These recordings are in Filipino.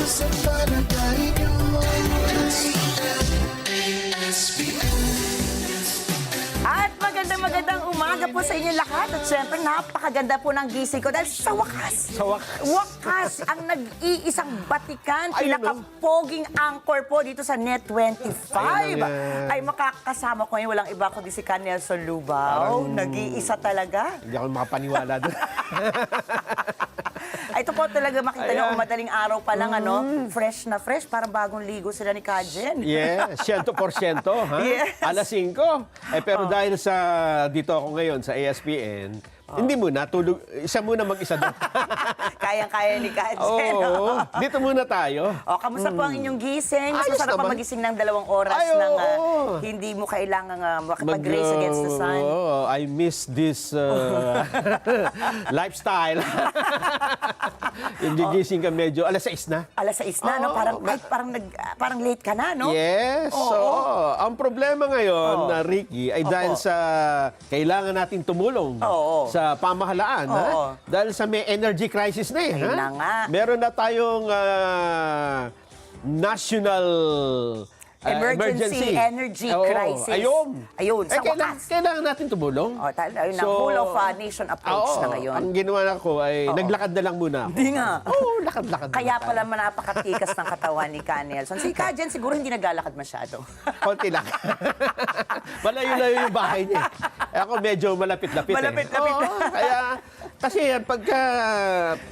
sa palagay nyo. At magandang umaga po sa inyo lahat. At syempre, napakaganda po ng gising ko dahil sa wakas ang nag-iisang batikan, Ayun, pinaka-poging anchor po dito sa Net25 Ayun na nga. ay makakasama ko ngayon. Walang iba kundi si Nelson Lubao. Nag-iisa talaga. Hindi ako makapaniwala doon. Ay, ito po talaga makita nyo, madaling araw pa lang, fresh na fresh, parang bagong ligo sila ni Kajen. Yes, 100%. Ha? Yes. Alas 5. Pero dahil sa dito ako ngayon sa ASPN, hindi muna, tulog, isa muna mag-isa doon. Kayang-kaya ni Kajen. Oo, dito muna tayo. O, kamusta po ang inyong gising? Mas Ayos masarap pa naman. magising ng 2 oras Ay, nang oo. hindi mo kailangan makipag-race against the sun. I miss this lifestyle. Yung gigising ka medyo, alas 6 na. Alas 6 na, no? Parang late ka na, no? Yes. Oo. Ang problema ngayon, na Ricky, ay dahil Opo. sa kailangan nating tumulong Oo. sa pamahalaan. Ha? Oo. Dahil sa may energy crisis na eh. Ayun ha? na nga. Meron na tayong national Emergency energy Oo. crisis. Ayun, sa wakas. Kailangan natin tumulong. O, ayun na, whole of nation approach Oo, na ngayon. Ang ginawa na ko ay naglakad na lang muna ako. Hindi nga. Oo, lakad-lakad. Kaya muna pala tayo. napakatikas ng katawan ni Nelson. Si Kajen siguro hindi naglalakad masyado. Konti lang. Malayo-layo yung bahay niya. Ako medyo malapit-lapit. Malapit-lapit. Oo, kaya, kasi pagka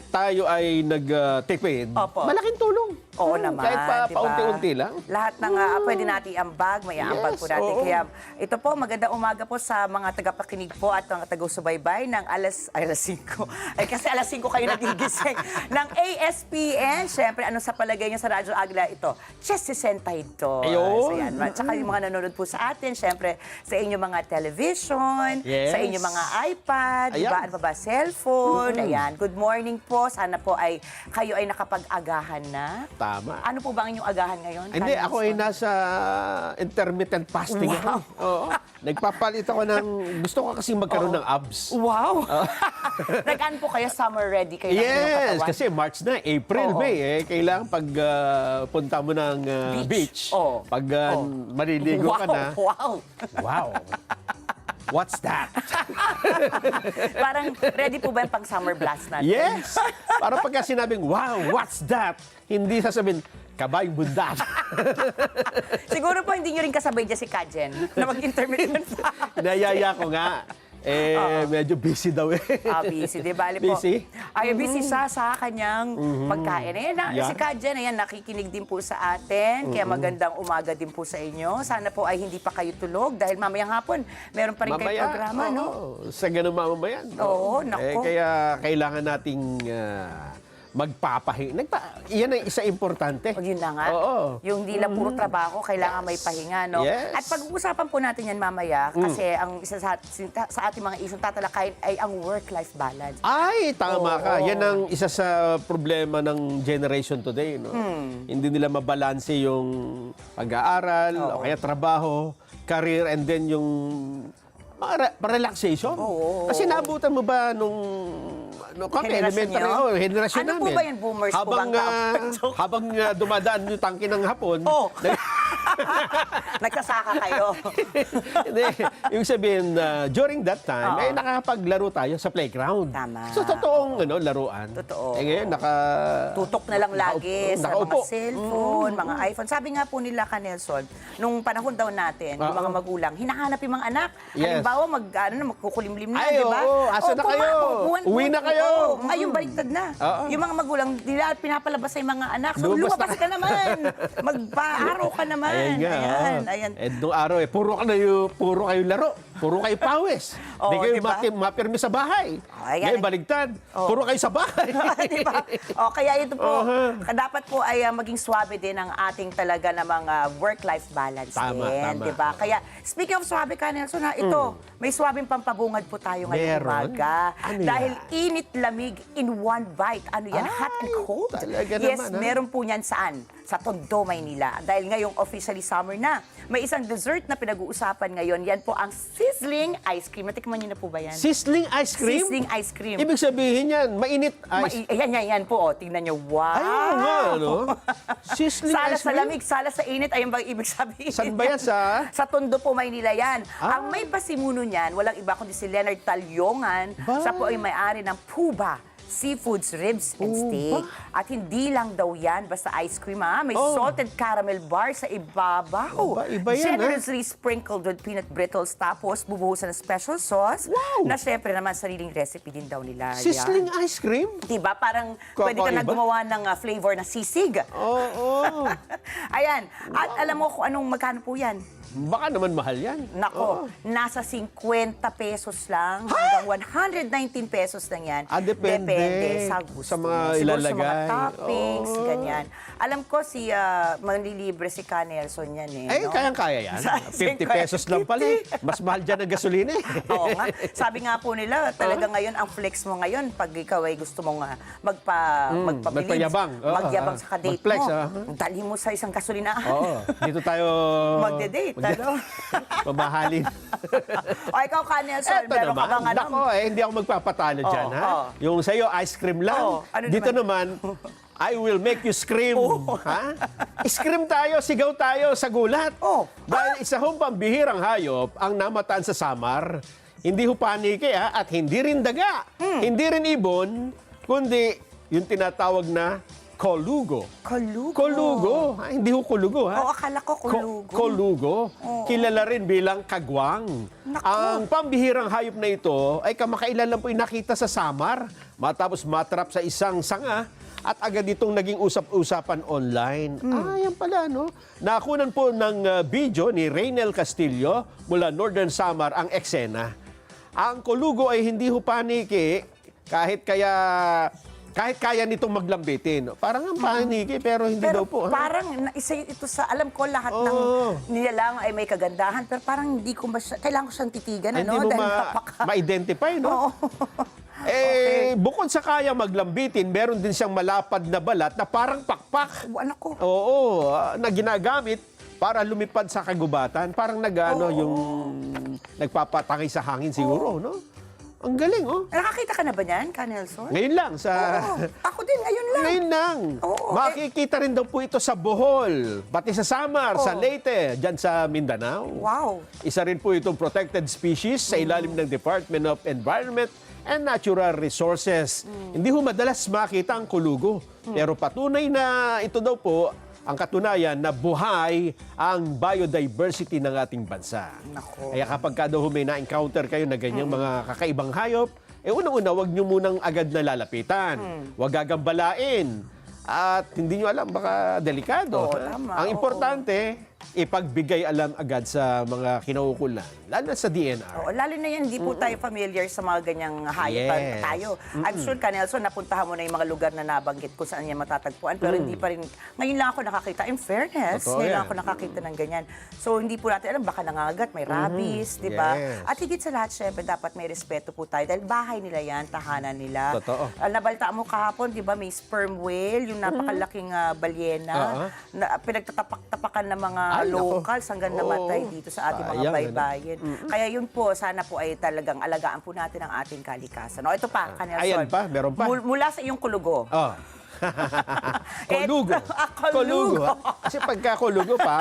tayo ay nagtipid, Opo. malaking tulong. Oo naman, Kahit pa di ba? paunti-unti lang. Lahat ng pwede natin ambag, may ambag po Yes, natin. oo. Kaya ito po, magandang umaga po sa mga tagapakinig po at mga taga-subaybay ng alas 5. Ay, kasi alas 5 kayo nagigising. ng ASPN. Siyempre, ano sa palagay niyo sa Radyo Agla? Ito, Chess 62. Ayun. So, yan. Tsaka yung mga nanonood po sa atin, siyempre, sa inyong mga television, Yes. sa inyong mga iPad, di ba? Ayan. Ano pa ba? Cellphone. Ayan. Good morning po. Sana po ay kayo ay nakapag-agahan na. Tama. Ano po ba ang inyong agahan ngayon? Hindi, Carlos? ako ay nasa intermittent fasting. Wow. Oo. Nagpapalit ako ng, gusto ko kasi magkaroon ng abs. Wow! Nag-ano po kayo? Summer ready kayo? ng inyong Yes, katawan? kasi March na, April, Oo. May. Kailangan pag punta mo ng Beach. beach, Oo. pag maliligo ka na, Wow! wow, what's that? Parang ready po ba yung pang summer blast natin? Yes! Para pagka sinabing, wow, what's that? Hindi sasabihin, kabayong bundat. Siguro po hindi nyo rin kasabay dyan si Kajen na mag-intermittent pa. Nayaya ko nga. Medyo busy daw eh. Busy, di ba? Po, Busy? ay, busy sa kanyang pagkain. Ayan, Yeah. si Kajen, ayan, nakikinig din po sa atin. Kaya magandang umaga din po sa inyo. Sana po ay hindi pa kayo tulog dahil mamayang hapon, meron pa rin kayo programa, oo, no? Sa ganun mamamayan. Oo, nako. Kaya kailangan nating magpapahinga. Yan ang isa importante. O, yun na nga. Oo. Yung hindi lang puro trabaho, kailangan may pahinga, no? Yes. At pag-uusapan po natin yan mamaya, kasi ang isa sa ating mga isyong tatalakayin ay ang work-life balance. Ay, tama ka. Oo. Yan ang isa sa problema ng generation today. No? Hindi nila mabalanse yung pag-aaral, o kaya trabaho, career, and then yung mga relaxation. Oo. Kasi naabutan mo ba nung kami, Henerasyon elementary, nyo? henerasyon Ano namin. po ba yan, boomers po habang, ba ang tawag? habang dumadaan yung tangke ng hapon, Oh. Nagsasaka kayo. Hindi, yung sabihin, during that time, nakakapaglaro tayo sa playground. Tama. So, totoong laruan. Totoo. Ngayon, Tutok na lang lagi sa mga nakaupo. cellphone, mga iPhone. Sabi nga po nila, Nelson, nung panahon daw natin, yung mga magulang, hinahanap yung mga anak. Yes. Halimbawa, magkukulimlim na, Ay, di ba? oo. Asa na kayo? Uwi na kayo. Ngayon, baliktad na. Oo. Yung mga magulang, nila pinapalabas sa yung mga anak. So, Lumabas lumabas na. ka naman. Magpa-araw ka naman. Ayan nga. Ayan. Nung araw, puro kayo laro. Puro kayo pawis. Oo, Hindi kayo diba? mapirmi sa bahay. Ayan. Ngayon, baligtad. Puro kayo sa bahay. Di ba? O, kaya ito po, dapat po ay maging swabe din ang ating talaga namang work-life balance Tama, din. tama. Di ba? Kaya, speaking of swabe ka, Nelson, ito, may swabing pampabungad po tayo ngayong Meron? umaga. Ano Dahil yan? init-lamig in one bite. Ano yan? Hot and cold? talaga Yes, naman, ha? meron po niyan saan? Sa Tondo, Maynila. Dahil ngayong officially summer na. May isang dessert na pinag-uusapan ngayon. Yan po ang sizzling ice cream. Natikman niyo na po ba yan? Sizzling ice cream? Sizzling ice cream. Ibig sabihin yan, mainit ice. Yan po. Oh. Tingnan niyo. Wow! Ayun nga, ano? Sizzling Sala ice sa cream? lamig, sala sa init. Ayun ba ibig sabihin? Saan ba yan? Sa Tondo po, Maynila yan. Ah. Ang may pasimuno niyan, walang iba kundi si Leonard Talyongan. Ba? Siya po ay may-ari ng Puba Seafoods, Ribs, and Steak. At hindi lang daw yan, basta ice cream ha. May salted caramel bar sa ibabaw. Aba, iba yan, Generously sprinkled with peanut brittles. Tapos, bubuhusan ng special sauce. Wow! Na syempre naman, sariling recipe din daw nila. Sizzling Yan. ice cream? Diba? Parang pwede ka na Kakaiba. gumawa ng flavor na sisig. Oo. Ayan. At alam mo kung anong magkano po yan? Baka naman mahal yan. Nako, nasa 50 pesos lang hanggang 119 pesos lang yan. Depende. sa gusto. Sa mga Siguro ilalagay. sa mga toppings, Oo. ganyan. Alam ko si manlilibre si Ka Nelson yan eh. Eh, no? kayang-kaya yan. Sa 50 pesos lang pala eh. Mas mahal dyan ang gasolina eh. Oo nga. Sabi nga po nila, talaga ngayon, ang flex mo ngayon, pag ikaw ay gusto mong magpabilib, magpayabang. Oo, magyabang sa kadate mag-flex, mo, ah. dali mo sa isang gasolinahan. Oo. Dito tayo... Magde-date, ano? Mamahalin. O ikaw, Ka Nelson, Eto meron ka naman, bang ano? nako hindi ako magpapatalo dyan, ha? oo. Yung sa'yo, ice cream lang. Ano Dito naman, I will make you scream. Ha? Scream tayo, sigaw tayo sa gulat. Oh. Dahil isa hong pambihirang hayop ang namataan sa Samar, hindi ho paniki, ha? At hindi rin daga, hindi rin ibon, kundi yung tinatawag na kolugo. Kolugo. Kolugo. Ha? Hindi ho kulugo, ha? Oo, akala ko kolugo. Kolugo. Kilala rin bilang kagwang. Naku. Ang pambihirang hayop na ito ay kamakailan lang po nakita sa Samar matapos matrap sa isang sanga at agad itong naging usap-usapan online. Yan pala, no? Nakunan po ng video ni Reynel Castillo mula Northern Samar ang eksena. Ang kolugo ay hindi ho paniki kahit kaya nitong maglambitin. Parang ang paniki pero hindi daw Pero po. ha? parang isa ito sa, alam ko lahat ng Oo. nilalang ay may kagandahan, pero parang hindi ko kailangan ko siyang titigan, Ay, ano? hindi mo Dahil napaka... ma-identify, no? Oo. Bukod sa kaya maglambitin, meron din siyang malapad na balat na parang pakpak. Anak ko. Oo, na ginagamit para lumipad sa kagubatan. Parang yung nagpapatangay sa hangin siguro, no? Ang galing, oh. Nakakita ka na ba niyan, Ka Nelson? Ngayon lang sa... Oo. Ako din, ngayon lang. Ngayon lang. Oo, Makikita rin daw po ito sa Bohol, pati sa Samar, sa Oo. Leyte, dyan sa Mindanao. Wow. Isa rin po itong protected species sa ilalim ng Department of Environment and Natural Resources. Hindi ho madalas makita ang kulugo. Pero patunay na ito daw po ang katunayan na buhay ang biodiversity ng ating bansa. Nako. Kaya kapag daw may na-encounter kayo na ganyang mga kakaibang hayop, unang-una, huwag nyo munang agad na lalapitan. Huwag gagambalain. At hindi nyo alam, baka delikado. Oo, tama. Ang importante, ipagbigay alam agad sa mga kinaukulan, lalo na sa DNR. Oo, lalo na yan, hindi po tayo familiar sa mga ganyang hayop Yes. tayo. I'm sure, Ka Nelson, napuntahan mo na yung mga lugar na nabanggit kung saan niya matatagpuan, pero hindi pa rin, ngayon lang ako nakakita, in fairness, Totoo ngayon lang yan. ako nakakita ng ganyan. So, hindi po natin alam, baka nangangagat, may rabies, di ba? Yes. At higit sa lahat, syempre, dapat may respeto po tayo dahil bahay nila yan, tahanan nila. Totoo. Nabaltaan mo kahapon, di ba, may sperm whale, yung napakalaking balyena, na pinagtatapak-tapakan ng mga Ay, nako. locals hanggang namatay dito sa ating mga Sayang, ano? baybayin. Kaya yun po, sana po ay talagang alagaan po natin ang ating kalikasan. O, ito pa, Ka Nelson. Ayan pa, meron pa. Mula sa iyong kulugo. Oh. Kolugo. Kolugo. Ha? Kasi pagka kolugo pa,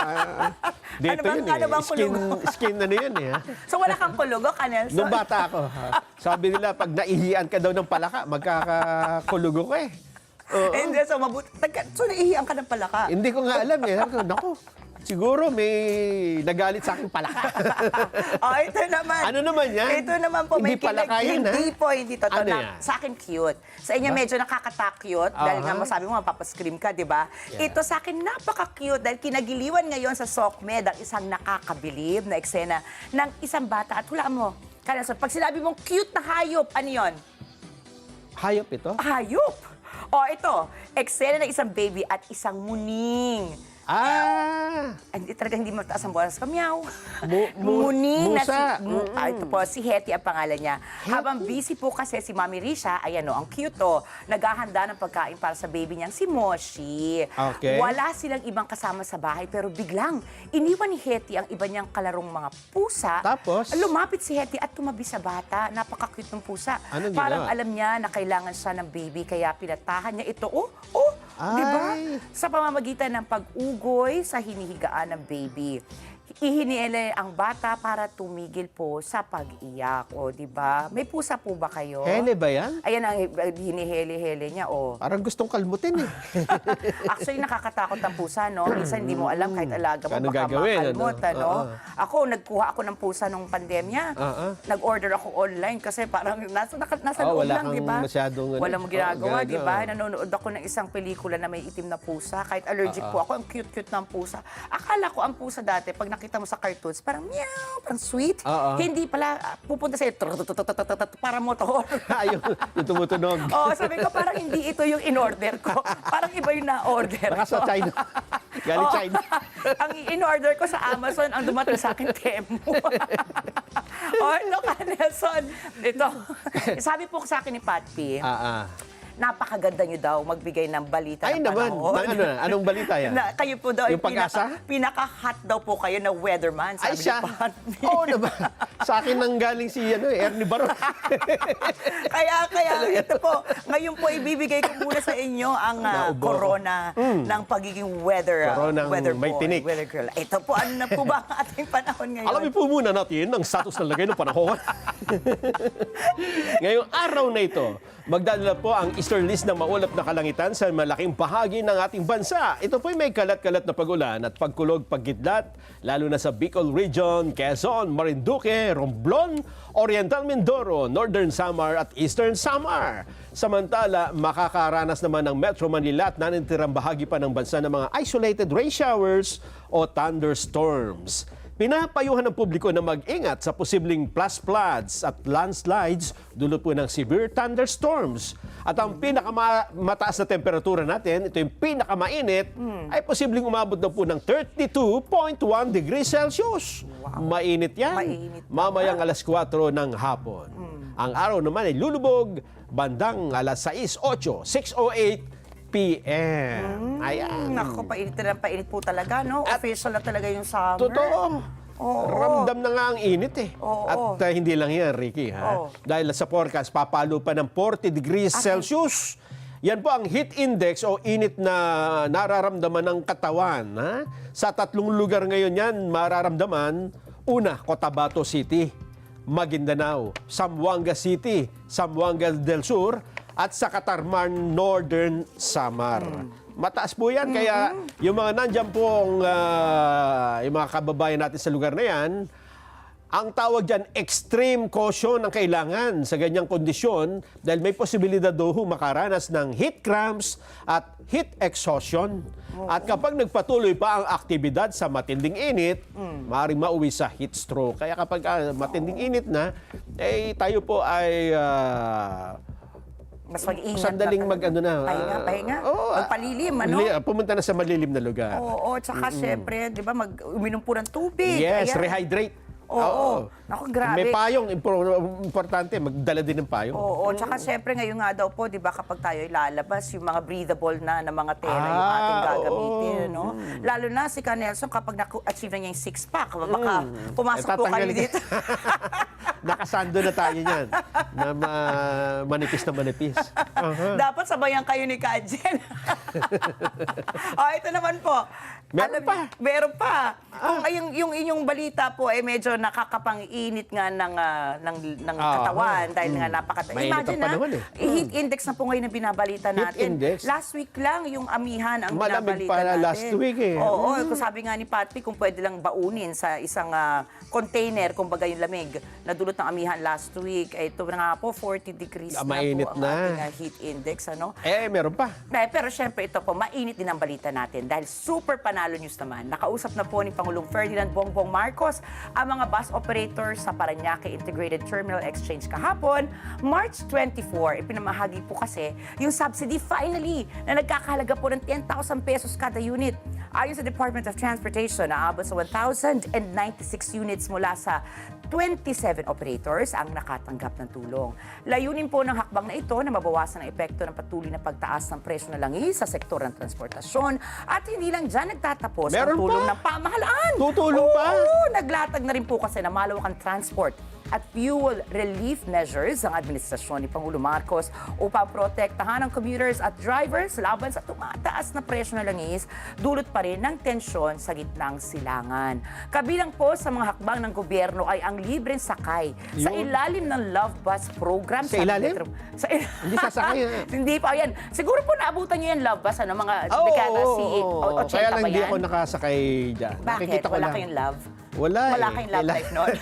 dito Ano bang- yun eh. ano bang kolugo? Skin na yun eh. ha? So wala kang kulugo, Ka Nelson? Nung bata ako, sabi nila pag naihian ka daw ng palaka, magkakakulugo ka eh. Oo. Hindi, so mabuti. So naihiyan ka ng palaka. Hindi ko nga alam eh. Sabi ko, naku, siguro may nagalit sa aking palaka. Ito naman. Ano naman yan? Ito naman po, Hindi palaka yan, ha? Hindi po, hindi totoo. Ano yan? Sa akin, cute. Sa inyo, medyo nakakatakyot. Dahil nga, masabi mo, mapapascream ka, di ba? Yeah. Ito sa akin, napaka-cute. Dahil kinagiliwan ngayon sa SOCMED ang isang nakakabilib na eksena ng isang bata. At hulaan mo, kaya pag sinabi mong cute na hayop, ano yon? Hayop ito? Hayop! O ito, eksena ng isang baby at isang muning Hindi talaga hindi mataas ang boses ko. Meow. Muning musa. Ito po, si Hetty ang pangalan niya. Habang busy po kasi si Mami Risha, ayan o, ang cute o, naghahanda ng pagkain para sa baby niyang si Moshi. Okay. Wala silang ibang kasama sa bahay, pero biglang iniwan ni Hetty ang iba niyang kalarong mga pusa. Tapos? Lumapit si Hetty at tumabi sa bata. Napaka-cute ng pusa. Anong Parang ginawa? alam niya na kailangan siya ng baby, kaya pinatahan niya ito. Ay. Di ba? Sa pamamagitan ng pag-ugoy sa hinihigaan ng baby. Ihiniele ang bata para tumigil po sa pag-iyak. O, di ba? May pusa po ba kayo? Hele ba yan? Ayan ang hinihele-hele niya, o. Parang gustong kalmutin eh. Actually, nakakatakot ang pusa, no? Minsan hindi mo alam kahit alaga mo, Ano baka gagawin, makalmot, ano? ano? Oo. Ako, nagkuha ako ng pusa nung pandemya. Nag-order ako online kasi parang nasa loob wala lang, di ba? kang masyadong, Wala mo ginagawa, di ba? ginagawa. Nanonood ako ng isang pelikula na may itim na pusa. Kahit allergic po ako, ang cute-cute ng pusa. Akala ko ang pusa dati, pag nakita mo sa cartoons, parang meow, parang sweet. Hindi pala, pupunta sa'yo, para motor. yung tumutunog. Sabi ko, parang hindi ito yung in-order ko. Parang iba yung na-order Baka sa ko. China. Galing China. Ang in-order ko sa Amazon, ang dumating sa akin, Temu. Look, Nelson. Ito. Sabi po sa akin ni Pat P, napakaganda nyo daw magbigay ng balita Ay ng naman. panahon. Anong balita yan? Na kayo po daw, Yung Pag-asa? pinaka-hot daw po kayo na weatherman, Ay sabi siya. ni Pat P. Oo naman. Sa akin nang galing si Ernie Baron. Kaya ito po, ngayon po ibibigay ko muna sa inyo ang Naubo. corona ng pagiging weather Coronang weather may boy, tinik. weather girl. Ito po, ano na po ba ang ating panahon ngayon? Alamin po muna natin ang status ng lagay ng panahon. Ngayong araw na ito, magdadala po ang easterlies na maulap na kalangitan sa malaking bahagi ng ating bansa. Ito po'y may kalat-kalat na pagulan at pagkulog pagkidlat, lalo na sa Bicol Region, Quezon, Marinduque, Romblon, Oriental Mindoro, Northern Samar at Eastern Samar. Samantala, makakaranas naman ng Metro Manila at nanintirang bahagi pa ng bansa ng mga isolated rain showers o thunderstorms. Pinapayuhan ng publiko na mag-ingat sa posibleng flash floods at landslides dulot po ng severe thunderstorms. At ang pinakamataas na temperatura natin, ito yung pinakamainit, ay posibleng umabot na po ng 32.1 degrees Celsius. Mainit yan. Mainit. Mamayang alas 4 ng hapon. Ang araw naman ay lulubog bandang alas 6:08 p.m. Ayan. Nako, painit po talaga, no? Official na talaga yung summer. Totoo. Oo. Ramdam na nga ang init eh. Oo. At hindi lang yan, Ricky. Ha? Oo. Dahil sa forecast, papalo pa ng 40 degrees Celsius. Yan po ang heat index o init na nararamdaman ng katawan. Ha? Sa 3 lugar ngayon yan mararamdaman. Una, Cotabato City, Maguindanao, Zamboanga City, Zamboanga del Sur, at sa Catarman, Northern Samar. Mataas po yan, kaya yung mga nandyan pong, yung mga kababayan natin sa lugar na yan, ang tawag dyan, extreme caution ang kailangan sa ganyang kondisyon dahil may posibilidad daw makaranas ng heat cramps at heat exhaustion. At kapag nagpatuloy pa ang aktibidad sa matinding init, maaaring mauwi sa heat stroke. Kaya kapag matinding init na, tayo po ay Mas mag-ingat sandaling pahinga. Magpalilim, ano? Pumunta na sa malilim na lugar. Oo, tsaka syempre, di ba, uminom po ng tubig. Yes, Ayan. rehydrate. Oo. Naku, grabe. May payong, importante, magdala din ng payong. Oo, tsaka syempre ngayon nga daw po, di ba, kapag tayo lalabas, yung mga breathable na mga tela yung ating gagamitin, no? Lalo na si Ka Nelson, kapag na-achieve na niya yung six-pack, baka pumasok po kayo tatanggalin dito. Nakasando na tayo niyan, na manipis na manipis. Dapat sabayan kayo ni Kajen. Ito naman po. Meron pa. Kung yung inyong balita po ay medyo nakakapang-init nga ng katawan dahil nga Mainit Imagine ang panahon, heat index na po ngayon ang binabalita natin. index? Last week lang yung amihan ang Malamig binabalita pala natin. last week eh. Oo, kung sabi nga ni Patpi, kung pwede lang baunin sa isang container, kumbaga yung lamig, na dulot ng amihan last week. Ito na nga po, 40 degrees na mainit po ang na. ating heat index. Ano? Meron pa. Pero syempre ito po, mainit din ang balita natin dahil super panalo Panalo News naman, nakausap na po ni Pangulong Ferdinand Bongbong Marcos ang mga bus operators sa Parañaque Integrated Terminal Exchange kahapon, March 24. Ipinamahagi po kasi yung subsidy finally na nagkakahalaga po ng 10,000 pesos kada unit. Ayon sa Department of Transportation, naabot sa 1,096 units mula sa 27 operators ang nakatanggap ng tulong. Layunin po ng hakbang na ito na mabawasan ang epekto ng patuloy na pagtaas ng presyo ng langis sa sektor ng transportasyon at hindi lang dyan nagtatapos Meron ang tulong pa? ng pamahalaan. Tutulong pa? Oo, naglatag na rin po kasi na malawakang transport at fuel relief measures ang administrasyon ni Pangulo Marcos upang protektahan ang commuters at drivers laban sa tumataas na presyo ng langis, dulot pa rin ng tensyon sa gitnang silangan. Kabilang po sa mga hakbang ng gobyerno ay ang libreng sakay sa Yun. ilalim ng Love Bus program. Sa ilalim? Hindi sasakay. Hindi pa yan. Siguro po naabutan niyo yung Love Bus, ano, mga Oo, dekada oo. 80 Kaya lang ba hindi yan? ako nakasakay dyan. Bakit? Nakikita ko Wala lang. kayong love? Wala Wala eh. kayong love life noon.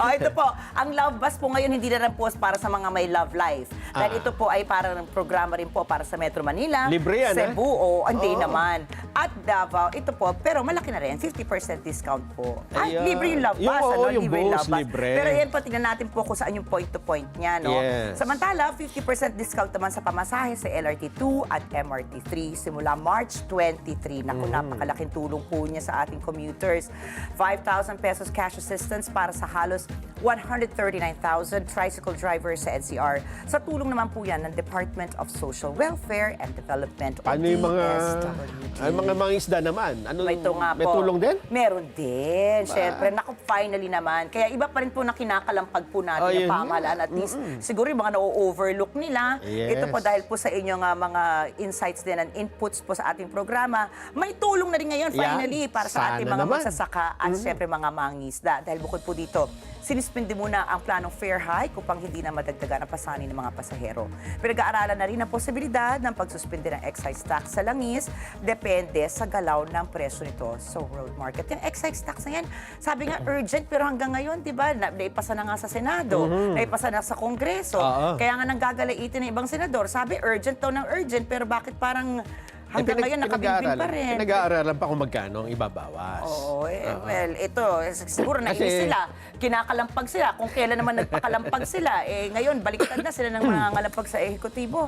Ito po, ang Love Bus po ngayon hindi na rin po para sa mga may love life. Dahil ito po ay parang programa rin po para sa Metro Manila, Libre yan, Cebu, o hindi Oo. naman. At Davao, ito po, pero malaki na rin, 50% discount po. Ayan. Libre yung Love Bus, Yung, oo, yung libre bus, libre. Pero yan po, tingnan natin po kung saan yung point-to-point niya, no? Yes. Samantala, 50% discount naman sa pamasahe sa LRT2 at MRT3 simula March 23. Naku, napakalaking tulong po niya sa ating commuters. 5,000 pesos cash assistance para sa halos 139,000 tricycle drivers sa NCR. Sa tulong naman po yan ng Department of Social Welfare and Development o Ano yung mga DSWD. ay, mga isda naman? Ano, Ito nga may po. tulong din? Meron din. Siyempre, naku, finally naman. Kaya iba pa rin po na kinakalampag po natin Ayun yung pamahalaan. At least, siguro yung mga na-overlook nila. Yes. Ito po dahil po sa inyong mga insights din and inputs po sa ating programa, may tulong na rin ngayon finally para sa ating Sana mga naman. magsasaka at siyempre mga mangingisda. Dahil bukod po dito, sinispindi muna ang planong fare hike upang hindi na madagdagan ang pasanin ng mga pasahero. Pinag-aaralan na rin ang posibilidad ng pagsuspindi ng excise tax sa langis, depende sa galaw ng presyo nito sa road market. Yung excise tax na yan, sabi nga urgent pero hanggang ngayon, di ba, naipasa na nga sa Senado, naipasa na sa Kongreso. Oo. Kaya nga nanggagalaitin ng ibang senador, sabi urgent daw ng urgent pero bakit parang hanggang ngayon nakabinbin pa rin. Pinag-aaralan pa kung magkano ang ibabawas. Oo, well, ito, siguro nainis Kasi- sila, kinakalampag sila, kung kailan naman nagpakalampag sila, ngayon, baliktad na sila ng mga ngalampag sa ehekutibo.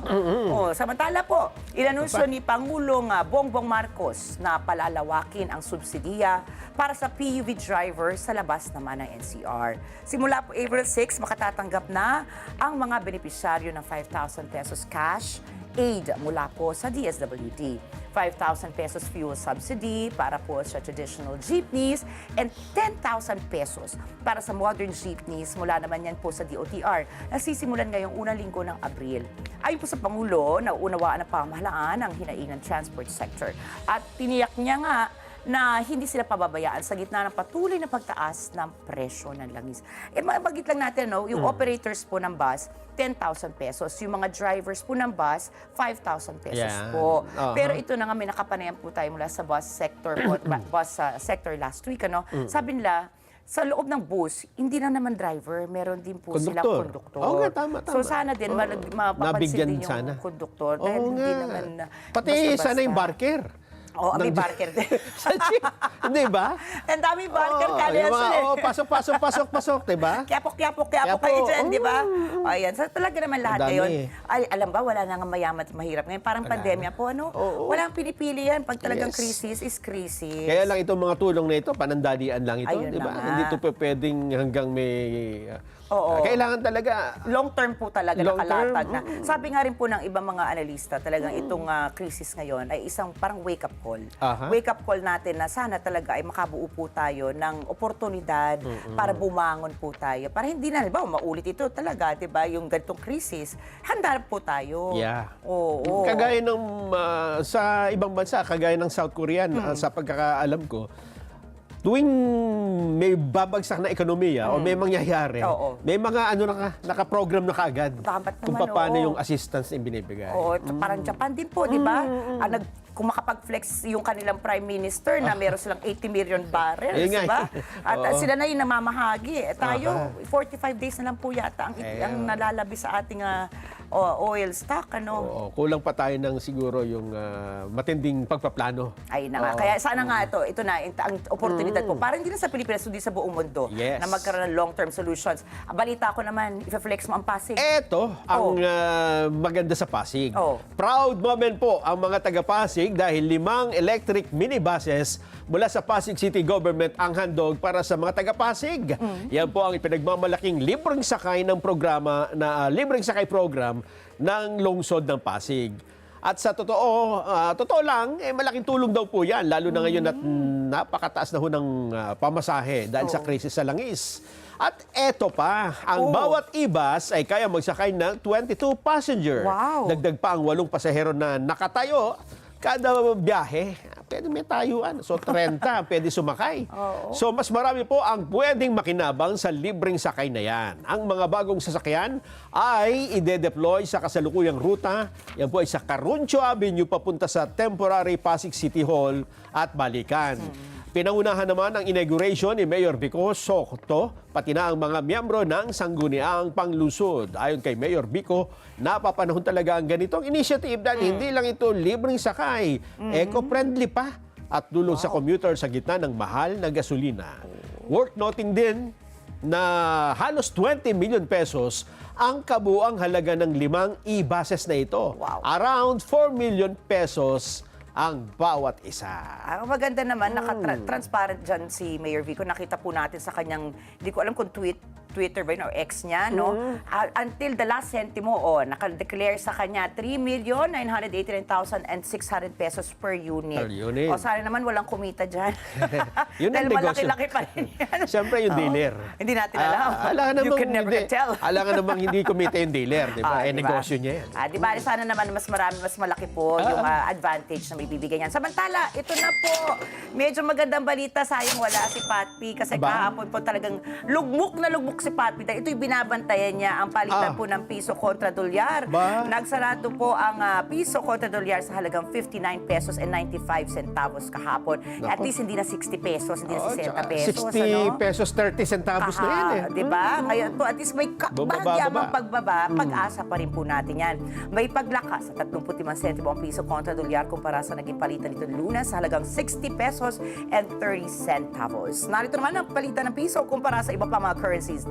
Samantala po, inanunsyo ni Pangulong Bongbong Marcos na palalawakin ang subsidiya para sa PUV driver sa labas naman ng NCR. Simula po April 6, makatatanggap na ang mga benepisyaryo ng 5,000 pesos cash aid mula po sa DSWD. 5,000 pesos fuel subsidy para po sa traditional jeepneys and 10,000 pesos para sa modern jeepneys mula naman yan po sa DOTR na sisimulan ngayong unang linggo ng Abril. Ayon po sa Pangulo, nauunawaan ng pamahalaan ang hinaing ng transport sector at tiniyak niya nga na hindi sila pababayaan sa gitna ng patuloy na pagtaas ng presyo ng langis. Mabagit lang natin, no? Yung operators po ng bus, 10,000 pesos. Yung mga drivers po ng bus, 5,000 pesos Yan. po. Uh-huh. Pero ito na nga, may nakapanayan po tayo mula sa bus sector po, sector last week, ano? Sabi nila, sa loob ng bus, hindi na naman driver, meron din po silang konduktor. Oo nga, tama. So sana din, mapapansin Nabigyan din yung sana. konduktor. Dahil Oo hindi nga. naman Pati basta-basta. sana yung barker. Oo, may barker din. Hindi ba? Ang dami barker ka yung mga, yan. pasok, diba? Kyapo Kyapo. kayo dyan, di ba? O, yan. So, talaga naman lahat Ang dami. ngayon. Ay, alam ba, wala na nga mayaman at mahirap. Ngayon, parang pandemya po, ano? Oo. Walang pinipili yan. Pag talagang Yes. crisis is crisis. Kaya lang itong mga tulong na ito, panandalian lang ito, Ayun di ba? na nga. Hindi ito pwedeng hanggang may... Oo. Kailangan talaga... Long term po talaga Long nakalatag term? na. Sabi nga rin po ng ibang mga analista, talagang itong crisis ngayon ay isang parang wake-up call. Aha. Wake-up call natin na sana talaga ay makabuo po tayo ng oportunidad para bumangon po tayo. Para hindi na, halimbawa, maulit ito talaga, di ba? Yung ganitong krisis, handa po tayo. Yeah. Oo. Kagaya ng sa ibang bansa, kagaya ng South Korea, sa pagkakaalam ko, tuwing may babagsak na ekonomiya o may mangyayari, Oo. may mga naka-program na kaagad Dapat kung naman, paano oo. yung assistance na binibigay. Oo, parang Japan din po, di ba? Kung makapag-flex yung kanilang Prime Minister na meron silang 80 million barrels, Ayun nga. di ba? At Oo. sila na yung namamahagi. Tayo, 45 days na lang po yata ang, ang nalalabi sa ating oil stock, ano. Oo, kulang pa tayo ng siguro yung matinding pagpaplano. Ay na nga. Kaya sana nga ito na, ang oportunidad po. Para hindi na sa Pilipinas, kundi sa buong mundo. Yes. Na magkaroon ng long-term solutions. Balita ko naman, i-flex mo ang Pasig. Eto ang maganda sa Pasig. Oh. Proud moment po ang mga taga-Pasig dahil 5 electric minibuses mula sa Pasig City Government ang handog para sa mga taga-Pasig. Yan po ang ipinagmamalaking libreng sakay ng programa na libreng sakay program ng lungsod ng Pasig. At sa totoo lang, malaking tulong daw po yan, lalo na ngayon at napakataas na ho ng pamasahe dahil sa krisis sa langis. At eto pa, ang bawat ibas ay kaya magsakay ng 22 passenger. Wow. Dagdag pa ang 8 pasahero na nakatayo kada biyahe. Pwede may tayuan. So 30 pwede sumakay. So mas marami po ang pwedeng makinabang sa libreng sakay na yan. Ang mga bagong sasakyan ay ide-deploy sa kasalukuyang ruta. Yan po ay sa Caruncho Avenue papunta sa temporary Pasig City Hall at balikan. Pinangunahan naman ang inauguration ni Mayor Vico Soto, pati na ang mga miyembro ng Sangguniang Panglusod. Ayon kay Mayor Vico, napapanahon talaga ang ganitong initiative dahil hindi lang ito libreng sakay, eco-friendly pa at dulong sa commuter sa gitna ng mahal na gasolina. Worth noting din na halos 20 million pesos ang kabuang halaga ng 5 e-buses na ito. Wow. Around 4 million pesos ang bawat isa. Ang maganda naman, naka-transparent dyan si Mayor Vico. Nakita po natin sa kanyang, hindi ko alam kung Twitter ba yun or X niya, no? Until the last centimo, naka-declare sa kanya 3,989,600 pesos per unit. Per unit. O sana naman walang kumita dyan. Yun ang Dahil negosyo. malaki-laki pa rin yan. Siyempre yung dealer. Hindi natin alam. Alangan You can never tell. Alangan namang hindi kumita yung dealer, di ba? Diba? Negosyo niya yan. Di ba, sana naman mas marami, mas malaki po yung advantage na may bibigyan yan. Samantala, ito na po. Medyo magandang balita, sayang wala si Patpi kasi kahapon po talagang lugmok na lugmok si Patpi. Dahil ito'y binabantayan niya ang palitan po ng piso kontra dolyar. Nagsarado po ang piso kontra dolyar sa halagang 59 pesos and 95 centavos kahapon. At least hindi na 60 pesos, hindi na 60 pesos. 60 pesos 30 centavos na yan eh. Diba? Ngayon po, at least may bahagyamang pagbaba. Pag-asa pa rin po natin yan. May paglakas sa 35 sentimo ang piso kontra dolyar kumpara sa naging palitan nito Lunes sa halagang 60 pesos and 30 centavos. Narito naman ang palitan ng piso kumpara sa iba pa mga currencies.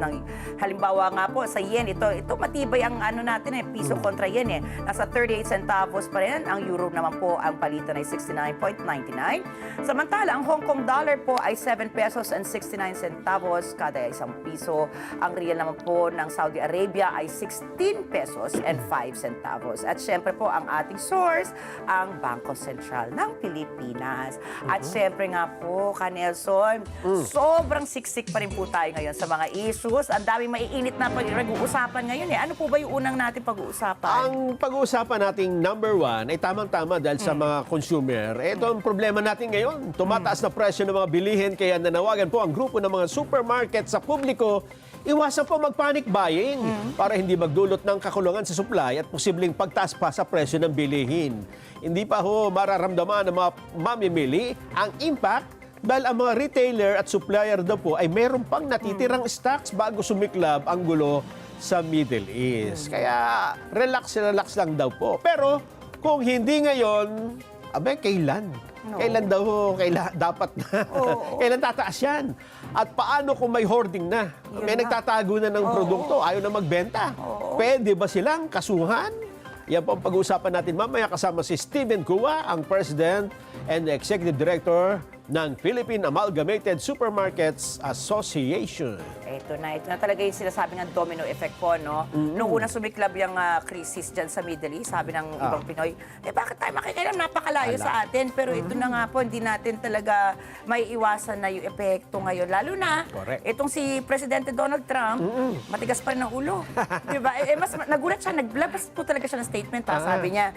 Halimbawa nga po sa yen, ito matibay ang ano natin piso kontra yen Nasa 38 centavos pa rin. Ang euro naman po ang palitan ay 69.99. Samantala, ang Hong Kong dollar po ay 7 pesos and 69 centavos kada isang piso. Ang real naman po ng Saudi Arabia ay 16 pesos and 5 centavos. At syempre po ang ating source, ang Bangko Sentral ng Pilipinas. At syempre nga po, Nelson, sobrang siksik pa rin po tayo ngayon sa mga issues. Ang daming maiinit na pag-uusapan ngayon Ano po ba yung unang natin pag-uusapan? Ang pag-uusapan nating number 1 ay tamang-tama dahil sa mga consumer. Ito ang problema natin ngayon. Tumataas na presyo ng mga bilihin kaya nanawagan po ang grupo ng mga supermarket sa publiko. Iwasan po mag-panic buying para hindi magdulot ng kakulangan sa supply at posibleng pagtaas pa sa presyo ng bilihin. Hindi pa ho mararamdaman ng mga mamimili ang impact dahil ang mga retailer at supplier daw po ay meron pang natitirang stocks bago sumiklab ang gulo sa Middle East. Kaya relax lang daw po. Pero kung hindi ngayon, kailan? Kailan daw dapat na? Kailan tataas yan? At paano kung may hoarding na? May nagtatago na ng produkto, ayaw na magbenta. Pwede ba silang kasuhan? Yan po ang pag-uusapan natin mamaya kasama si Steven Cua, ang President and Executive Director ng Philippine Amalgamated Supermarkets Association. Ito na talaga yung sinasabi ng domino effect po, no? Noong una sumiklab yung krisis dyan sa Middle East, sabi ng ibang Pinoy, bakit tayo makikialam? Napakalayo sa atin. Pero ito na nga po, hindi natin talaga may iwasan na yung epekto ngayon. Lalo na, itong si Presidente Donald Trump, matigas pa rin ang ulo. Diba? Mas nagulat siya, naglabas po talaga siya ng statement. Sabi niya,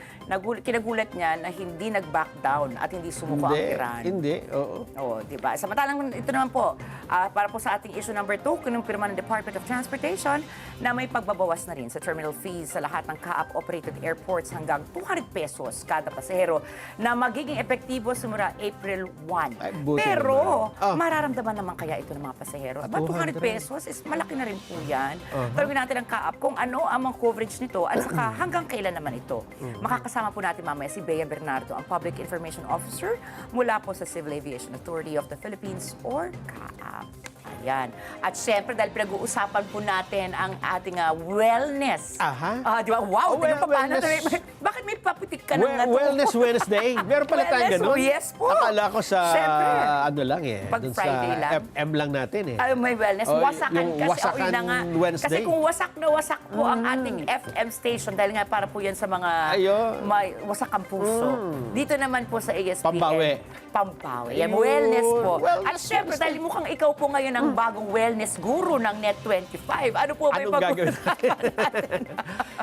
kinagulat niya na hindi nag-back down at hindi sumuko ang Iran. Hindi. Oo. Oo, di ba? Samantalang ito naman po, para po sa ating issue number 2, kinumpirma ng Department of Transportation na may pagbabawas na rin sa terminal fees sa lahat ng CAAP-operated airports hanggang 200 pesos kada pasahero na magiging epektibo simula April 1. Ay, buti Pero, naman. mararamdaman naman kaya ito ng mga pasahero. Ba, 200 pesos is malaki na rin po yan. Tanungin natin ang CAAP kung ano ang mga coverage nito at saka hanggang kailan naman ito. Makakasama po natin mamaya si Bea Bernardo, ang Public Information Officer mula po sa Civil Aviation Authority of the Philippines or CAAP. Ayan. At syempre, dahil pinag-uusapan po natin ang ating wellness. Aha. Di ba? Wow! tingnan pa paano. wellness. Bakit may papitik ka ng Wellness Wednesday. Meron pala tayong Wellness, ganun. oh, yes po. Akala ko sa, Syempre. ano lang eh. Pag dun Friday sa lang. FM lang natin eh. Ay, may wellness. Oh, Wasakan yung kasi. Wasakan Yun na nga. Wednesday. Kasi kung wasak na wasak po ang ating FM station, dahil nga para po yan sa mga Ayun. may wasak ang puso. Dito naman po sa ASPN. Pambawi. Pambawi. Yan, Ayun. wellness po. Wellness At syempre, Wednesday. dahil mukhang ikaw po ngayon ang bagong wellness guru ng Net25. Ano po ba Anong gagawin natin?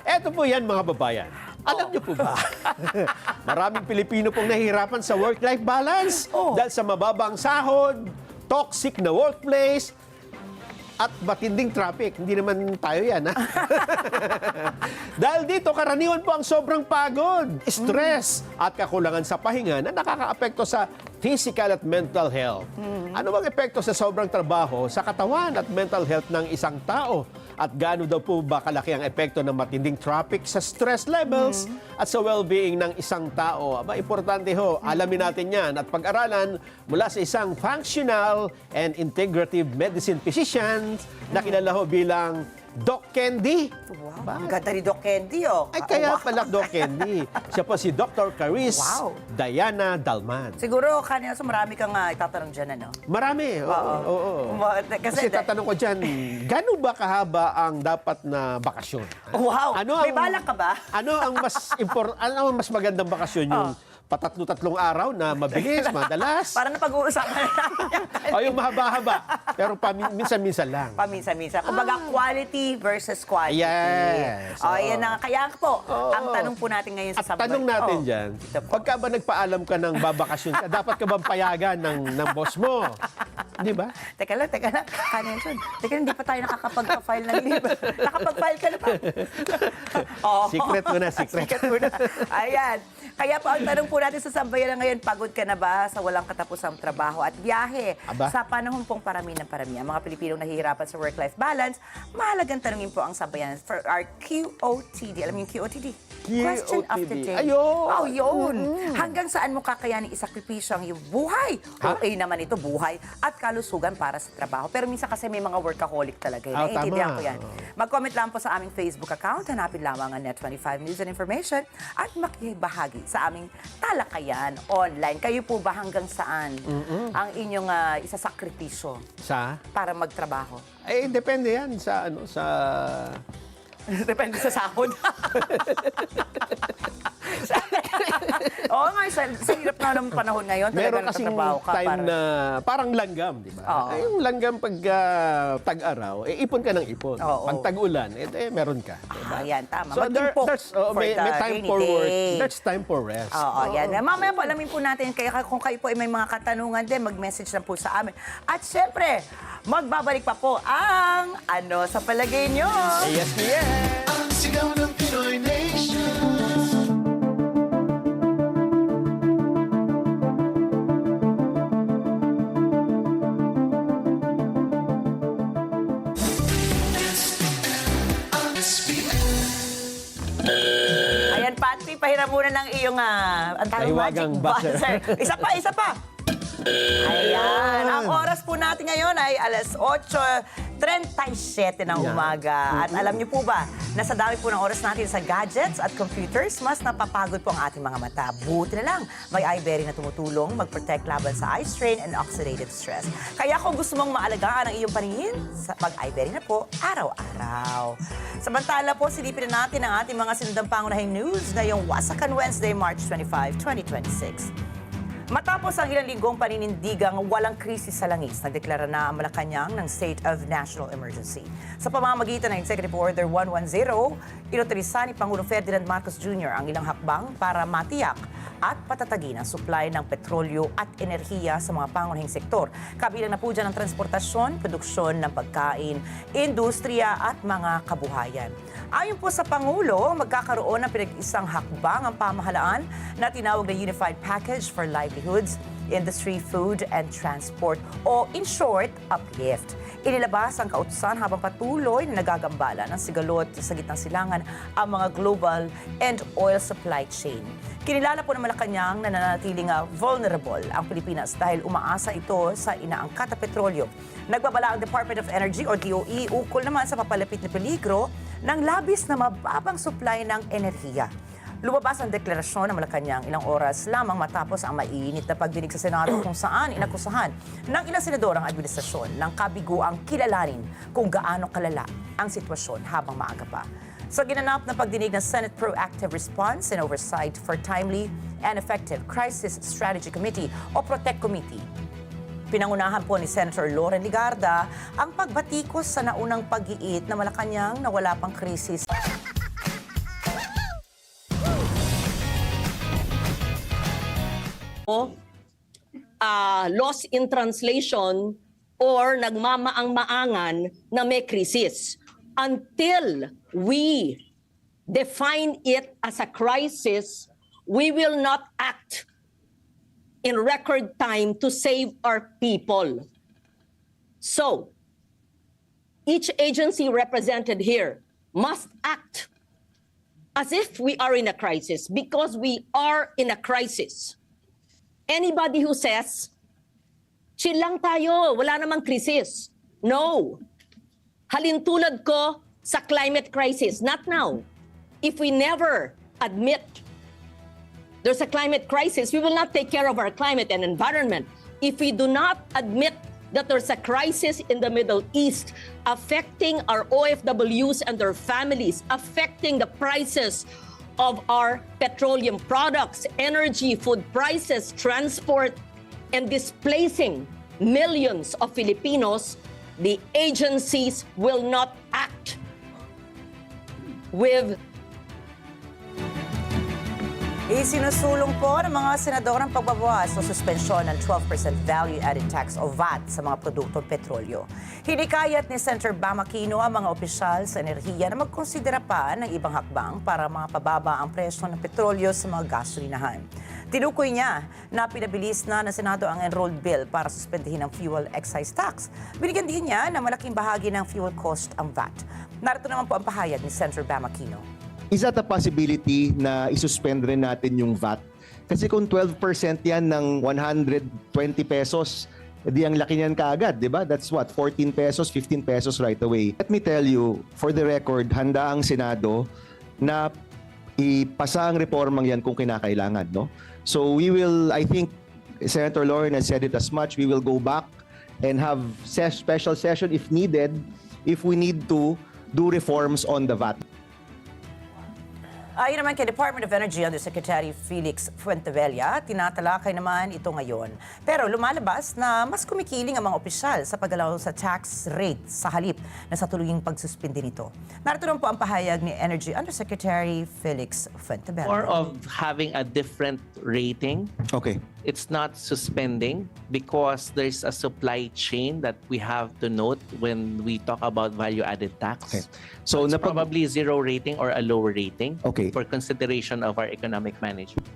Eto po yan, mga babayan. Alam niyo po ba? Maraming Pilipino pong nahihirapan sa work-life balance Oh. dahil sa mababang sahod, toxic na workplace, at matinding traffic. Hindi naman tayo yan, ha? Dahil dito, karaniwan po ang sobrang pagod, stress, at kakulangan sa pahinga na nakakaapekto sa physical at mental health. Ano bang epekto sa sobrang trabaho sa katawan at mental health ng isang tao? At gaano daw po ba kalaki ang epekto ng matinding traffic sa stress levels at sa well-being ng isang tao? Aba, importante ho, alamin natin yan at pag-aralan mula sa isang functional and integrative medicine physician na kilala ho bilang Doc Candy. Wow. Ang ganda ni Doc Candy, oh. Ay, kaya Wow. pala Doc Candy. Siya po si Dr. Caris Wow. Diana Dalman. Siguro, kanina so marami kang itatanong dyan, ano? Marami, oo. Kasi Kasi, tatanong ko dyan, gano'n ba kahaba ang dapat na bakasyon? wow, Ano may ang- balak ka ba? Ano ang mas magandang bakasyon? Yung patatlo-tatlong araw na mabilis, madalas? Para na pag-uusapan natin. O yung mahaba-haba, pero minsan-minsan lang. Paminsan-minsan. Kumbaga, quality versus quantity. Yes. O, yan na. Kaya po, Oo. ang tanong po natin ngayon sa At tanong natin dyan, Ito po. pagka ba nagpaalam ka ng babakasyon ka, dapat ka bang payagan ng boss mo? Di ba? Teka lang. Kanelson, teka lang, hindi pa tayo nakakapag-file ng leave. Nakapag-file ka na ba? Oo. Secret mo na, secret. Secret mo na. Ayan. Kaya po, ang tanong po natin sa sambayan ngayon, pagod ka na ba sa walang katapusang trabaho at biyahe? Aba. Sa panahon pong parami ng parami, ang mga Pilipinong nahihirapan sa work-life balance, mahalagang tanungin po ang sambayan for our QOTD. Alam niyo yung QOTD? Question of the QOTD. day. Ayun. Oh, yun. Hanggang saan mo kakayanin isakripisyo ang iyong buhay? Ha? Okay naman ito, buhay at kalusugan para sa trabaho. Pero minsan kasi may mga workaholic talaga. Naiintindihan tama. ko yan. Mag-comment lang po sa aming Facebook account. Hanapin lamang ang Net25 News and Information at makibahagi sa aming talakayan online. Kayo po ba hanggang saan ang inyong isasakripisyo Sa? para magtrabaho? Eh, depende yan sa Depende sa sahod. Oo nga, sa hirap na ng panahon ngayon, Meron talaga kasing nagtatrabaho ka. time para- na parang langgam, di ba? Oo. Yung langgam pag tag-araw, ipon ka ng ipon. Oo. Pag tag-ulan, meron ka. Diba? Ayan, tama. So Magtimpok may for the time rainy for work. day. There's time for rest. Oo, yan. Mamaya po, alamin po natin. Kaya kung kayo po ay may mga katanungan din, mag-message lang po sa amin. At syempre, magbabalik pa po ang Ano sa Palagay Nyo? ASPN! Ang sigaw ng Pinoy Nation. Ayan, Patsy, pahiram muna ng iyong ang tawag, Mahiwagang magic buzzer. Isa pa. Ayan. Ang oras po natin ngayon ay alas 8:37 ng Yan. umaga. At alam niyo po ba, nasa dami po ng oras natin sa gadgets at computers, mas napapagod po ang ating mga mata. Buti na lang, may iBerry na tumutulong mag-protect laban sa eye strain and oxidative stress. Kaya kung gusto mong maalagaan ang iyong paningin, mag-iBerry na po araw-araw. Samantala po, silipin na natin ang ating mga sinundang pangunahing news ngayong Wasakan Wednesday, March 25, 2026. Matapos ang ilang linggong paninindigang walang krisis sa langis, nagdeklara na ang Malacanang ng State of National Emergency. Sa pamamagitan ng Executive Order 110, inotorisa ni Pangulong Ferdinand Marcos Jr. ang ilang hakbang para matiyak at patatagin ang supply ng petrolyo at enerhiya sa mga pangunahing sektor. Kabilang na po dyan ang transportasyon, produksyon ng pagkain, industriya at mga kabuhayan. Ayon po sa Pangulo, magkakaroon ng pinag-isang hakbang ang pamahalaan na tinawag na Unified Package for Livelihoods, Industry, Food, and Transport o in short, UPLIFT. Inilabas ang kautusan habang patuloy na nagagambala ng sigalot sa gitnang silangan ang mga global and oil supply chain. Kinilala po ng Malacanang na nananatiling vulnerable ang Pilipinas dahil umaasa ito sa inaangkat na petrolyo. Nagbabala ang Department of Energy o DOE ukol naman sa papalapit na peligro ng labis na mababang supply ng enerhiya. Lumabas ang deklarasyon ng Malacanang ilang oras lamang matapos ang mainit na pagdinig sa Senado kung saan inakusahan ng ilang senador ang administrasyon ng kabiguang kilalanin kung gaano kalala ang sitwasyon habang maaga pa. Sa ginanap na pagdinig ng Senate Proactive Response and Oversight for Timely and Effective Crisis Strategy Committee o PROTEC Committee, pinangunahan po ni Senator Loren Legarda ang pagbatikos sa naunang pag-iit na Malacanang na wala pang krisis. Lost in translation or nagmamaang-maangan na may krisis. Until we define it as a crisis, we will not act in record time to save our people. So, each agency represented here must act as if we are in a crisis because we are in a crisis. Anybody who says, chill lang tayo, wala namang krisis. No. Halintulad ko sa climate crisis. Not now. If we never admit there's a climate crisis, we will not take care of our climate and environment. If we do not admit that there's a crisis in the Middle East affecting our OFWs and their families, affecting the prices of our petroleum products, energy, food prices, transport, and displacing millions of Filipinos, the agencies will not act with Isinusulong po ng mga senador ang pagbabawas o suspensyon ng 12% value-added tax o VAT sa mga produktong petrolyo. Hinikayat ni Senator Bam Aquino ang mga opisyal sa enerhiya na magkonsidera pa ng ibang hakbang para mapababa ang presyo ng petrolyo sa mga gasolinahan. Tinukoy niya na pinabilis na ng Senado ang enrolled bill para suspendihin ang fuel excise tax. Binigyan din niya na malaking bahagi ng fuel cost ang VAT. Narito naman po ang pahayag ni Senator Bam Aquino. Is that a possibility na isuspend rin natin yung VAT? Kasi kung 12% yan ng 120 pesos, di ang laki niyan kaagad, di ba? That's what, 14 pesos, 15 pesos right away. Let me tell you, for the record, handa ang Senado na ipasa ang reformang yan kung kinakailangan, no? So we will, I think, Senator Loren has said it as much, we will go back and have special session if needed, if we need to do reforms on the VAT. Ayon naman kay Department of Energy Undersecretary Felix Fuentevilla, tinatalakay naman ito ngayon. Pero lumalabas na mas kumikiling ang mga opisyal sa paggalaw sa tax rate sa halip na sa tuluying pagsuspindi nito. Narito naman po ang pahayag ni Energy Undersecretary Felix Fuentevilla. More of having a different rating. Okay. It's not suspending because there's a supply chain that we have to note when we talk about value-added tax. Okay. So it's napag- probably zero rating or a lower rating Okay. for consideration of our economic management.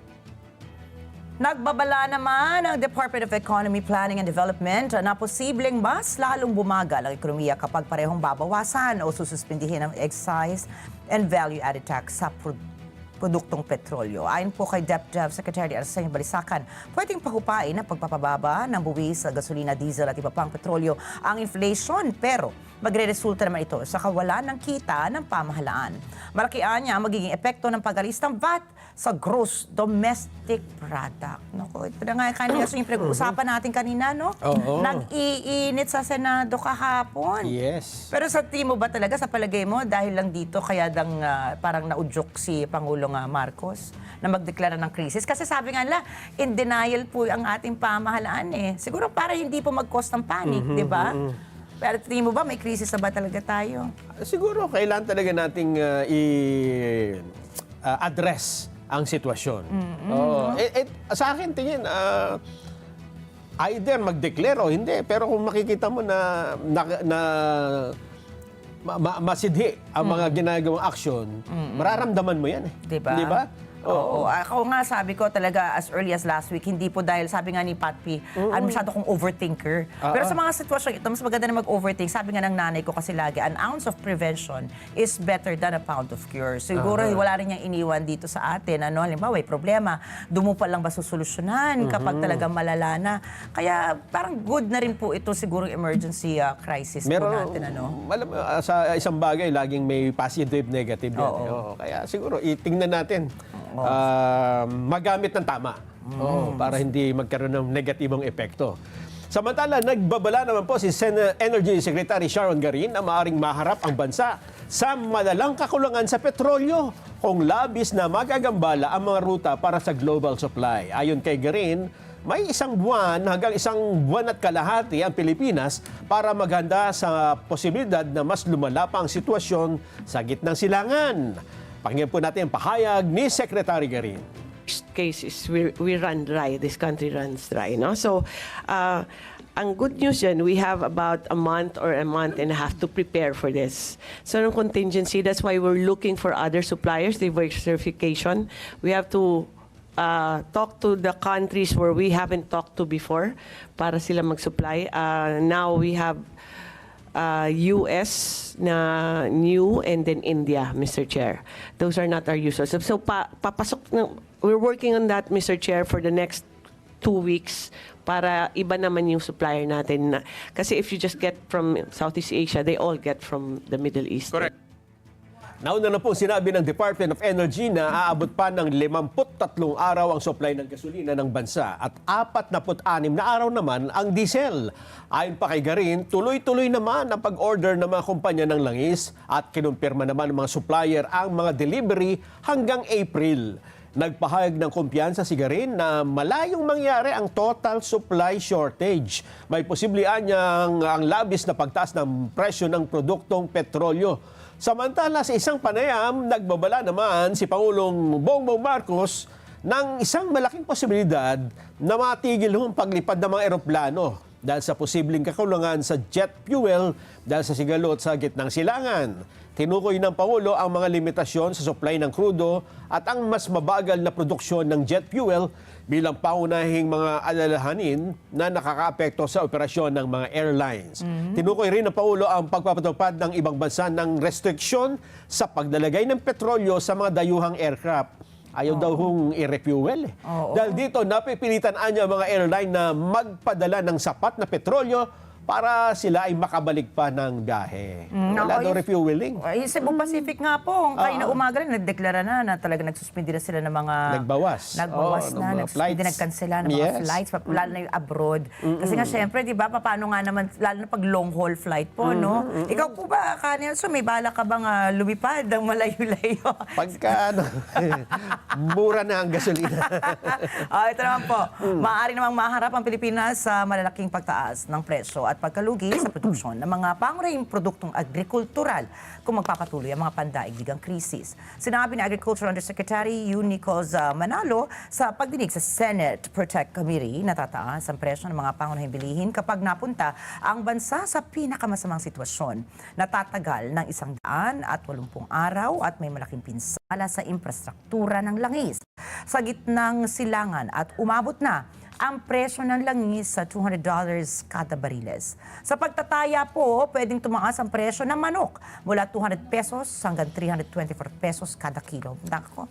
Nagbabala naman ang Department of Economy, Planning and Development na posibleng mas lalong bumagal ang ekonomiya kapag parehong babawasan o sususpindihin ang excise and value-added tax sa produktong petrolyo. Ayon po kay DepDev Secretary Arsenio Balisacan, pwedeng pahupain ang pagpapababa ng buwis sa gasolina, diesel at iba pang petrolyo ang inflation, pero magre-resulta naman ito sa kawalan ng kita ng pamahalaan. Malakian niya ang magiging epekto ng pag-alis ng VAT sa gross domestic product. Naku, ito na nga kanina yung pinag-uusapan natin kanina, no? Oo. Nag-iinit sa Senado kahapon. Yes. Pero sa tingin mo ba talaga, sa palagay mo, dahil lang dito kaya parang naudyok si Pangulong Marcos na magdeklara ng krisis? Kasi sabi nga nila, in denial po ang ating pamahalaan eh. Siguro para hindi po mag-cause ng panic, di ba? Pero tingin mo ba, may krisis na ba talaga tayo? Siguro kailangan talaga nating i-address ang sitwasyon. Sa akin tingin, either mag-declare o hindi, pero kung makikita mo na masidhi ang mga ginagawang aksyon, mararamdaman mo yan eh. Diba? Di ba? Oo. Ako nga sabi ko talaga as early as last week, hindi po dahil sabi nga ni Pat P, masyado kong overthinker. Pero sa mga sitwasyon ito, mas maganda na mag-overthink. Sabi nga ng nanay ko kasi lagi, an ounce of prevention is better than a pound of cure. Siguro wala rin niyang iniwan dito sa atin. Halimbawa, may problema, doon mo pa lang ba susolusyonan kapag talaga malala na. Kaya parang good na rin po ito siguro emergency crisis po natin. Alam mo, sa isang bagay, laging may positive, negative yan. Kaya siguro, itingnan natin. Magamit ng tama para hindi magkaroon ng negatibong epekto. Samantala, nagbabala naman po si Energy Secretary Sharon Garin na maaaring maharap ang bansa sa malalang kakulangan sa petrolyo kung labis na magagambala ang mga ruta para sa global supply. Ayon kay Garin, may 1 buwan hanggang 1 buwan at kalahati ang Pilipinas para maghanda sa posibilidad na mas lumala pa ang sitwasyon sa gitnang silangan. Pakinggan po natin ang pahayag ni Secretary Garin. Worst case is we run dry. This country runs dry, no? So, ang good news yan, we have about a month or a month and a half to prepare for this. So, ng contingency, that's why we're looking for other suppliers, diversification. We have to talk to the countries where we haven't talked to before para sila mag-supply. Now we have US na new and then India, Mr. Chair. Those are not our users. So we're working on that, Mr. Chair, for the next 2 weeks para iba naman yung supplier natin. Kasi if you just get from Southeast Asia, they all get from the Middle East. Correct. Nauna na po sinabi ng Department of Energy na aabot pa ng 53 araw ang supply ng gasolina ng bansa at 46 na araw naman ang diesel. Ayon pa kay Garin, tuloy-tuloy naman ang pag-order ng mga kumpanya ng langis at kinumpirma naman ng mga supplier ang mga delivery hanggang April. Nagpahayag ng kumpiyansa si Garin na malayong mangyari ang total supply shortage. May posibleng niyang ang labis na pagtaas ng presyo ng produktong petrolyo. Samantala sa isang panayam, nagbabala naman si Pangulong Bongbong Marcos ng isang malaking posibilidad na matigil ang paglipad ng mga eroplano dahil sa posibleng kakulangan sa jet fuel dahil sa sigalot sa gitnang silangan. Tinukoy ng Pangulo ang mga limitasyon sa supply ng krudo at ang mas mabagal na produksyon ng jet fuel bilang pangunahing mga alalahanin na nakakaapekto sa operasyon ng mga airlines. Tinukoy rin ng Pangulo ang pagpapatupad ng ibang bansa ng restriksyon sa paglalagay ng petrolyo sa mga dayuhang aircraft. Ayaw daw hong i-refuel. Dahil dito, napipilitan niya mga airline na magpadala ng sapat na petrolyo para sila ay makabalik pa ng biyahe. Wala daw refueling. Yung Cebu Pacific nga po, kayo na umaga rin, nagdeklara na talaga nagsuspindi na sila ng mga... Nagbawas. Nagbawas na, nagsuspindi, nagkansela ng mga flights, lalo na yung abroad. Kasi nga syempre, di ba, paano nga naman, lalo na pag long haul flight po, no? Ikaw po ba, Nelson, may bala ka bang lumipad ng malayo-layo? Pagka, mura na ang gasolina. Ito naman po, maaari namang maharap ang Pilipinas sa malalaking pagtaas ng presyo at pagkalugi sa produksyon ng mga pangunahing produktong agrikultural kung magpapatuloy ang mga pandaigdigang krisis. Sinabi ni Agriculture Undersecretary Nicolas Manalo sa pagdinig sa Senate Protect Committee na tataas ang presyo ng mga pangunahing bilihin kapag napunta ang bansa sa pinakamasamang sitwasyon. Natatagal ng 180 araw at may malaking pinsala sa infrastruktura ng langis. Sa gitnang silangan at umabot na ang presyo ng langis sa $200 kada bariles. Sa pagtataya po, pwedeng tumaas ang presyo ng manok mula 200 pesos hanggang 324 pesos kada kilo. Nako,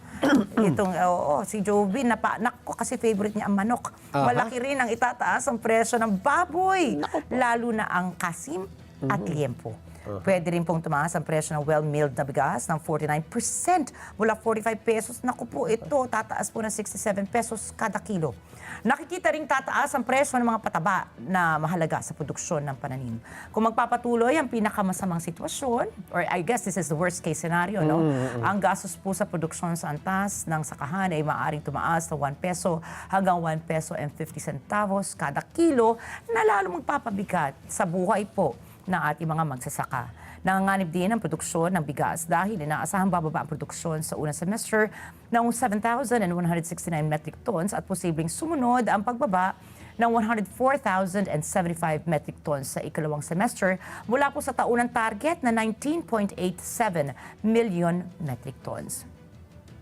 si Joby, nako kasi favorite niya ang manok. Malaki rin ang itataas ang presyo ng baboy, lalo na ang kasim at liempo. Pwede rin pong tumaas ang presyo ng well-milled na bigas ng 49% mula 45 pesos. Naku po, ito tataas po ng 67 pesos kada kilo. Nakikita ring tataas ang presyo ng mga pataba na mahalaga sa produksyon ng pananim. Kung magpapatuloy ang pinakamasamang sitwasyon, or I guess this is the worst case scenario, no? Ang gastos po sa produksyon sa antas ng sakahan ay maaaring tumaas sa 1 peso hanggang 1 peso and 50 centavos kada kilo na lalo magpapabigat sa buhay po ng ating mga magsasaka. Nanganganib din ang produksyon ng bigas dahil inaasahang bababa ang produksyon sa unang semester ng 7,169 metric tons at posibleng sumunod ang pagbaba ng 104,075 metric tons sa ikalawang semester mula po sa taunang target na 19.87 million metric tons.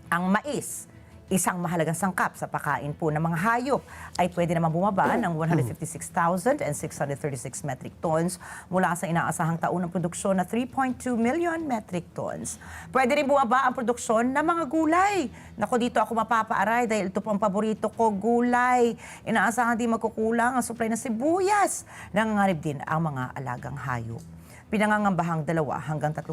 Ang mais, isang mahalagang sangkap sa pagkain po ng mga hayop, ay pwede naman bumaba ng 156,636 metric tons mula sa inaasahang taunang produksyon na 3.2 million metric tons. Pwede rin bumaba ang produksyon ng mga gulay. Naku, dito ako mapapaaray dahil ito po ang paborito ko, gulay. Inaasahan din magkukulang ang supply ng sibuyas. Nangangarib din ang mga alagang hayop. Pinangangambahang 2 hanggang 3%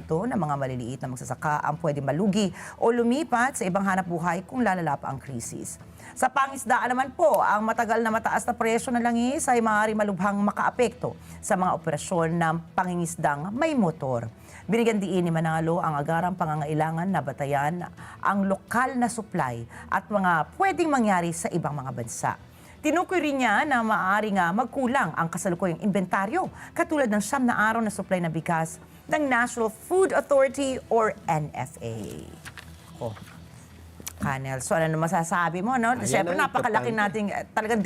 ng mga maliliit na magsasaka ang pwede malugi o lumipat sa ibang hanap buhay kung lalala pa ang krisis. Sa pangisdaan naman po, ang matagal na mataas na presyo ng langis ay maaari malubhang makaapekto sa mga operasyon ng pangingisdang may motor. Binigyan diin ni Manalo ang agarang pangangailangan na batayan ang lokal na supply at mga pwedeng mangyari sa ibang mga bansa. Tinukoy rin niya na maaari nga magkulang ang kasalukuyang inventaryo katulad ng 9 na araw na supply na bigas ng National Food Authority or NFA. Kanel, so ano masasabi mo, no? Ayan Siyempre, ang napakalaki nating, talagang,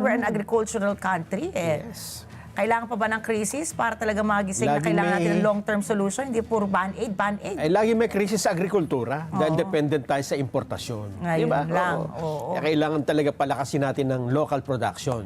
we're an agricultural country, eh. Yes. Kailangan pa ba ng krisis para talaga magising na Lagi kailangan may- natin ng long-term solution? Hindi puro band-aid, band-aid. Ay, lagi may krisis sa agrikultura dahil dependent tayo sa importasyon. Ngayon Diba? lang, oo. Kaya kailangan talaga palakasin natin ng local production.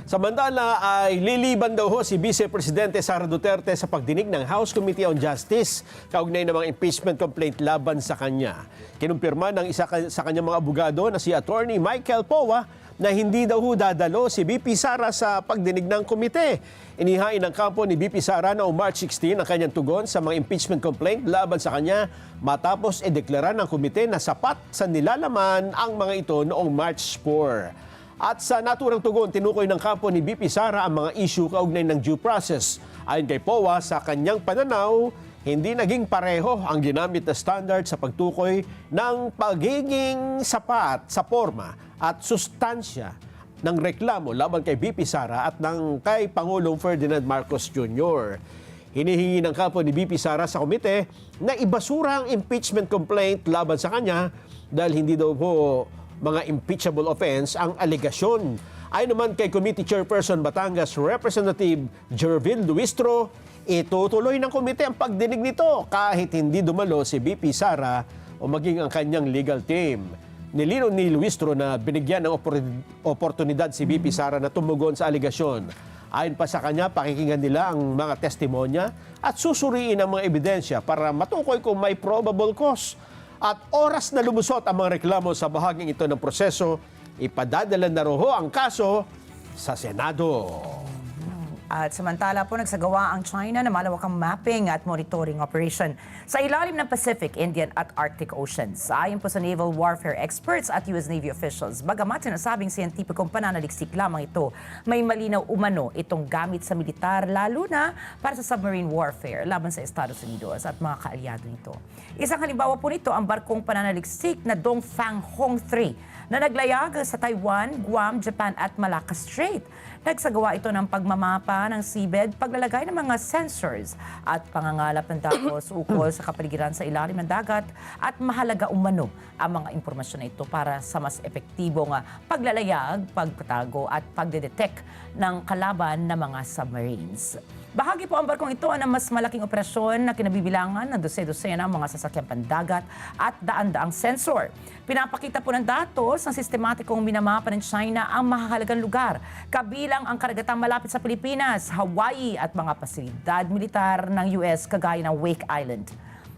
Samantala ay liliban daw ho si Vice Presidente Sara Duterte sa pagdinig ng House Committee on Justice kaugnay ng mga impeachment complaint laban sa kanya. Kinumpirma ng isa sa kanyang mga abogado na si Attorney Michael Powa na hindi daw ho dadalo si BP Sara sa pagdinig ng komite. Inihain ng kampo ni BP Sara noong March 16 ang kanyang tugon sa mga impeachment complaint laban sa kanya matapos ideklara ng komite na sapat sa nilalaman ang mga ito noong March 4. At sa naturang tugon, tinukoy ng kampo ni BP Sara ang mga issue kaugnay ng due process. Ayon kay Powa, sa kanyang pananaw, hindi naging pareho ang ginamit na standard sa pagtukoy ng pagiging sapat sa forma at sustansya ng reklamo laban kay BP Sara at ng kay Pangulong Ferdinand Marcos Jr. Hinihingi ng kampo ni BP Sara sa komite na ibasura ang impeachment complaint laban sa kanya dahil hindi daw po mga impeachable offense ang alegasyon. Ayon naman kay Committee Chairperson Batangas Representative Jervil Luistro, itutuloy ng komite ang pagdinig nito kahit hindi dumalo si BP Sara o maging ang kanyang legal team. Nilinaw ni Luistro na binigyan ng oportunidad si BP Sara na tumugon sa aligasyon. Ayon pa sa kanya, pakikinggan nila ang mga testimonya at susuriin ang mga ebidensya para matukoy kung may probable cause. At oras na lumusot ang mga reklamo sa bahaging ito ng proseso, ipadadala na roho ang kaso sa Senado. At samantala po, nagsagawa ang China na malawakang mapping at monitoring operation sa ilalim ng Pacific, Indian at Arctic Oceans. Ayon po sa naval warfare experts at US Navy officials, bagamat sinasabing siyentipikong pananaliksik lamang ito, may malinaw umano itong gamit sa militar, lalo na para sa submarine warfare laban sa Estados Unidos at mga kaalyado nito. Isang halimbawa po nito ang barkong pananaliksik na Dongfang Hong 3 na naglayag sa Taiwan, Guam, Japan at Malacca Strait. Nagsagawa ito ng pagmamapa ng seabed, paglalagay ng mga sensors at pangangalap ng datos ukol sa kapaligiran sa ilalim ng dagat at mahalaga umano ang mga impormasyon na ito para sa mas epektibong paglalayag, pagpatago at pagdedetect ng kalaban ng mga submarines. Bahagi po ang barkong ito ng mas malaking operasyon na kinabibilangan ng dose-dosena ng mga sasakyang pandagat at daan-daang sensor. Pinapakita po ng datos ng sistematikong minamapa ng China ang mahalagang lugar, kabilang ang karagatang malapit sa Pilipinas, Hawaii at mga pasilidad militar ng US kagaya ng Wake Island.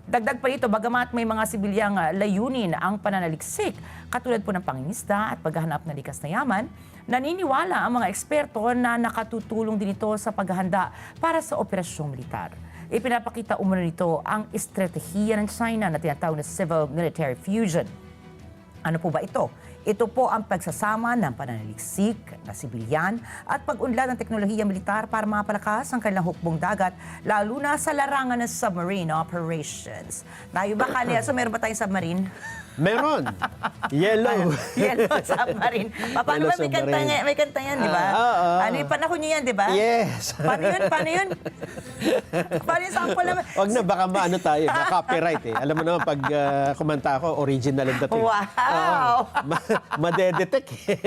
Dagdag pa rito, bagamat may mga sibilyang layunin ang pananaliksik, katulad po ng pangingisda at paghahanap ng likas na yaman, naniniwala ang mga eksperto na nakatutulong din ito sa paghahanda para sa operasyong militar. Ipinapakita umano nito ang estratehiya ng China na tinatawag na civil-military fusion. Ano po ba ito? Ito po ang pagsasama ng pananaliksik na sibilyan at pag-unlad ng teknolohiya militar para mapalakas ang kanilang hukbong dagat, lalo na sa larangan ng submarine operations. Tayo ba, Kanel? So meron ba tayong submarine? Meron. Yellow. Yellow submarine. Paano Yellow ba may kanta, submarine. may kanta yan, di ba? Ano yung panahon niyo yan, di ba? Yes. Paano yun? Paano yun? Paano yung sample naman? Wag na, baka maano tayo, copyright eh. Alam mo naman, pag kumanta ako, original ang dating. Wow! Madedetect eh.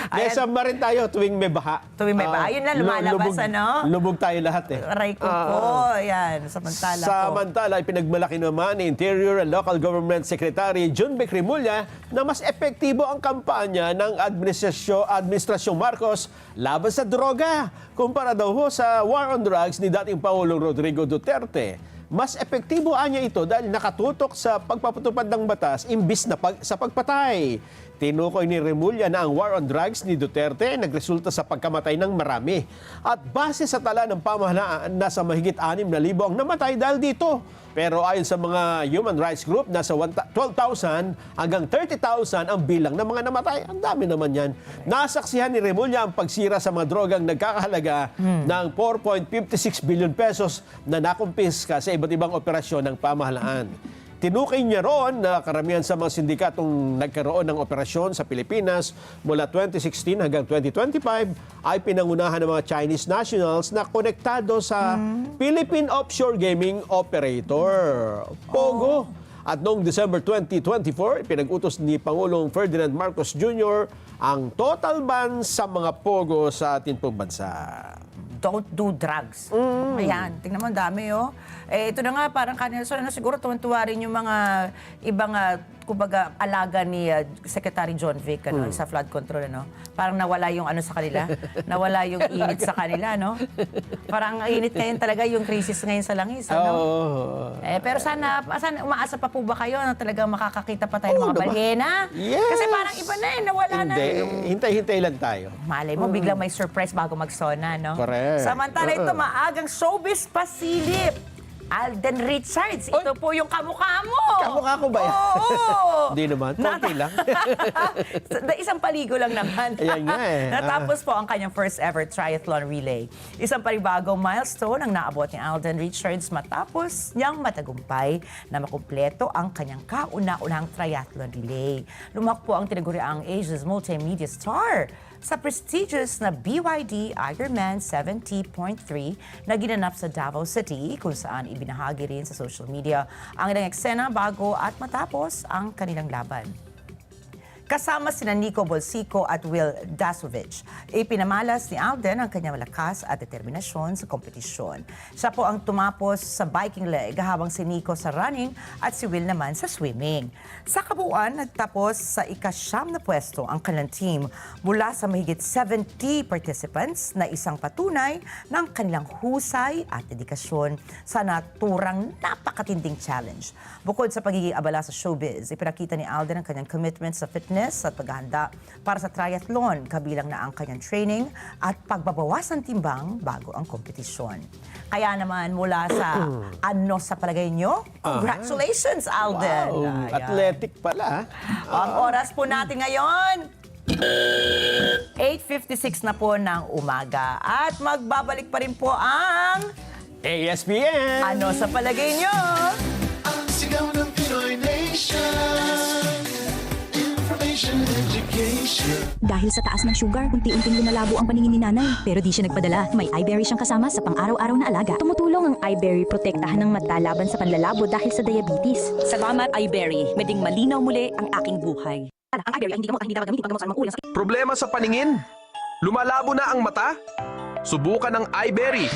May submarine tayo tuwing may baha. Tuwing may baha. Yun lang, lumalabas, ano? Lubog tayo lahat eh. Aray ko po. Yan, samantala po. Samantala, ipinagmalaki naman ni Interior and Local Government Secretary Jun Vic Rimulya na mas epektibo ang kampanya ng Administrasyong Marcos laban sa droga kumpara daw ho sa war on drugs ni dating Pangulong Rodrigo Duterte. Mas epektibo anya ito dahil nakatutok sa pagpapatupad ng batas imbis na sa pagpatay. Tinukoy ni Remulla na ang war on drugs ni Duterte nagresulta sa pagkamatay ng marami. At base sa tala ng pamahalaan, nasa mahigit 6,000 ang namatay dahil dito. Pero ayon sa mga human rights group, nasa 12,000 hanggang 30,000 ang bilang ng mga namatay. Ang dami naman yan. Nasaksihan ni Remulla ang pagsira sa mga drogang nagkakahalaga ng 4.56 billion pesos na nakumpiska sa iba't ibang operasyon ng pamahalaan. Tinukay niya roon na karamihan sa mga sindikatong nagkaroon ng operasyon sa Pilipinas mula 2016 hanggang 2025 ay pinangunahan ng mga Chinese nationals na konektado sa Philippine Offshore Gaming Operator, POGO. At noong December 2024, pinag-utos ni Pangulong Ferdinand Marcos Jr. ang total ban sa mga POGO sa ating pong bansa. Don't do drugs. Ayan, tingnan mo, ang dami, oh. Ito na nga, parang kanina, so, siguro tuwan-tuwa rin yung mga ibang, kumbaga, alaga ni Secretary John Vic, sa flood control, ano? Parang nawala yung ano sa kanila, nawala yung init sa kanila, no? Parang init ngayon talaga yung crisis ngayon sa langis, ano? Pero sana umaasa pa po ba kayo na talagang makakakita pa tayo ng mga balyena? Yes! Kasi parang iba na nawala na. Hindi, hintay-hintay lang tayo. Malay mo, biglang may surprise bago magsona, no? Correct. Samantala ito, maagang showbiz pasilip. Alden Richards, ito po yung kamukha mo. Kamukha ko ba yan? Oo. Hindi naman, konti lang. Isang paligo lang naman. Ayan nga eh. Natapos po ang kanyang first ever triathlon relay. Isang panibagong milestone ang naabot ni Alden Richards matapos niyang matagumpay na makumpleto ang kanyang kauna-unahang triathlon relay. Lumakpo ang tinaguriang Asia's multimedia star sa prestigious na BYD Ironman 70.3 na ginanap sa Davao City, kung saan ibinahagi rin sa social media ang ilang eksena bago at matapos ang kanilang laban. Kasama sina Nico Bolsico at Will Dasovich, ipinamalas ni Alden ang kanyang lakas at determinasyon sa kompetisyon. Siya po ang tumapos sa biking leg habang si Nico sa running at si Will naman sa swimming. Sa kabuuan, nagtapos sa ika-9 na pwesto ang kanilang team mula sa mahigit 70 participants na isang patunay ng kanilang husay at dedikasyon sa naturang napakatinding challenge. Bukod sa pagiging abala sa showbiz, ipinakita ni Alden ang kanyang commitment sa fitness at paghahanda para sa triathlon, kabilang na ang kanyang training at pagbabawas ng timbang bago ang kompetisyon. Kaya naman mula sa ano sa palagay nyo, congratulations, Alden! Wow, Ayan. athletic pala. Ang oras po natin ngayon, 8:56 na po ng umaga. At magbabalik pa rin po ang ASPN! ano sa palagay nyo? Ang sigaw ng Pinoy Nation. Information and education. Dahil sa taas ng sugar, unti-unting lumalabo ang paningin ni nanay. Pero di siya nagpadala. May iBerry siyang kasama sa pang-araw-araw na alaga. Tumutulong ang iBerry protektahan ng mata laban sa panlalabo dahil sa diabetes. Salamat, iBerry. Meding malinaw muli ang aking buhay. Ang iBerry ay hindi gamot at hindi dapat gamitin panggamot sa anumang uri ng sakit. Problema sa paningin? Lumalabo na ang mata? Subukan ang iBerry.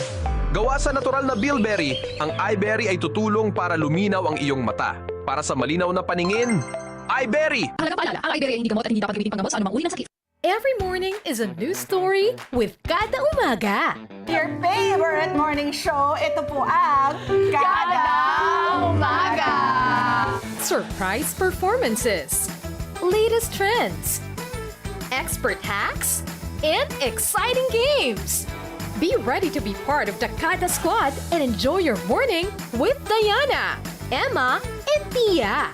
Gawa sa natural na bilberry, ang iBerry ay tutulong para luminaw ang iyong mata. Para sa malinaw na paningin, iBerry! Ang paalala, ang iBerry ay hindi gamot at hindi dapat gamitin panggamot sa anumang uri ng sakit. Every morning is a new story with Kada Umaga. Your favorite morning show, ito po ang Kada Umaga! Surprise performances, latest trends, expert hacks, and exciting games. Be ready to be part of the Kada Squad and enjoy your morning with Diana, Emma, and Tia.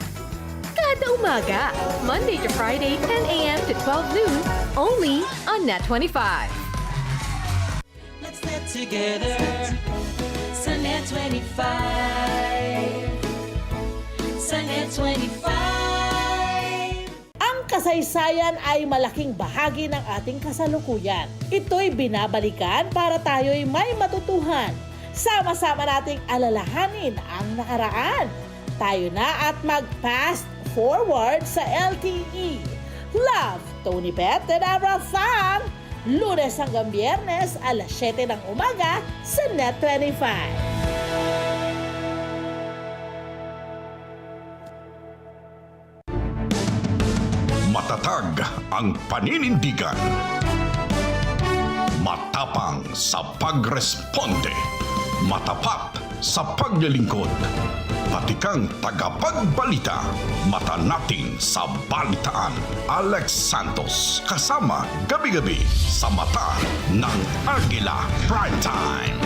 Kada Umaga, Monday to Friday, 10 a.m. to 12 noon, only on Net25. Let's get together. Sa Net25. Sa Net25. kasaysayan ay malaking bahagi ng ating kasalukuyan. Ito'y binabalikan para tayo'y may matutuhan. Sama-sama nating alalahanin ang nakaraan. Tayo na at mag-fast forward sa LTE. Love, Tony Pet and Abra Fan. Lunes hanggang Biyernes, alas 7 ng umaga sa Net25. Matatag ang paninindigan. Matapang sa pagresponde. Matapat sa paglilingkod. Batikang tagapagbalita. Mata natin sa balitaan. Alex Santos kasama gabi-gabi sa Mata ng Agila Primetime.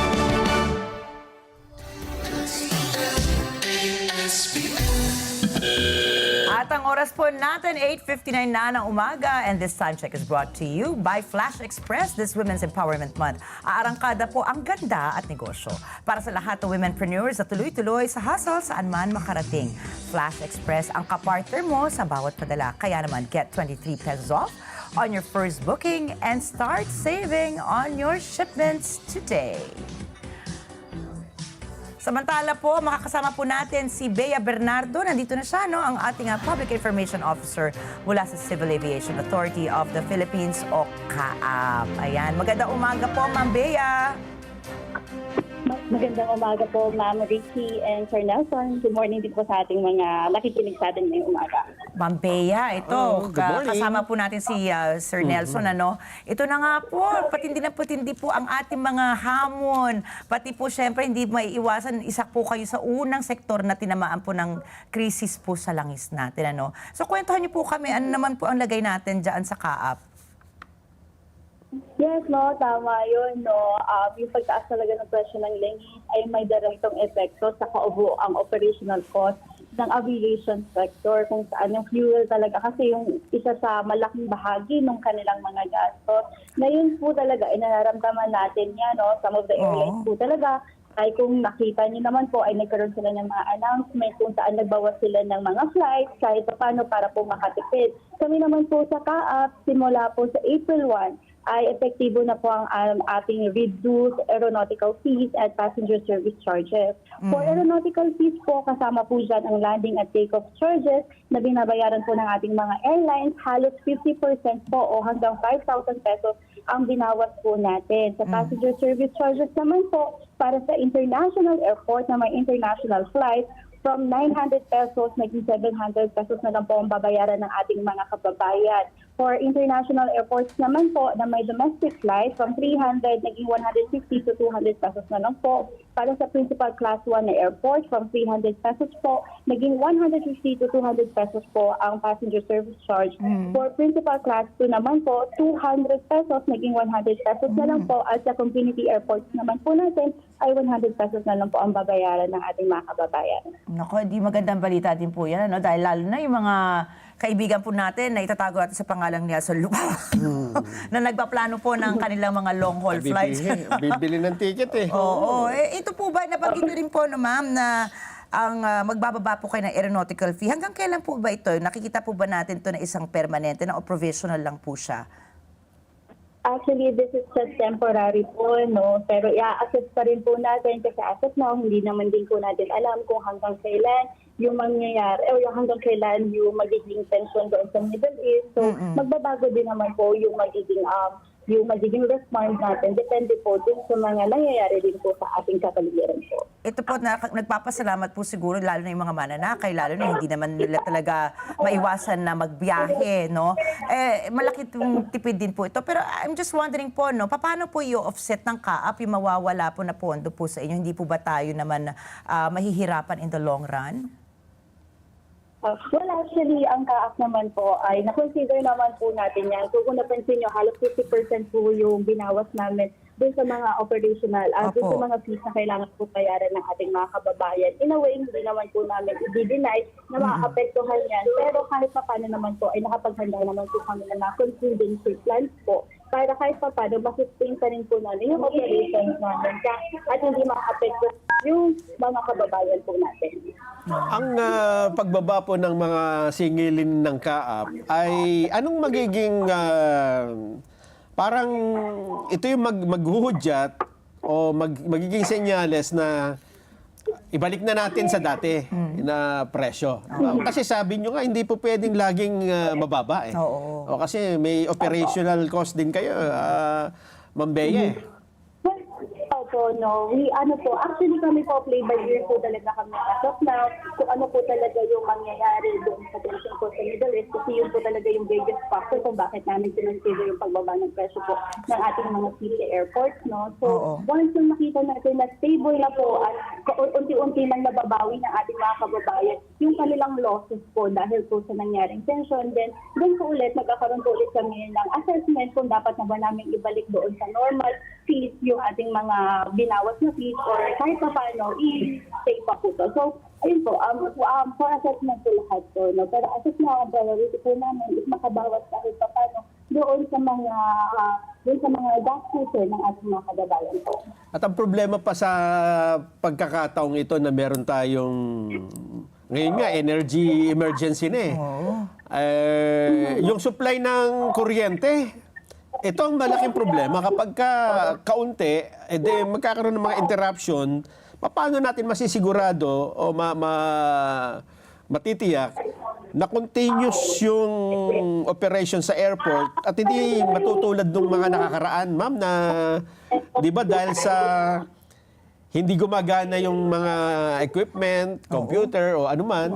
At ang oras po natin, 8:59 na ng umaga. And this time check is brought to you by Flash Express this Women's Empowerment Month. Aarangkada po ang ganda at negosyo para sa lahat ng womenpreneurs na tuloy-tuloy sa hustle saan man makarating. Flash Express ang kapartner mo sa bawat padala. Kaya naman, get 23 pesos off on your first booking and start saving on your shipments today. Samantala po, makakasama po natin si Bea Bernardo. Nandito na siya, no? Ang ating Public Information Officer mula sa Civil Aviation Authority of the Philippines o CAAP. Ayan, magandang umaga po, Ma'am Bea. Magandang umaga po, Ma'am Ricky and Sir Nelson. Good morning din po sa ating mga nakikinig sa atin ngayong umaga. Ma'am Bea, ito, good morning. kasama po natin si Sir Nelson, ano? Ito na nga po, patindi po ang ating mga hamon. Pati po, syempre, hindi maiiwasan, isa po kayo sa unang sektor na tinamaan po ng krisis po sa langis natin, ano? So, kwentuhan niyo po kami, ano naman po ang lagay natin dyan sa CAAP? Yes, no, tama yun, no. Yung pagtaas talaga ng presyo ng langis ay may direktong epekto sa ang operational cost ng aviation sector kung saan yung fuel talaga kasi yung isa sa malaking bahagi ng kanilang mga gastos. Ngayon po talaga, inararamdaman natin yan, no. Some of the airlines po talaga ay kung nakita niyo naman po ay nagkaroon sila ng mga announcement kung saan nagbawas sila ng mga flights kahit paano para po makatipid. Kami naman po sa CAAP, simula po sa April 1, ay epektibo na po ang ating reduced aeronautical fees at passenger service charges. For aeronautical fees po, kasama po dyan ang landing at take-off charges na binabayaran po ng ating mga airlines. Halos 50% po o hanggang 5,000 pesos ang binawas po natin. Sa passenger service charges naman po, para sa international airport na may international flight, from 900 pesos, naging 700 pesos na lang po ang babayaran ng ating mga kababayan. For international airports naman po na may domestic flight, from 300, naging 150 to 200 pesos na lang po. Para sa principal class 1 na airport, from 300 pesos po, naging 150 to 200 pesos po ang passenger service charge. For principal class 2 naman po, 200 pesos, naging 100 pesos na lang po. At sa community airports naman po natin, ay 100 pesos na lang po ang babayaran ng ating mga kababayan. Naku, di magandang balita din po yan, ano? Dahil lalo na yung mga kaibigan po natin na itatago natin sa pangalang Nelson Lupa na nagpaplano po ng kanilang mga long-haul flights. Bibili ng ticket eh. Oo. Ito po ba, nabanggit rin po, no, ma'am, na ang magbababa po kayo ng aeronautical fee. Hanggang kailan po ba ito? Nakikita po ba natin ito na isang permanente na o provisional lang po siya? Actually, this is just temporary po, no? Pero i-assess pa rin po natin kasi as of now, hindi naman din po natin alam kung hanggang kailan yung mangyayari o yung hanggang kailan yung magiging tension doon sa Middle East. So, magbabago din naman po yung magiging response natin. Depende po din sa mga nangyayari din po sa ating kapaligiran po. Ito po, nagpapasalamat po siguro, lalo na yung mga mananakay, lalo na hindi naman nila talaga maiwasan na magbiyahe, no? Malaki itong tipid din po ito. Pero I'm just wondering po, no, paano po i-offset ng CAAP yung mawawala po na pondo po sa inyo? Hindi po ba tayo naman mahihirapan in the long run? Well, actually, ang CAAP naman po ay na-consider naman po natin yan. So, kung napansin nyo, halos 50% po yung binawas namin doon sa mga operational, doon sa mga fees na kailangan po bayaran ng ating mga kababayan. In a way, hindi naman po namin i-deny na maapektuhan yan. Pero kahit pa paano naman po, ay nakapaghanda naman po kami na contingency plans po para kahit pa paano masustain pa rin po namin yung operations namin at hindi maka-apekto yung mga kababayan po natin. Ang pagbaba po ng mga singilin ng kaap ay anong magiging parang ito yung maghuhudyat o magiging senyales na ibalik na natin sa dati na presyo. Kasi sabi nyo nga, hindi po pwedeng laging mababa eh. O kasi may operational cost din kayo, Ma'am Bea. Opo, no. Actually kami po, play by ear po talaga kami as of now, kung ano po talaga yung mangyayari doon sa tension po sa Middle East, kasi yun po talaga yung biggest factor kung bakit namin sinunsider yung pagbaba ng presyo po ng ating mga city airports, no? So, once yung nakita natin na stable na po at unti-unti nang nababawi ng ating mga kababayan, yung kanilang losses po dahil po sa nangyaring tension, then doon po ulit, magkakaroon po ulit kami ng assessment kung dapat na ba namin ibalik doon sa normal fees yung ating mga binawas na fees or kahit pa paano, i-take pa po to. So, ayun po, for assessment po lahat po. No? Pero as of now, priority po namin is makabawas kahit pa paano doon sa mga gastusin ng ating mga kababayan po. At ang problema pa sa pagkakataong ito na meron tayong ngayon nga, energy emergency na eh. Yung supply ng kuryente, ito ang malaking problema. Kapag kaunti, magkakaroon ng mga interruption, paano natin masisigurado o matitiyak na continuous yung operation sa airport at hindi matutulad ng mga nakakaraan, ma'am, na di ba dahil sa hindi gumagana yung mga equipment, computer o anuman.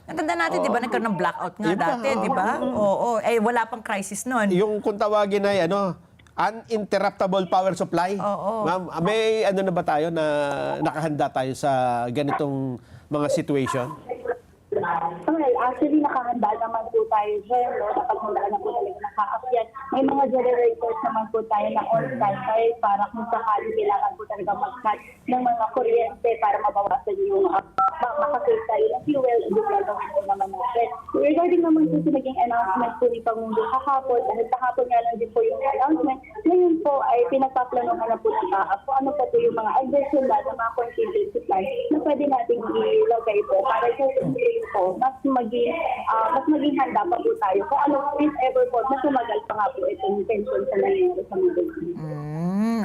Natanda natin, di ba, nagkaroon ng blackout nga dati, di ba? Oo. Wala pang crisis noon. Yung kung tawagin ay uninterruptible power supply. Ma'am, may na ba tayo na nakahanda tayo sa ganitong mga situation? Well, actually, nakahanda naman po tayo dyan, no? Nakapaghandaan na po talaga nakaakyat. May mga generators naman po tayo na on-site para kung sakali kailangan po talaga mag-cut ng mga kuryente para mabawasan yung makasave tayo ng fuel. Gagawin po naman natin. Regarding naman po sa naging announcement po ni Pangulo kahapon, dahil kahapon nga lang din po yung announcement, ngayon po ay pinagpaplanuhan na po ng kaap kung ano po yung mga additional na mga contingency plan na pwede natin ilagay po para sa po, mas maging handa pa po tayo kung ano if ever po na tumagal pa nga po itong tension sa nangyayari sa Middle East.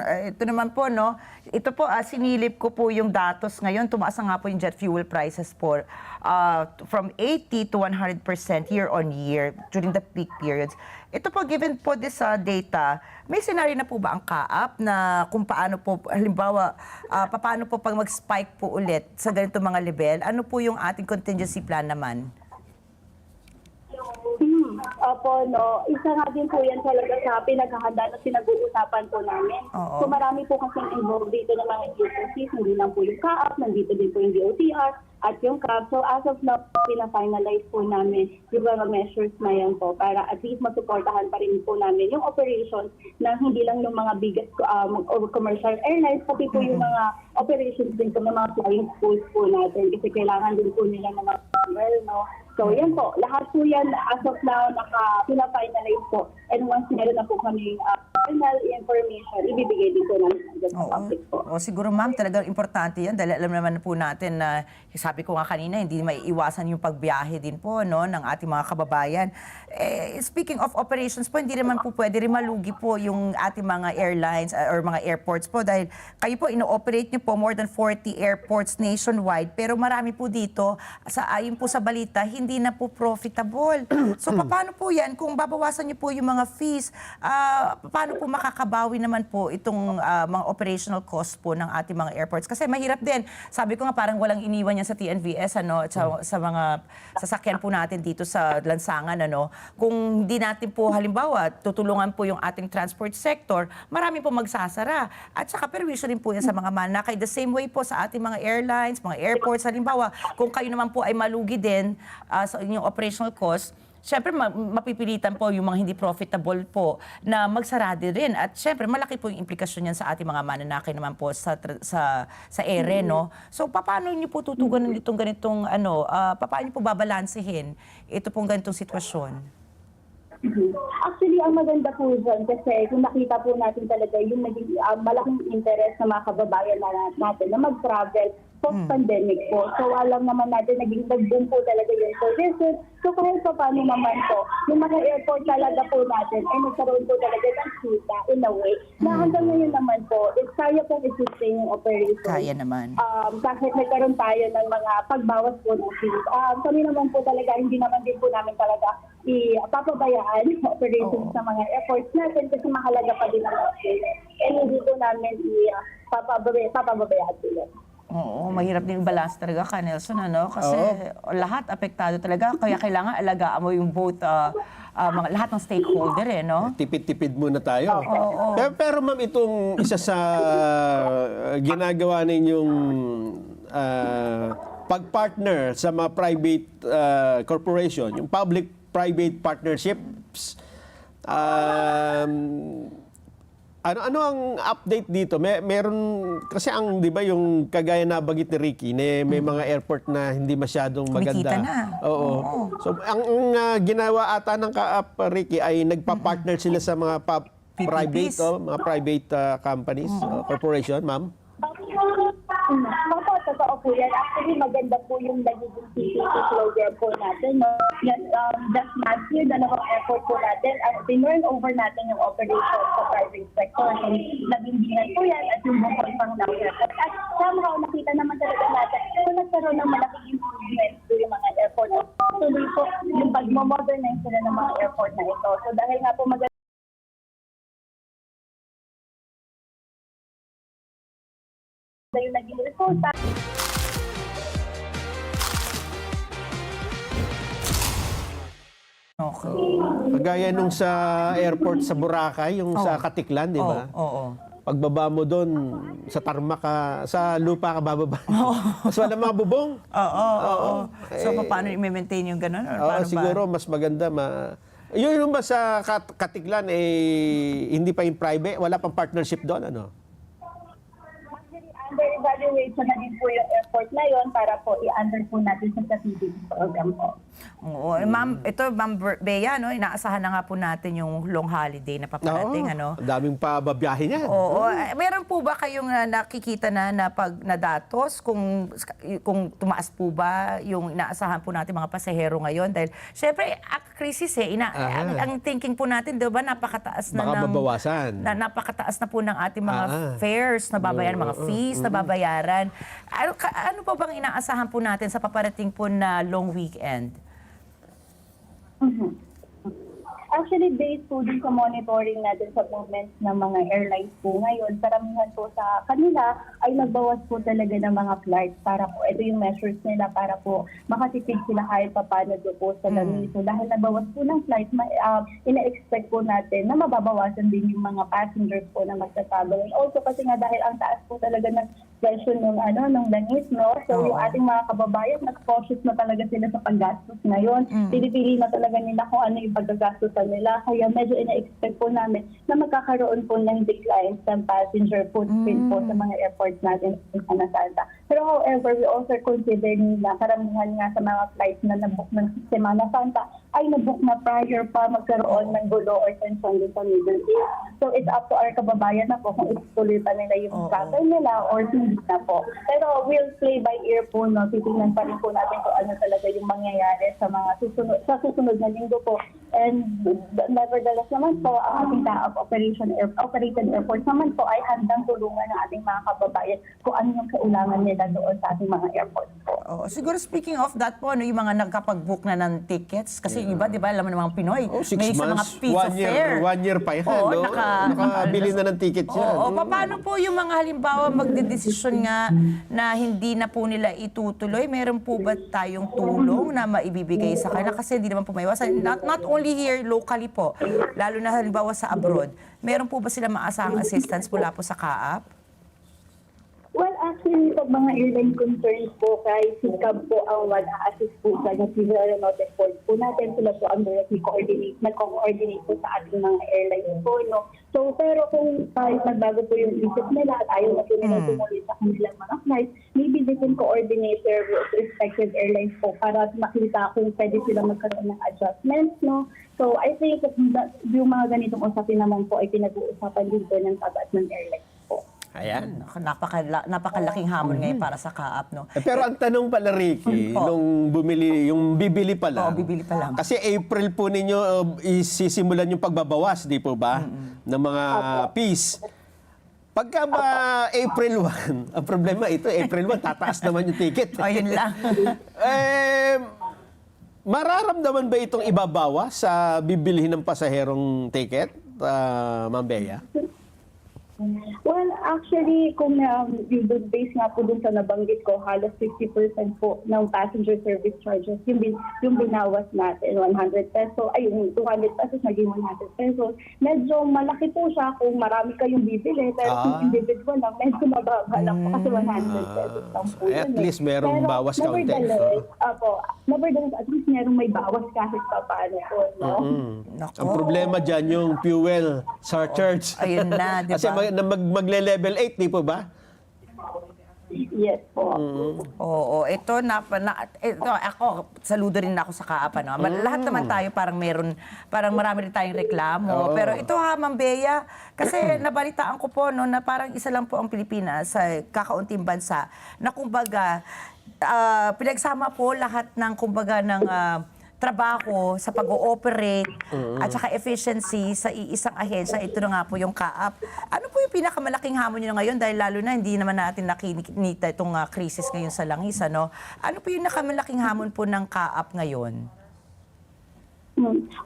Ito naman po, no? Ito po, sinilip ko po yung datos ngayon. Tumaas na nga po yung jet fuel prices po from 80 to 100% year on year during the peak periods. Ito po, given po this data, may scenario na po ba ang kaap na kung paano po, halimbawa, paano po pag mag-spike po ulit sa ganito mga level? Ano po yung ating contingency plan naman? Opo, no. Isa nga din po yan talaga sa pinaghahanda na pinag-uusapan po namin. So marami po kasing involved dito ng mga agencies, hindi lang po yung CAAP, nandito din po yung DOTR at yung CAB. So as of now, pina-finalize po namin yung mga measures na yan po para at least masuportahan pa rin po namin yung operations na hindi lang yung mga biggest commercial airlines, pati po yung mga operations din po ng mga flying schools po natin kasi kailangan din po nila ng mga no? So, yan po. Lahat po yan, as of now, pina-finalize po. And once meron na po kami final information, ibibigay din po namin sa public po. Siguro, ma'am, talagang importante yan dahil alam naman po natin na, sabi ko nga kanina, hindi may iwasan yung pagbiyahe din po no, ng ating mga kababayan. Speaking of operations po, hindi naman po pwede rin malugi po yung ating mga airlines or mga airports po dahil kayo po, ino-operate nyo po more than 40 airports nationwide pero marami po dito, ayon po sa balita, hindi na po profitable. So, paano po yan? Kung babawasan niyo po yung mga fees, paano po makakabawi naman po itong mga operational cost po ng ating mga airports? Kasi mahirap din. Sabi ko nga, parang walang iniwan yan sa TNVS, sa mga sasakyan po natin dito sa lansangan. Kung hindi natin po, halimbawa, tutulungan po yung ating transport sector, marami po magsasara. At saka perwisyo din po yan sa mga manakay. The same way po sa ating mga airlines, mga airports, halimbawa, kung kayo naman po ay malugi din, sa inyong operational cost, syempre mapipilitan po yung mga hindi profitable po na magsarado rin. At syempre malaki po yung implikasyon yan sa ating mga mananakay naman po sa ere, no? So paano niyo po tutugunan itong ganitong paano niyo po babalansehin ito pong ganitong sitwasyon? Actually, ang maganda po dyan kasi kung nakita po natin talaga yung naging malaking interest ng mga kababayan natin na mag-travel post-pandemic po. So, alam naman natin, nag-boom po talaga yung tourism. So, kahit pa paano naman po, yung mga airport talaga po natin, ay nagkaroon po talaga ng kita in a way na hanggang ngayon naman po, kaya pong i-sustain yung operation. Kaya naman. Kahit nagkaroon tayo ng mga pagbawas po ng fees. Kami naman po talaga, hindi naman din po namin talaga ipapabayaan yung operations sa mga airports natin kasi mahalaga pa din ang fees. And hindi po namin ipapabayaan sila. Oo, mahirap din balance talaga ka, Nelson, ano? Kasi lahat apektado talaga. Kaya kailangan alagaan mo yung both, lahat ng stakeholder, no? Tipid-tipid muna tayo. Oo. Pero ma'am, itong isa sa ginagawa ninyong pag-partner sa mga private corporation, yung public-private partnerships, ano ang update dito? Meron kasi ang 'di ba yung kagaya na bagit ni Ricky, may mga airport na hindi masyadong maganda. Kumikita na. Oo. So ang ginawa ata ng Kaap, Ricky, ay nagpa-partner sila sa mga private mga private companies, corporation, ma'am. Totoo po yan. Actually, maganda po yung nagiging CCC program po natin. No? Yes, just last year, dalawang airport po natin. Tinurn over natin yung operation sa private sector. So, nabindihan po yan at yung bukod pang airport. At somehow, nakita naman talaga natin kung nagkaroon ng malaking improvement po yung mga airport. Tuloy po yung pag-modernize sila ng mga airport na ito. So, dahil nga po maganda yung naging resulta. Okay. Kagaya nung sa airport sa Boracay, yung sa Katiklan, di ba? Oo. Pagbaba mo doon, sa tarmac ka, sa lupa ka bababa. Mas wala mga bubong. Oo. So, paano i-maintain yung gano'n? Siguro, mas maganda Yun ba sa Katiklan, hindi pa yung private? Wala pang partnership doon, ano? Under evaluation na din po yung airport na yon para po i-under po natin sa strategic program po. Oo. Ma'am, Bea, no, inaasahan na nga po natin yung long holiday na paparating, ano? Ang daming pababiyahe niya. Oo. Meron po ba kayong nakikita na pag nadatos kung tumaas po ba yung inaasahan po natin mga pasahero ngayon? Dahil syempre, crisis ang thinking po natin, 'di ba, napakataas na baka mabawasan. Napakataas na po ng ating mga fares na babayaran, mga fees na babayaran. Ano po bang inaasahan po natin sa paparating po na long weekend? Actually, based po din sa monitoring natin sa movements ng mga airlines po ngayon, karamihan po sa kanila ay nagbawas po talaga ng mga flights para po, ito yung measures nila para po makatipid sila kahit paano po sa langis. So dahil nagbawas po ng flights, ina-expect po natin na mababawasan din yung mga passengers po na magsasabaw. And also kasi nga dahil ang taas po talaga ng presyo ng langis, no? So yung ating mga kababayan, nag-cautious na talaga sila sa paggastos ngayon. Pinipili na talaga nila kung ano yung paggagastos nila. Kaya medyo ina-expect po namin na magkakaroon po ng decline sa passenger footprint po sa mga airports natin sa Semana Santa. Pero however, we also consider na karamihan nga sa mga flights na nabook ng Semana Santa ay nabook na prior pa magkaroon ng gulo or tension sa Middle East. So it's up to our kababayan na po kung ituloy pa nila yung travel nila or hindi na po. Pero we'll play by ear po, no? Titingnan pa rin po natin kung ano talaga yung mangyayari sa mga susunod na linggo po. And nevertheless naman po, ang ating operated airport naman po ay handang tulungan ng ating mga kababayan kung ano yung kailangan nila doon sa ating mga airports po. Siguro speaking of that po, yung mga nagkapag-book na ng tickets, kasi iba, di ba, alam mo ng mga Pinoy, 6 may sa mga months, pizza fair. 1 year pa yan. Nakabili na ng tickets yan. Paano po yung mga halimbawa magdedesisyon nga na hindi na po nila itutuloy? Meron po ba tayong tulong na maibibigay sa kanila? Kasi hindi naman po maiwasan. Not only here, locally po, lalo na halimbawa sa abroad, meron po ba sila maasahang assistance mula po sa Kaap? Well, actually, Actually, pag mga airline concerns po, kay SICAB po ang mag-a-assist po sa civil aeronautic board po natin. Sila po ang directly nag-coordinate po sa ating mga airlines po, no? So, pero kung kahit nagbago po yung isip nila at ayaw na po nila tumuloy sa kanilang mga flights, maybe they can coordinate their respective airlines po para makita kung pwede sila magkaroon ng adjustments, no? So, I think that yung mga ganitong usapin naman po ay pinag-uusapan dito ng tabaat ng airlines po. Ayan. Napakalaking hamon ngayon para sa kaap, no? Pero ang tanong pala, Ricky, nung bibili pa lang. Bibili pa lang. Kasi April po ninyo isisimulan yung pagbabawas, di po ba? Ng mga fees. Pagka ba April 1, ang problema ito, April 1, tataas naman yung ticket. Ayun lang. Mararamdaman ba itong ibabawas sa bibilihin ng pasaherong ticket, Ma'am Bea? Well, actually, kung based nga po dun sa nabanggit ko, halos 50% po ng passenger service charges, yung binawas natin, 100 peso, ay yung 200 pesos, naging 100 pesos. Medyo malaki po siya kung marami kayong bibili, pero kung individual lang, medyo mababa lang po kasi 100 pesos lang po. At least merong bawas kaunti. Nevertheless, at least merong may bawas kahit pa paano po, no? Ang problema dyan yung fuel surcharge. Ayun na, di ba? Kasi magle-level 8, di po ba? Yes po. Oo, ito ako saludo rin ako sa kaap, no. Lahat naman tayo parang marami rin tayong reklamo. Pero ito Ma'am Bea, kasi nabalitaan ko po no na parang isa lang po ang Pilipinas sa kakaunting bansa na kumbaga pinagsama po lahat ng kumbaga ng trabaho sa pag-ooperate at saka efficiency sa iisang ahensya. Ito na nga po yung kaap. Ano po yung pinakamalaking hamon nyo ngayon? Dahil lalo na hindi naman natin nakinita itong krisis ngayon sa langis. Ano po yung nakamalaking hamon po ng kaap ngayon?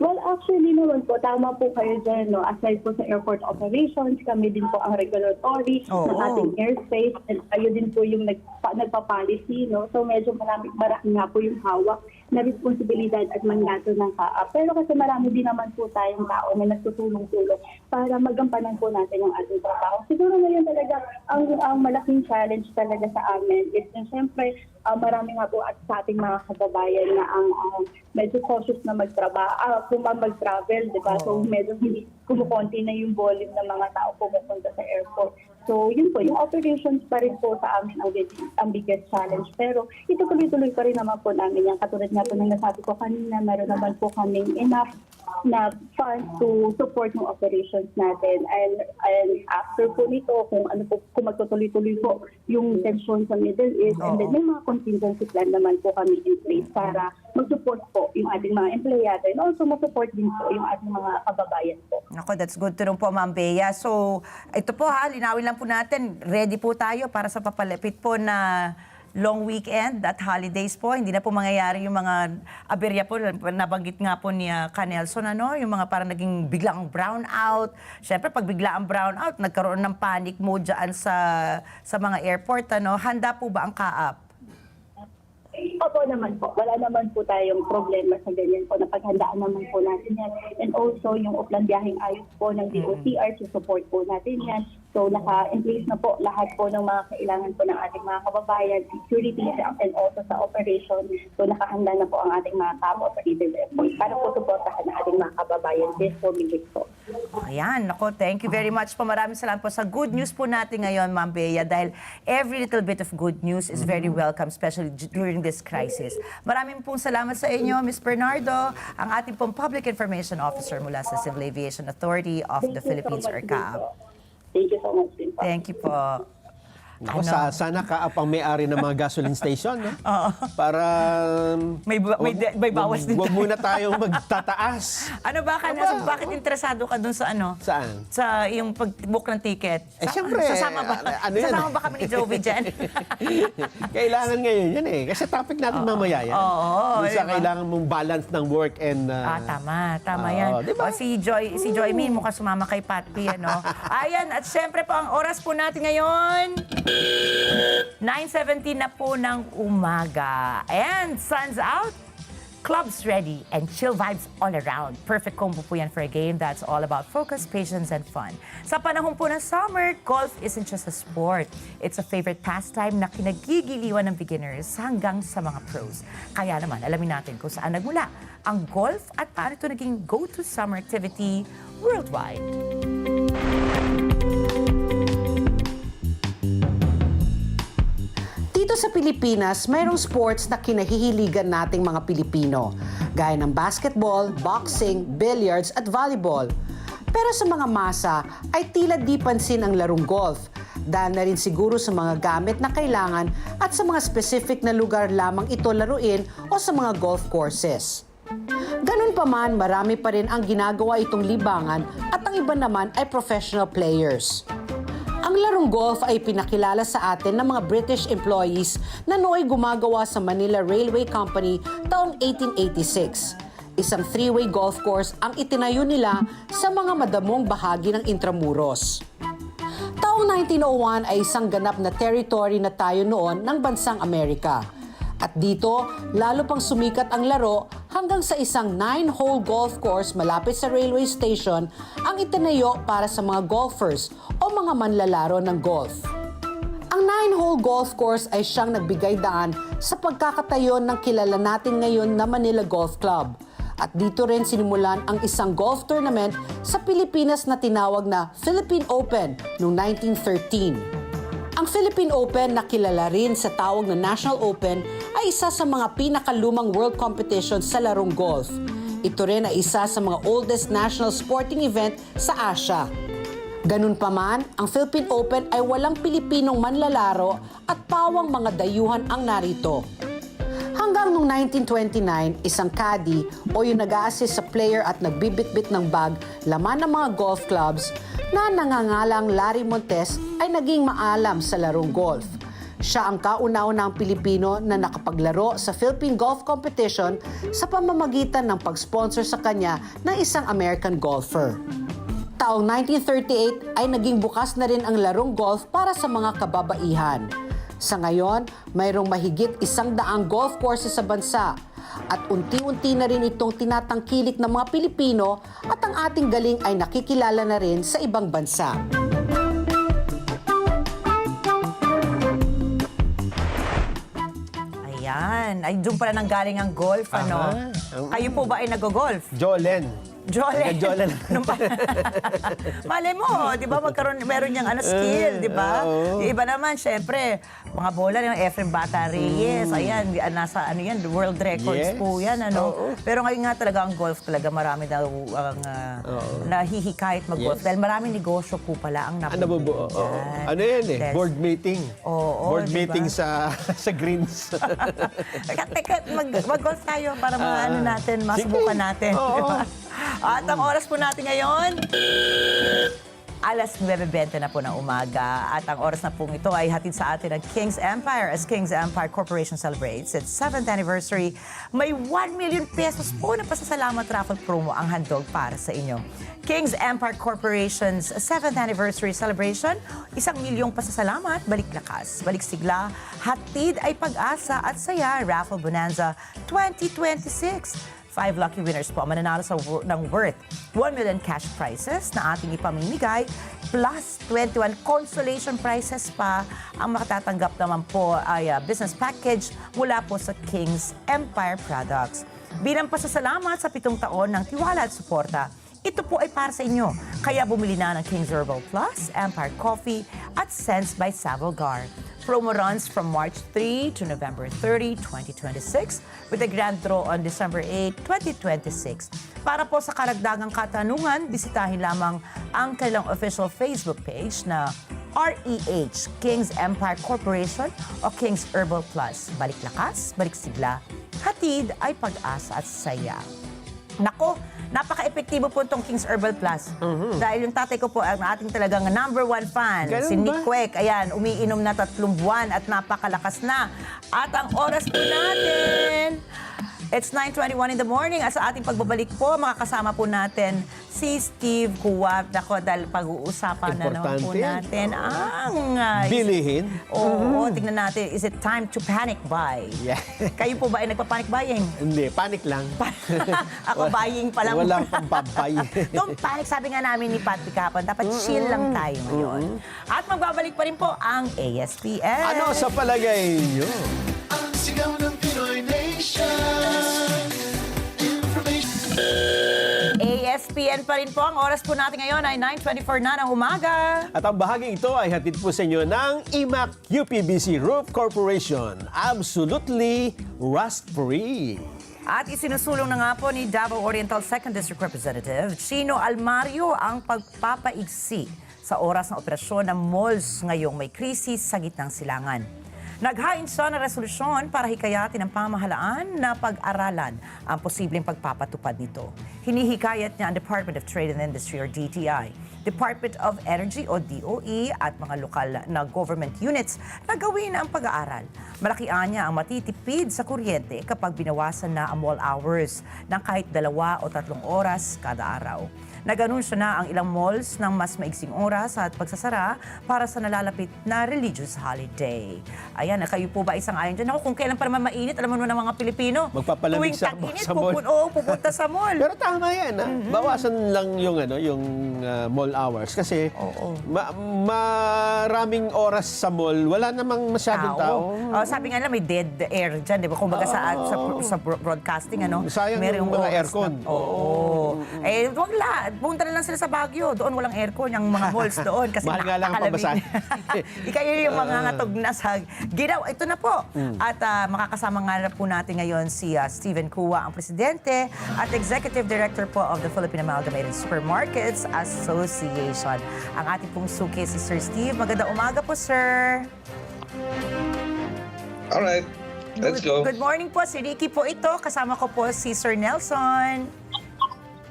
Well, actually naman po, tama po kayo dyan, no? Aside po sa airport operations, kami din po ang regulatory ng ating airspace and kayo din po yung nagpa-policy, no? So medyo marami nga po yung hawak na responsibilidad at mandato ng kaap. Pero kasi marami din naman po tayong tao na nagtutulong-tulong para magampanan po natin yung ating trabaho. Siguro ngayon talaga, ang malaking challenge talaga sa amin is na siyempre, marami nga po at sa ating mga kababayan na ang medyo cautious na mag-travel, di ba? So medyo hindi kumukonti na yung volume ng mga tao pumupunta sa airport. So yun po, yung operations pa rin po sa amin ang biggest challenge. Pero ito tuloy-tuloy pa rin naman po namin yan. Katulad nga po ng nasabi ko kanina, meron naman po kaming enough na funds to support ng operations natin. And after po nito, kung magtutuloy-tuloy po yung tension sa Middle East, and then may mga contingency plan naman po kami in place para mag-support po yung ating mga empleyado and also mag-support din po yung ating mga kababayan po. Ako, that's good to know po, Ma'am Bea. So, ito po linawin lang po natin. Ready po tayo para sa papalapit po na long weekend at holidays po. Hindi na po mangyayari yung mga aberya po. Nabanggit nga po ni Canelson, yung mga parang naging biglang brown out. Siyempre, pag biglang brown out, nagkaroon ng panic mode dyan sa mga airport. Handa po ba ang kaap? Opo naman po. Wala naman po tayong problema sa ganyan po. Napaghandaan naman po natin yan. And also, yung uplang biyaheng ayos po ng DOTR, support po natin yan. So, naka-in place na po lahat po ng mga kailangan po ng ating mga kababayan, security and also sa operation. So, nakahanda na po ang ating mga TAP operative airport para po supportahan ang ating mga kababayan this week po. Ayan, thank you very much po. Maraming salamat po sa good news po natin ngayon, Ma'am Bea, dahil every little bit of good news is very welcome, especially during this crisis. Maraming pong salamat sa inyo, Ms. Bernardo, ang ating pong Public Information Officer mula sa Civil Aviation Authority of the Philippines, or CAAP. Thank you so much. Thank you po. Sana kaap ang may-ari ng mga gasoline station, no? Para may bawas din. Huwag muna tayong magtataas. Ano ba bakit interesado ka dun sa Saan? Sa yung pag-book ng ticket? Siyempre. Sasama ba kami ni Jovi dyan? Kailangan ngayon yan Kasi topic natin mamaya yan. Kailangan mong balance ng work and... Tama yan. Diba? Si Joy Min mukhang sumama kay Pat P. Ayan, at syempre po ang oras po natin ngayon, 9:17 na po ng umaga. And sun's out. Clubs ready and chill vibes all around. Perfect combo po yan for a game that's all about focus, patience, and fun. Sa panahon po ng summer, golf isn't just a sport. It's a favorite pastime na kinagigiliwan ng beginners hanggang sa mga pros. Kaya naman, alamin natin kung saan nagmula ang golf at paano ito naging go-to summer activity worldwide. Dito sa Pilipinas, mayroong sports na kinahihiligan nating mga Pilipino, gaya ng basketball, boxing, billiards at volleyball. Pero sa mga masa ay tila di pansin ang larong golf, dahil na rin siguro sa mga gamit na kailangan at sa mga specific na lugar lamang ito laruin o sa mga golf courses. Ganun pa man, marami pa rin ang ginagawa itong libangan at ang iba naman ay professional players. Ang larong golf ay pinakilala sa atin ng mga British employees na nooy gumagawa sa Manila Railway Company taong 1886. Isang three-way golf course ang itinayo nila sa mga madamong bahagi ng Intramuros. Taong 1901 ay isang ganap na territory na tayo noon ng bansang Amerika. At dito, lalo pang sumikat ang laro hanggang sa isang 9-hole golf course malapit sa railway station ang itinayo para sa mga golfers o mga manlalaro ng golf. Ang 9-hole golf course ay siyang nagbigay daan sa pagkakatayo ng kilala natin ngayon na Manila Golf Club. At dito rin sinimulan ang isang golf tournament sa Pilipinas na tinawag na Philippine Open noong 1913. Ang Philippine Open na kilala rin sa tawag na National Open ay isa sa mga pinakalumang world competition sa larong golf. Ito rin ay isa sa mga oldest national sporting event sa Asia. Ganun pa man, ang Philippine Open ay walang Pilipinong manlalaro at pawang mga dayuhan ang narito. Hanggang noong 1929, isang caddy o yung nag-a-assist sa player at nagbibitbit ng bag laman ng mga golf clubs na nangangalang Larry Montes ay naging maalam sa larong golf. Siya ang kauna-unahang Pilipino na nakapaglaro sa Philippine Golf Competition sa pamamagitan ng pag-sponsor sa kanya ng isang American golfer. Taong 1938 ay naging bukas na rin ang larong golf para sa mga kababaihan. Sa ngayon, mayroong mahigit 100 golf courses sa bansa at unti-unti na rin itong tinatangkilik ng mga Pilipino at ang ating galing ay nakikilala na rin sa ibang bansa. Ayan. Ay, doon pala nanggaling ang golf, ano? Kayo po ba ay nag-golf? Jolen. Jolen. Jolen. Malay mo, di ba, meron niyang skill, di ba? Yung iba naman, syempre, mga bola, yung Efrem Bata Reyes, ayan, nasa world records po yan, ano? Pero ngayon nga talaga, ang golf talaga, marami na ang nahihikayat mag-golf. Dahil maraming negosyo po pala ang nabubuo dyan. Ano yan eh? Board meeting. Board meeting sa greens. Teka, mag-golf tayo para natin, masubukan natin. At ang oras po natin ngayon, alas 9:20 na po ng umaga. At ang oras na po ito ay hatid sa atin ng King's Empire as King's Empire Corporation celebrates its 7th anniversary. May 1 million pesos po na pasasalamat raffle promo ang handog para sa inyo. King's Empire Corporation's 7th anniversary celebration, 1 milyong pasasalamat, balik lakas, balik sigla, hatid ay pag-asa at saya, Raffle Bonanza 2026. 5 lucky winners po mananalo ng worth 1 million cash prizes na ating ipamimigay plus 21 consolation prizes pa. Ang makatatanggap naman po ay business package mula po sa King's Empire Products. Bilang pasasalamat sa 7 taon ng tiwala at suporta, ito po ay para sa inyo. Kaya bumili na ng King's Herbal Plus, Empire Coffee at Sense by Savogar. Promo runs from March 3 to November 30, 2026 with a grand draw on December 8, 2026. Para po sa karagdagang katanungan, bisitahin lamang ang kanilang official Facebook page na REH, King's Empire Corporation o King's Herbal Plus. Balik lakas, balik sigla, hatid ay pag-asa at saya. Nako, napaka-epektibo po itong King's Herbal Plus. Dahil yung tatay ko po, ang ating talagang #1 fan, si Nick Kwek. Ayan, umiinom na 3 buwan at napakalakas na. At ang oras po natin, It's 9:21 in the morning at sa ating pagbabalik po, makakasama po natin si Steve Kua. Dako, dahil pag-uusapan na naman po natin ang... bilihin. Oo, tingnan natin. Is it time to panic buy? Yeah. Kayo po ba ay nagpa-panic buying? Hindi, panic lang. Ako buying pa lang. Walang pampabay. Don't panic, sabi nga namin ni Pat kahapon. Dapat chill lang tayo ngayon. At magbabalik pa rin po ang ASPN. Ano sa palagay nyo? Ang sigaw ng Pinoy Nation. Information. ASPN pa rin po. Ang oras po natin ngayon ay 9:24 na ng umaga. At ang bahaging ito ay hatid po sa inyo ng IMAC UPBC Roof Corporation. Absolutely rust-free. At isinusulong na nga po ni Davao Oriental 2nd District Representative Chino Almario ang pagpapaigsi sa oras ng operasyon ng malls ngayong may krisis sa gitnang silangan. Naghain siya ng resolusyon para hikayatin ang pamahalaan na pag-aralan ang posibleng pagpapatupad nito. Hinihikayat niya ang Department of Trade and Industry or DTI, Department of Energy o DOE at mga lokal na government units na gawin ang pag-aaral. Malaki niya ang matitipid sa kuryente kapag binawasan na ang mall hours ng kahit 2 o 3 oras kada araw. Nag-anunsyo na ang ilang malls ng mas maiksing oras at pagsasara para sa nalalapit na religious holiday. Ayan, kayo po ba isang ayon dyan? Ako, kung kailan pa naman mainit, alam mo naman ng mga Pilipino. Magpapalamig sa mall. Pupunta sa mall. Pero tama yan. Bawasan lang yung mall hours. Kasi maraming oras sa mall, wala namang masyadong tao. Sabi nga lang, may dead air dyan. Di ba? Kung baga sa broadcasting, sayang yung mga aircon. Eh, wag lahat. Punta na lang sila sa Baguio. Doon walang aircon, yung mga malls doon. Kasi mahal nga lang ang pamasahe. Kayo yung mga ngatog na sa ginaw. Ito na po. At makakasama nga na po natin ngayon si Steven Kua, ang presidente at executive director po of the Philippine Amalgamated Supermarkets Association. Ang ating pong suki si Sir Steve. Magandang umaga po, sir. Alright, let's go. Good morning po. Si Ricky po ito. Kasama ko po si Sir Nelson.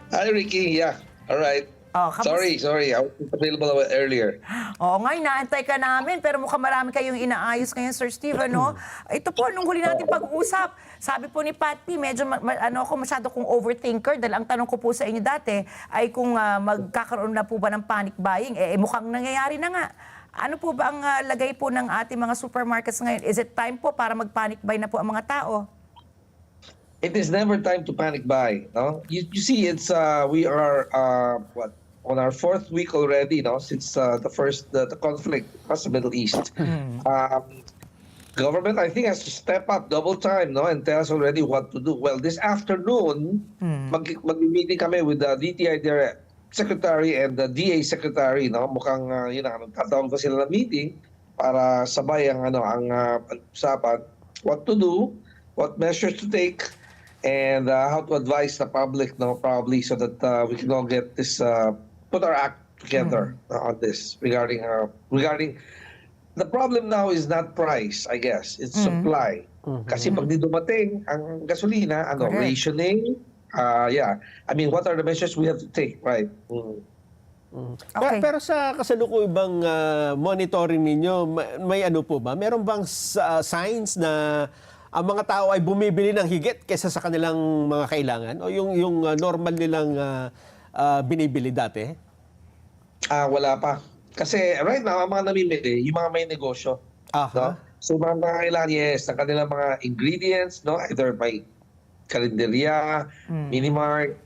Hi, Ricky. Yeah, alright. Sorry. I wasn't available earlier. Oo nga, inaantay ka namin. Pero mukhang marami kayong inaayos ngayon, Sir Steve. Ito po, nung huli natin pag-usap, sabi po ni Patty, medyo ako masyado kong overthinker. Dahil ang tanong ko po sa inyo dati ay kung magkakaroon na po ba ng panic buying. Mukhang nangyayari na nga. Ano po ba ang lagay po ng ating mga supermarkets ngayon? Is it time po para mag-panic buy na po ang mga tao? It is never time to panic buy. No, you see, it's we are on our 4th week already. No, since the conflict across the Middle East. Government, I think, has to step up double time. No, and tell us already what to do. Well, this afternoon, mag-meeting kami with the DTI Secretary and the DA Secretary. No, mukhang tatawag pa sila ng meeting para sabay ang usapan what to do, what measures to take, and how to advise the public, probably, so that we can all get this, put our act together on this regarding the problem now is not price, I guess, it's supply. Kasi pag di dumating ang gasolina, rationing, I mean, what are the measures we have to take, right? Okay. Pero sa kasalukuyang monitoring ninyo, may ano po ba? Meron bang signs na ang mga tao ay bumibili ng higit kaysa sa kanilang mga kailangan? O yung normal nilang binibili dati? Wala pa. Kasi right now, ang mga namimili, yung mga may negosyo. No? So mga kailangan, yes, ng kanilang mga ingredients, either may karinderya, minimart,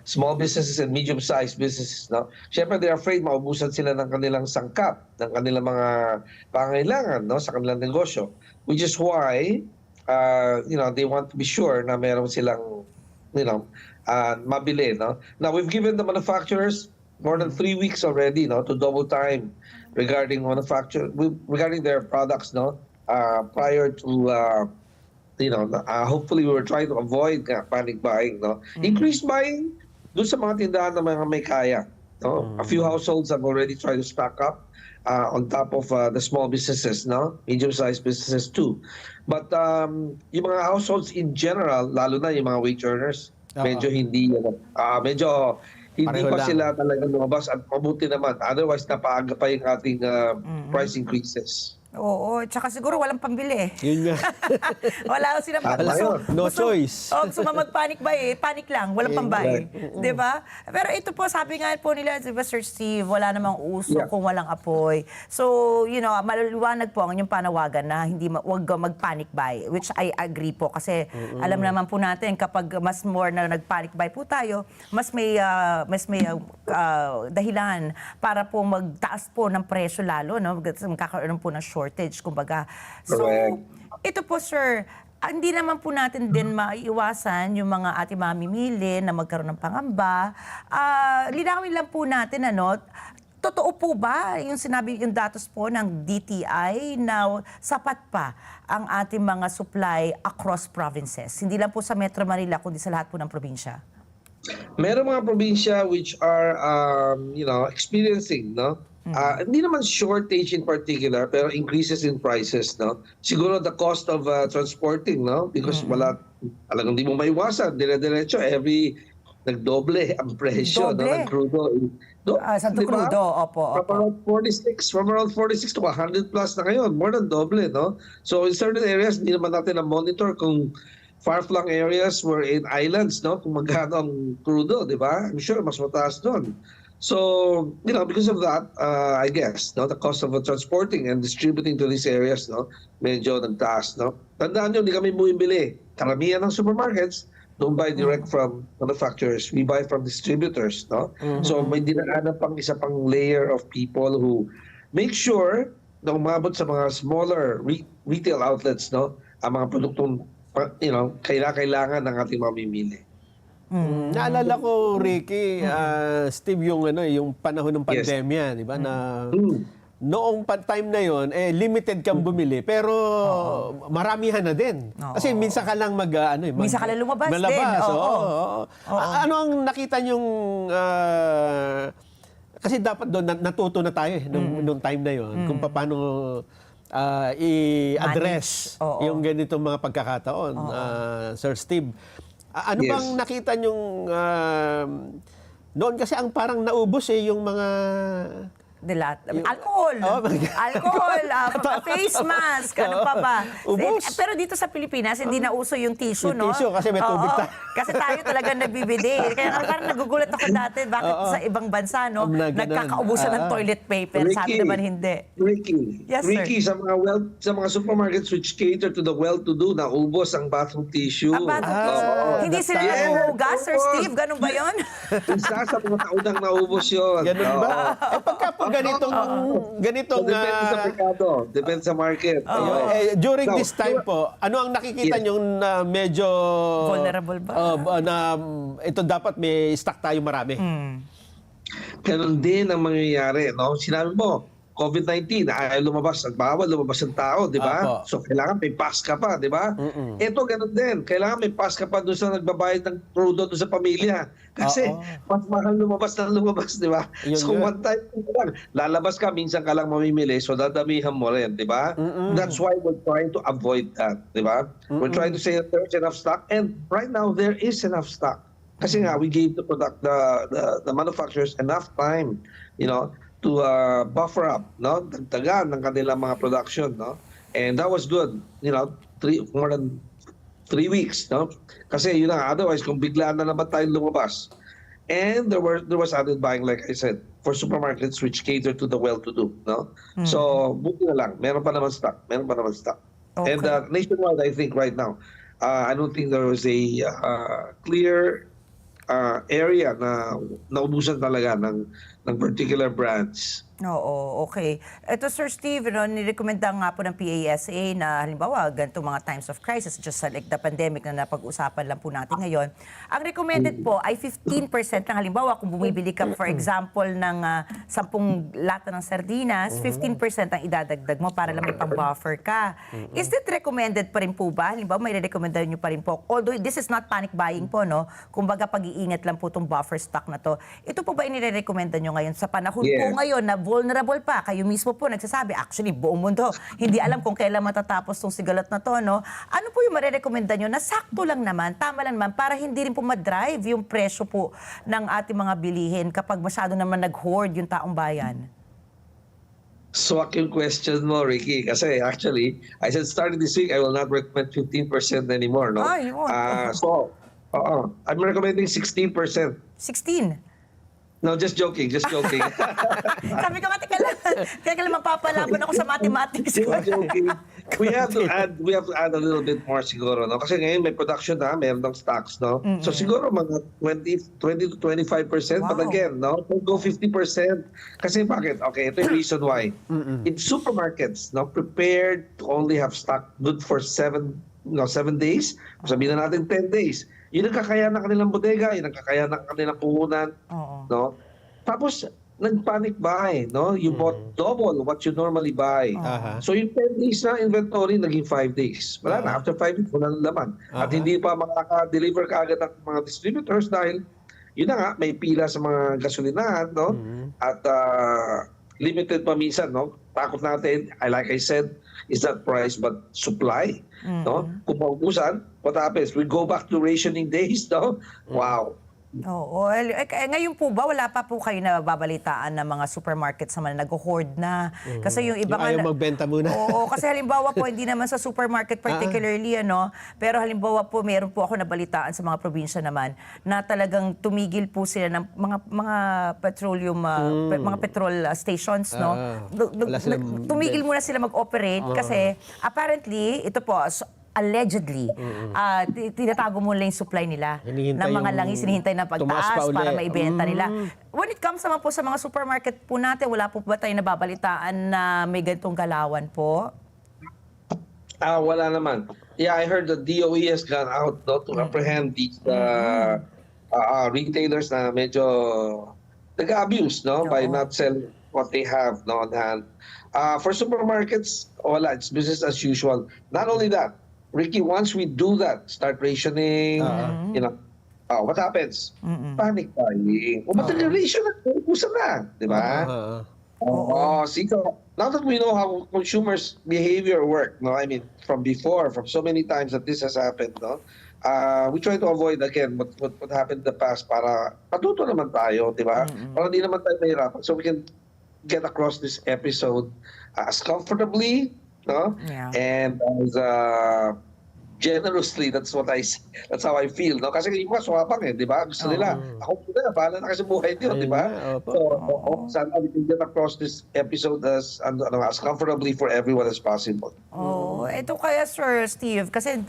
small businesses and medium-sized businesses. No? Siyempre, they're afraid maubusan sila ng kanilang sangkap, ng kanilang mga pangailangan sa kanilang negosyo. Which is why, they want to be sure na meron silang, mabili. No? Now, we've given the manufacturers more than 3 weeks already, to double time regarding regarding their products, prior to, hopefully we were trying to avoid panic buying. Increased buying doon sa mga tindahan na mga may kaya. A few households have already tried to stock up on top of the small businesses, medium-sized businesses too. But yung mga households in general, lalo na yung mga wage earners, medyo hindi pa sila talaga lumabas at mabuti naman. Otherwise, napaaga pa yung ating price increases. Oo, tsaka siguro walang pambili. Yun nga. Wala silang Wala yun. No choice. Gusto mag-panic buy, panic lang, walang pambay. 'Di ba? Pero ito po, sabi nga po nila, di ba, Sir Steve, wala namang uso kung walang apoy. So, maliliwanag po ang inyong panawagan na wag mag-panic buy, which I agree po kasi alam naman po natin kapag mas more na nag-panic buy po tayo, mas may dahilan para po magtaas po ng presyo lalo, no? Magkakaroon po ng shortage, kumbaga. So, ito po, sir, hindi naman po natin din maiiwasan yung mga ating mamimili na magkaroon ng pangamba. Linawin lang po natin, totoo po ba yung sinabi, yung datos po ng DTI na sapat pa ang ating mga supply across provinces? Hindi lang po sa Metro Manila, kundi sa lahat po ng probinsya. Meron mga probinsya which are, experiencing, hindi naman shortage in particular, pero increases in prices, Siguro the cost of transporting, Because talagang di mo maiwasan, dire-diretso, nagdoble ang presyo ng crudo. Santo Crudo, opo. From around 46 to 100 plus na ngayon, more than doble, So in certain areas, hindi naman natin na-monitor kung far-flung areas were in islands, kung magkano ang crudo, di ba? I'm sure mas mataas doon. So, because of that, I guess, the cost of transporting and distributing to these areas, medyo nagtaas, Tandaan nyo, hindi kami bumibili. Karamihan ng supermarkets, don't buy direct from manufacturers. We buy from distributors, So, may dinaanan pang isa pang layer of people who make sure na umabot sa mga smaller retail outlets, ang mga produktong, kailangan ng ating mamimili. Naalala ko, Ricky, Steve, yung panahon ng pandemya, di ba? Na noong time na yon, limited kang bumili, pero maramihan na din. Kasi minsan ka lang minsan ka lang lumabas din. Ano ang nakita niyong kasi dapat doon natuto na tayo nung time na yon kung paano i-address yung ganitong mga pagkakataon, Sir Steve. Ano bang nakita niyong noon kasi ang parang naubos yung mga alcohol, face mask, ano pa ba? Pero dito sa Pilipinas, hindi na uso yung tissue, no? Tissue kasi may tubig tayo. Kasi tayo talaga nagbibili. Kaya parang nagugulat ako dati, bakit sa ibang bansa, nagkakaubusan ng toilet paper, sabi naman hindi. Ricky, Yes, sir. Ricky, sa mga supermarkets which cater to the well-to-do, naubos ang bathroom tissue. Hindi sila naghuhugas, Sir Steve? Ganun ba yun? Isa sa mga taunang naubos yun. Ganun ba? Pagka po ganitong depende sa merkado, depende sa market. During this time po, ano ang nakikita nyo na medyo vulnerable ba? Na ito dapat may stock tayo marami. Ganun din ang mangyayari, Sinabi mo, COVID-19, ayaw lumabas at bawal lumabas ang tao, di ba? So, kailangan may pass ka pa, di ba? Ito, ganun din. Kailangan may pass ka pa doon sa nagbabayad ng crudo doon sa pamilya. Kasi, mas mahal lumabas na lumabas, di ba? So, one time lang, lalabas ka, minsan ka lang mamimili, so dadamihan mo rin, di ba? That's why we're trying to avoid that, di ba? We're trying to say that there's enough stock, and right now, there is enough stock. Kasi nga, we gave the manufacturers enough time, to buffer up, dagdagan ng kanilang mga production, and that was good, more than 3 weeks, kasi otherwise kung biglaan na naman tayo lumabas, and there was added buying, like I said, for supermarkets which cater to the well-to-do, so buti na lang, meron pa naman stock, and nationwide, I think right now, I don't think there was a clear area na naubusan talaga ng particular brands. Oo, okay. Ito, Sir Steve, nirekomenda nga po ng PASA na halimbawa, ganitong mga times of crisis, just like the pandemic na napag-usapan lang po natin ngayon, ang recommended po ay 15% ng halimbawa, kung bumibili ka, for example, ng 10 lata ng sardinas, 15% ang idadagdag mo para lang may pang-buffer ka. Is that recommended pa rin po ba? Halimbawa, may recommended nyo pa rin po. Although this is not panic buying po, kumbaga pag-iingat lang po itong buffer stock na to. Ito po ba inirekomenda nyo ngayon sa panahon po ngayon na vulnerable pa? Kayo mismo po nagsasabi, actually, buong mundo, hindi alam kung kailan matatapos tong sigalat na to, Ano po yung marerekomenda nyo na sakto lang naman, tama lang naman, para hindi rin po madrive yung presyo po ng ating mga bilihin kapag masyado naman nag-hoard yung taong bayan? swak yung question mo, Ricky. Kasi actually, I said starting this week, I will not recommend 15% anymore, no? Ay, yun. I'm recommending 16%. 16. No, just joking. Sabi ko, teka lang, mapapalaban ako sa mathematics. Just joking. We have to add a little bit more siguro, no? Kasi ngayon may production na, mayroon ng stocks, no? So siguro mga 20 to 25%, but again, no? Don't go 50%. Kasi bakit? Okay, ito yung reason why. In supermarkets, no, prepared to only have stock good for 7 days, sabihin na natin 10 days. Yun ang kakaya ng kanilang bodega, yun ang kakaya ng kanilang puhunan, no? Tapos, nag-panic buy, no? You bought double what you normally buy. So yung 10 days na inventory, naging 5 days. Wala na, after 5 days, wala na laman. At hindi pa makaka-deliver kaagad ang mga distributors dahil, yun na nga, may pila sa mga gasolinahan, no? At limited pa minsan, no? Takot natin, like I said, is not price but supply, no? Kung maubusan, what happens? We go back to rationing days, no? Wow. Oo. Ngayon po ba, wala pa po kayo na babalitaan ng mga supermarkets naman na nag-hoard na? Kasi yung iba ayaw magbenta muna. Oo, kasi halimbawa po, hindi naman sa supermarket particularly, pero halimbawa po, meron po ako nabalitaan sa mga probinsya naman na talagang tumigil po sila ng mga petroleum, mga petrol stations, no? Tumigil muna sila mag-operate kasi apparently, ito po, allegedly, tinatago mo lang yung supply nila ng mga langis, hinihintay na pagtaas para maibenta nila. When it comes naman po sa mga supermarket po natin, wala po ba tayo nababalitaan na may ganitong galawan po? Wala naman. Yeah, I heard the DOE has gone out, no, to apprehend these retailers na medyo nag-abuse, no, by not selling what they have, no, on hand. For supermarkets, wala, it's business as usual. Not only that, Ricky, once we do that, start rationing, what happens? Panic buying. But the ration ubusan na, di ba? Now that we know how consumers' behavior work, no, I mean, from before, from so many times that this has happened, no, we try to avoid again what happened in the past para matuto naman tayo, di ba? Para hindi naman tayo mahirapan. So we can get across this episode as comfortably, no? And as generously, that's how I feel, no? Kasi yung mga swapang di ba? Gusto nila, ako muna, bahala na kasi buhay niyo, di ba? So, sana we can get across this episode as comfortably for everyone as possible. Ito kaya, Sir Steve, kasi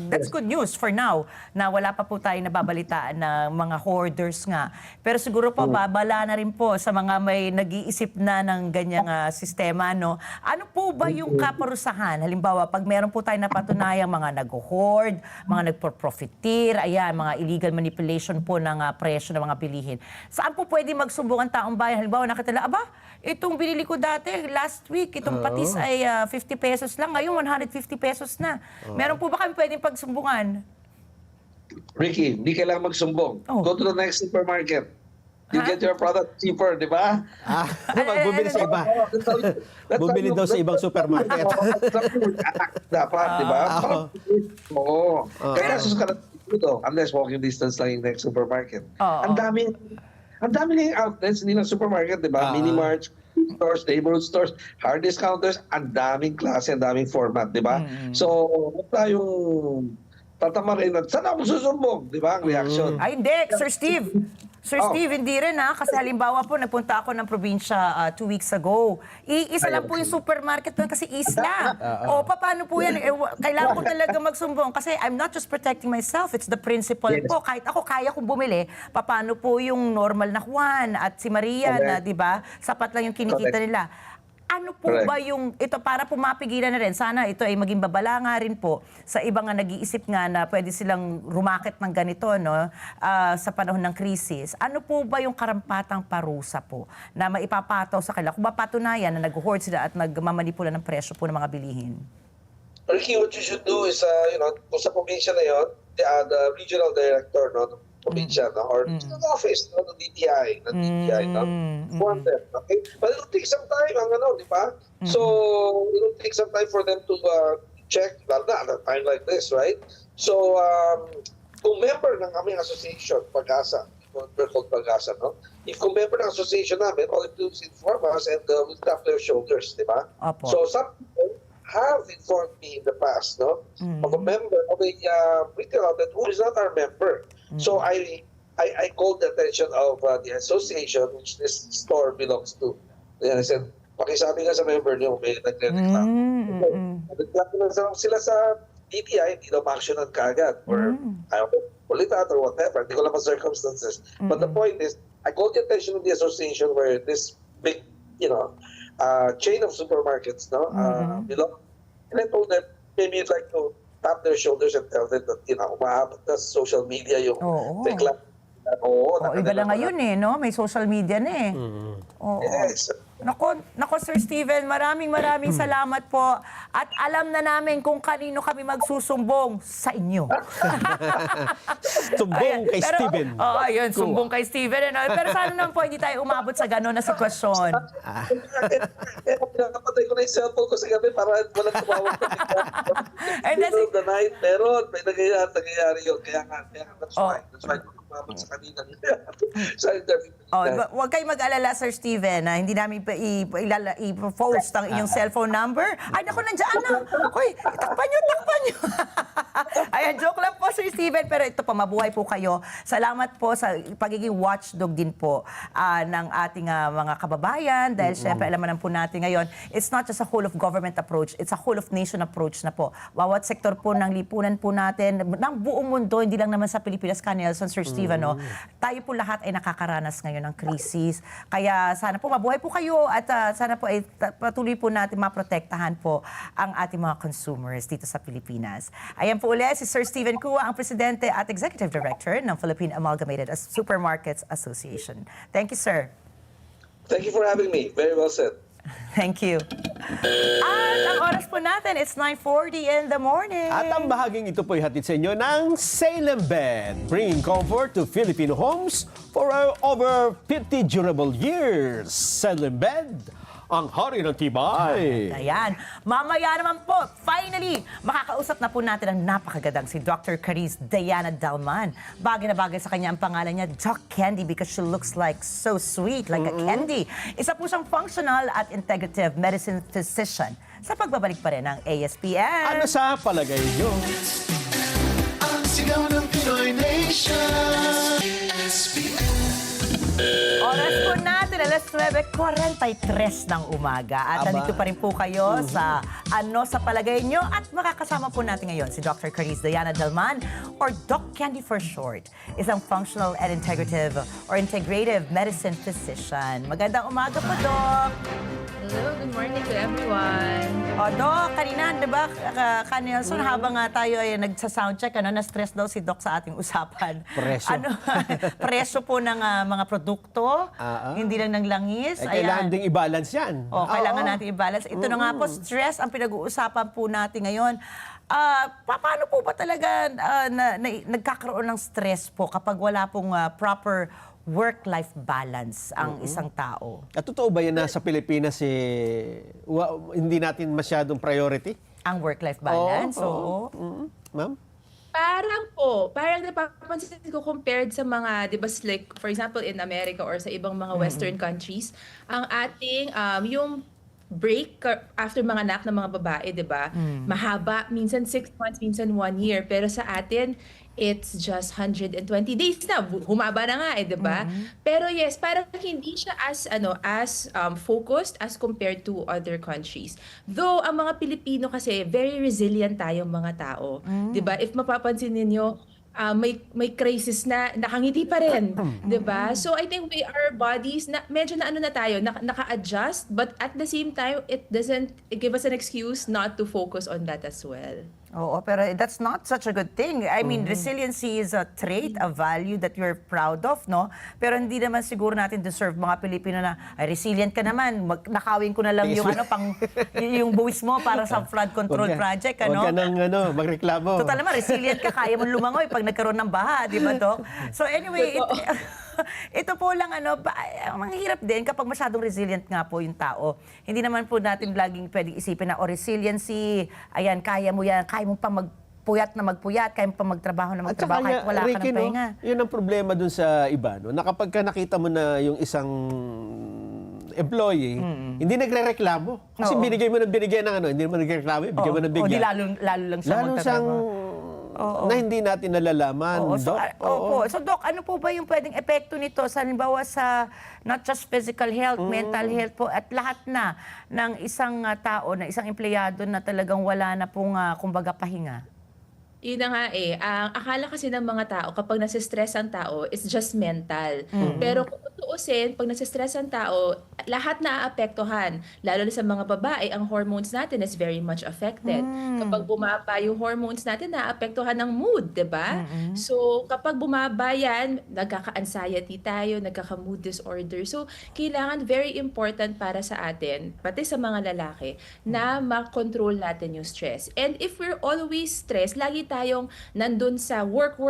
that's good news for now, na wala pa po tayo nababalitaan ng mga hoarders nga. Pero siguro po, babala na rin po sa mga may nag-iisip na ng ganyang sistema, no? Ano po ba yung kaparusahan? Halimbawa, pag meron po tayo napatunayang mga nag-hoard, mga nagpo-profiteer, ayan, mga illegal manipulation po ng presyo ng mga bilihin. Saan po pwede magsumbong ang taong bayan? Halimbawa, nakitala, itong binili ko dati, last week, itong patis ay 50 pesos lang. Ngayon, 150 pesos na. Meron po ba kami pwedeng pagsumbungan? Ricky, hindi kailangan magsumbong. Go to the next supermarket. You get your product cheaper, di ba? Bumili sa iba. Bumili daw sa ibang supermarket. Dapat, di ba? Oo. Kaya susunod ito, unless walking distance lang yung next supermarket. Ang daming ngayong outlets, hindi lang supermarket, di ba? Mini-marts, stores, neighborhood stores, hard discounters, ang daming klase, ang daming format, di ba? So, huwag tayong tatamarin at saan ako susumbong, di ba, ang reaction? Ay, hindi, Sir Steve. Sir Steve, hindi rin kasi halimbawa po, nagpunta ako ng probinsya 2 weeks ago. Isa lang po yung supermarket doon kasi isla. Paano po yan? Kailangan ko talaga magsumbong kasi I'm not just protecting myself, it's the principle po. Kahit ako kaya kong bumili, paano po yung normal na Juan at si Maria na, di ba, sapat lang yung kinikita nila. Ano po ba yung, ito para po mapigilan na rin, sana ito ay maging babala nga rin po sa ibang nga nag-iisip nga na pwede silang rumakit ng ganito, no, sa panahon ng krisis. Ano po ba yung karampatang parusa po na maipapataw sa kanila kung mapatunayan na nag-hoard sila at nagmamanipula ng presyo po ng mga bilihin? Ricky, what you should do is, kung sa probinsya na yun, the regional director, no, probinsya, no, or the office, no, ng DTI, no, inform them, okay? But it'll take some time, di ba? So, it'll take some time for them to check, lalo na, at a time like this, right? So, kung member ng aming association, Pag-asa, we're called Pag-asa, no? If kung member ng association namin, all it do is inform us and we'll tap their shoulders, di ba? Opo. So some people have informed me in the past, no? Of a member of a retail outlet who is not our member. So I called the attention of the association which this store belongs to. And I said, pakisabi nga sa member niyo, may nagre-reklamo. Nagreklamo sila sa DTI, hindi daw ma-actionan kaagad. Or ayaw ko pulitan or whatever. Hindi ko lang circumstances. But the point is, I called the attention of the association where this big, chain of supermarkets, no, belong. And I told them, maybe you'd like to tap their shoulders and tell them that, umaabot na sa social media yung reklamo. Iba lang ngayon no? May social media na Oo. Yes. Nako, Sir Steven, maraming salamat po. At alam na namin kung kanino kami magsusumbong sa inyo. Sumbong kay Steven. Oo, ayun, sumbong kay Steven. Pero sana naman po hindi tayo umabot sa gano'n na sitwasyon. Pinapatay ko na yung cellphone ko sa gabi para walang tumawag na And that's middle of the night, meron. May nangyayari yun. Kaya nga, that's why. That's why umabot sa kanina. Sa interview. Huwag kayo mag-alala, Sir Steven. Hindi namin i-post ang inyong cellphone number. Ay, naku, nandiyan na. Hoy, takpan nyo. Ayan, joke lang po, Sir Steven. Pero ito po, mabuhay po kayo. Salamat po sa pagiging watchdog din po ng ating mga kababayan. Dahil syempre, alam naman po natin ngayon, it's not just a whole of government approach, it's a whole of nation approach na po. Bawat sektor po ng lipunan po natin, ng buong mundo, hindi lang naman sa Pilipinas, Nelson, Sir Steven, tayo po lahat ay nakakaranas ngayon ng krisis. Kaya sana po mabuhay po kayo at sana po ay patuloy po natin maprotektahan po ang ating mga consumers dito sa Pilipinas. Ayan po ulit si Sir Steven Cua, ang Presidente at Executive Director ng Philippine Amalgamated Supermarkets Association. Thank you, sir. Thank you for having me. Very well said. Thank you. At ang oras po natin, it's 9:40 in the morning. At ang bahaging ito po ihatid sa inyo ng Salem Bed, bringing comfort to Filipino homes for over 50 durable years. Salem Bed, ang hari ng tibay. Ayan. Mamaya naman po, finally, makakausap na po natin ang napakagandang si Dr. Carice Diana Dalman. Bagay na bagay sa kanya ang pangalan niya, Doc Candy, because she looks like so sweet, like a candy. Isa po siyang functional at integrative medicine physician sa pagbabalik pa rin ng ASPN. Ano sa palagay niyo? Ang sigaw ng Pinoy Nation. ASPN. Oras po natin, alas 9:43 ng umaga. At nandito pa rin po kayo sa Ano sa Palagay Nyo. At makakasama po natin ngayon si Dr. Carice Diana Dalman, or Doc Candy for short, isang functional and integrative medicine physician. Magandang umaga po, Doc! Hello, good morning to everyone. Doc, kanina, di ba, Nelson, habang tayo ay nagsa-soundcheck, na-stress daw si Doc sa ating usapan. Presyo. Presyo po ng mga produkto, hindi lang ng langis. Kailangan ding i-balance yan. Kailangan natin i-balance. Ito na nga po, stress ang pinag-uusapan po natin ngayon. Paano po ba talaga nagkakaroon ng stress po kapag wala pong proper work-life balance ang isang tao? At totoo ba yan na sa Pilipinas hindi natin masyadong priority? Ang work-life balance? Oo. Ma'am? Parang napapansin ko compared sa mga, di ba, like, for example, in America or sa ibang mga Western countries, ang ating, yung break after mga anak ng mga babae, di ba, mahaba, minsan 6 months, minsan 1 year, pero sa atin, it's just 120 days na. Humaba na nga di ba? Pero yes, parang hindi siya as focused as compared to other countries. Though ang mga Pilipino kasi very resilient tayong mga tao, di ba? If mapapansin niyo, may crisis na nakangiti pa rin, di ba? So I think our bodies medyo na tayo, naka-adjust, but at the same time it doesn't give us an excuse not to focus on that as well. Oo, pero that's not such a good thing. I mean, resiliency is a trait, a value that you're proud of, no? Pero hindi naman siguro natin deserve mga Pilipino na, resilient ka naman, nakawin ko na lang yung yung buwis mo para sa flood control project, ano? Huwag ka nang magreklamo. Total naman, resilient ka, kaya mo lumangoy pag nagkaroon ng baha, di ba, Doc? So anyway, ito po lang, ang hirap din kapag masyadong resilient nga po yung tao. Hindi naman po natin laging pwedeng isipin na, resiliency, ayan, kaya mo yan, kaya mo pa puyat na magpuyat, kaya pa magtrabaho na At saka, magtrabaho kahit wala ka Ricky, ng pahinga. yun ang problema dun sa iba, no? Na kapag ka nakita mo na yung isang employee, hindi nagre-reklamo. Kasi Oo. binigay mo ng binigay ng ano, hindi mo nagre-reklamo, bigyan mo ng O, bigyan. di lalo lang siya Lalo siyang na hindi natin nalalaman, Oo, so, Doc. opo. So, Doc, ano po ba yung pwedeng epekto nito sa halimbawa sa not just physical health, mental health po, at lahat na ng isang tao, na isang empleyado na talagang wala na pong, kumbaga, pahinga? Yun na nga eh. Ang akala kasi ng mga tao, kapag nasistress ang tao, it's just mental. Pero kung tutuusin, pag nasistress ang tao, lahat na aapektuhan. Lalo na sa mga babae, ang hormones natin is very much affected. Kapag bumaba yung hormones natin, naapektuhan ng mood, di ba? So, kapag bumaba yan, nagkaka-anxiety tayo, nagkaka-mood disorder. So, kailangan very important para sa atin, pati sa mga lalaki, na makontrol natin yung stress. And if we're always stressed, lagi tayong nandun sa work,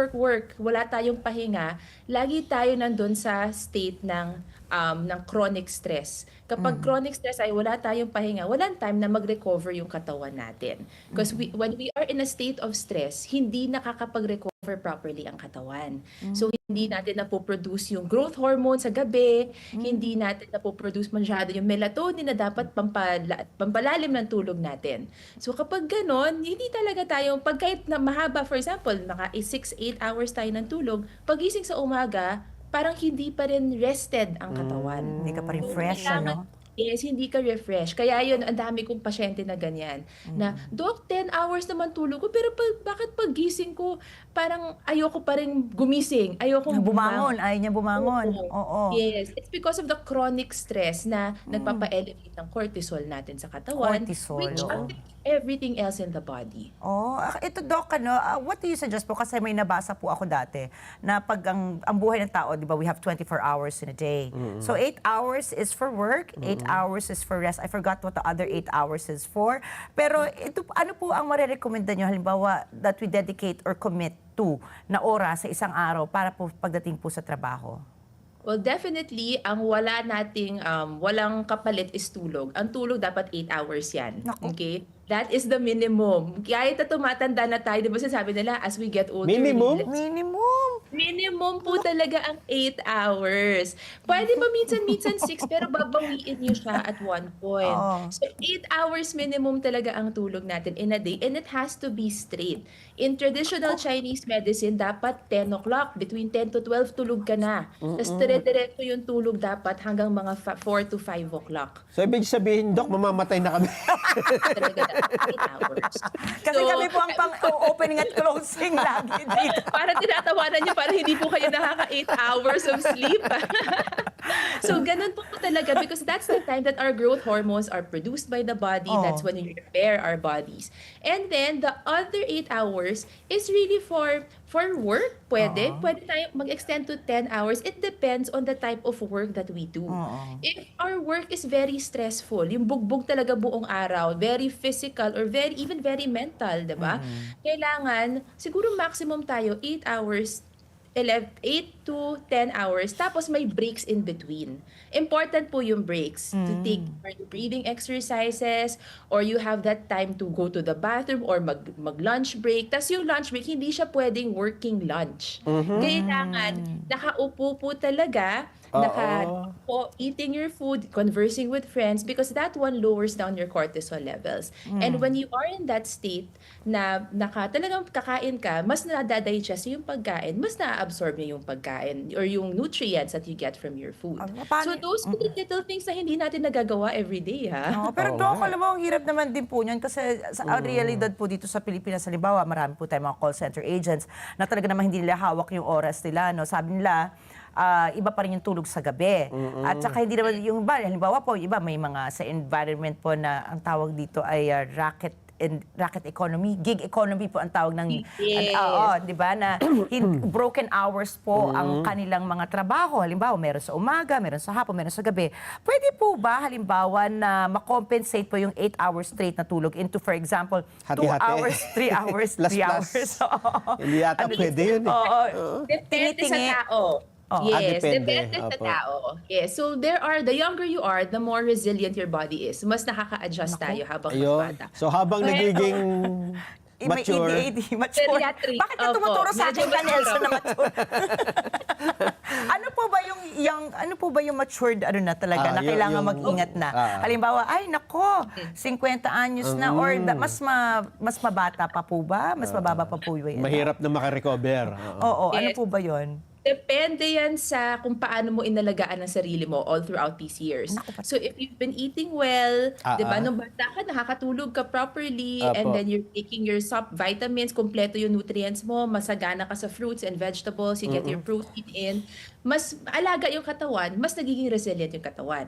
wala tayong pahinga, lagi tayo nandun sa state ng chronic stress. Kapag chronic stress ay wala tayong pahinga, walang time na mag-recover yung katawan natin. Because when we are in a state of stress, hindi nakakapag-recover properly ang katawan. So, hindi natin napoproduce yung growth hormone sa gabi, hindi natin napoproduce masyado yung melatonin na dapat pampalalim ng tulog natin. So, kapag ganon, hindi talaga tayo, pag kahit na mahaba, for example, naka 6-8 hours tayo ng tulog, pagising sa umaga, parang hindi pa rin rested ang katawan. Hindi ka pa rin fresh, ano? Yes, hindi ka refresh. Kaya yun, ang dami kong pasyente na ganyan. Na, Doc, 10 hours naman tulog ko, pero bakit pag gising ko, parang ayoko pa rin gumising. Ayoko bumangon. Ayaw niya bumangon. Oo. Yes, it's because of the chronic stress na nagpapa-elevate ng cortisol natin sa katawan. Cortisol, Which oo. affects everything else in the body. Oh, ito Doc, what do you suggest po? Kasi may nabasa po ako dati na pag ang buhay ng tao, di ba, we have 24 hours in a day. So 8 hours is for work, 8 hours is for rest. I forgot what the other 8 hours is for. Pero ito, ano po ang marirekomenda nyo, halimbawa, that we dedicate or commit to na oras sa isang araw para po pagdating po sa trabaho? Well, definitely, ang wala nating, walang kapalit is tulog. Ang tulog dapat 8 hours yan. Okay? That is the minimum. Kahit na tumatanda na tayo, di ba sinasabi nila, as we get older, Minimum? Minimum po talaga ang 8 hours. Pwede ba minsan 6, pero babawiin niyo siya at one point. So 8 hours minimum talaga ang tulog natin in a day, and it has to be straight. In traditional Chinese medicine, dapat 10 o'clock, between 10 to 12 tulog ka na. Tapos dire-diretso yung tulog dapat hanggang mga 4 to 5 o'clock. So, ibig sabihin, Doc, mamamatay na kami. Talaga dapat 8 hours. Kasi kami po ang pang-opening at closing lagi dito. Para tinatawanan niyo, para hindi po kayo nakaka 8 hours of sleep. So, ganun po talaga, because that's the time that our growth hormones are produced by the body. That's when we repair our bodies. And then, the other 8 hours is really for work. Pwede tayo mag-extend to 10 hours. It depends on the type of work that we do. If our work is very stressful, yung bugbog talaga buong araw, very physical or even very mental, di ba? Kailangan, siguro maximum tayo 8 hours, 8 to 10 hours, tapos may breaks in between. Important po yung breaks to take breathing exercises, or you have that time to go to the bathroom or mag-lunch break. Tapos yung lunch break, hindi siya pwedeng working lunch. Kailangan nakaupo po talaga, eating your food, conversing with friends, because that one lowers down your cortisol levels. And when you are in that state na talagang kakain ka, mas nadadigest yung pagkain, mas na-absorb niya yung pagkain or yung nutrients that you get from your food. So those little things na hindi natin nagagawa everyday, ha? Pero Doc, alam mo, ang hirap naman din po niyan kasi ang realidad po dito sa Pilipinas, halimbawa, marami po tayong mga call center agents na talaga naman hindi nila hawak yung oras nila. No? Sabi nila, iba pa rin yung tulog sa gabi. At saka hindi naman yung iba, halimbawa po, iba may mga sa environment po na ang tawag dito ay racket economy, gig economy po ang tawag ng di ba, na broken hours po ang kanilang mga trabaho. Halimbawa, meron sa umaga, meron sa hapon, meron sa gabi. Pwede po ba halimbawa na makompensate po yung 8 hours straight na tulog into, for example, 2 hours, 3 hours, 3 hours? Hindi yata pwede yun. Depende sa tao. Yes, depende sa tao. Yes, so the younger you are, the more resilient your body is. Mas nakaka-adjust tayo habang mas bata. So habang nagiging may Mature. ADHD, mature. Geriatric. Bakit ka Opo, tumuturo sa akin medyo ka, Nelson, na mature. mature? ano po ba yung matured na talaga, na yung- kailangan yung- mag-ingat na? Halimbawa, ay nako, 50 anyos na, or mas mabata pa po ba? Mas mababa pa po yun? Mahirap na makarecover. Oo, ano Yes. po ba yun? Depende yan sa kung paano mo inalagaan ang sarili mo all throughout these years. So if you've been eating well, di ba, nung bata ka, nakakatulog ka properly, and Apo. then you're taking your vitamins, kompleto yung nutrients mo, masagana ka sa fruits and vegetables, you get your protein in, mas alaga yung katawan, mas nagiging resilient yung katawan.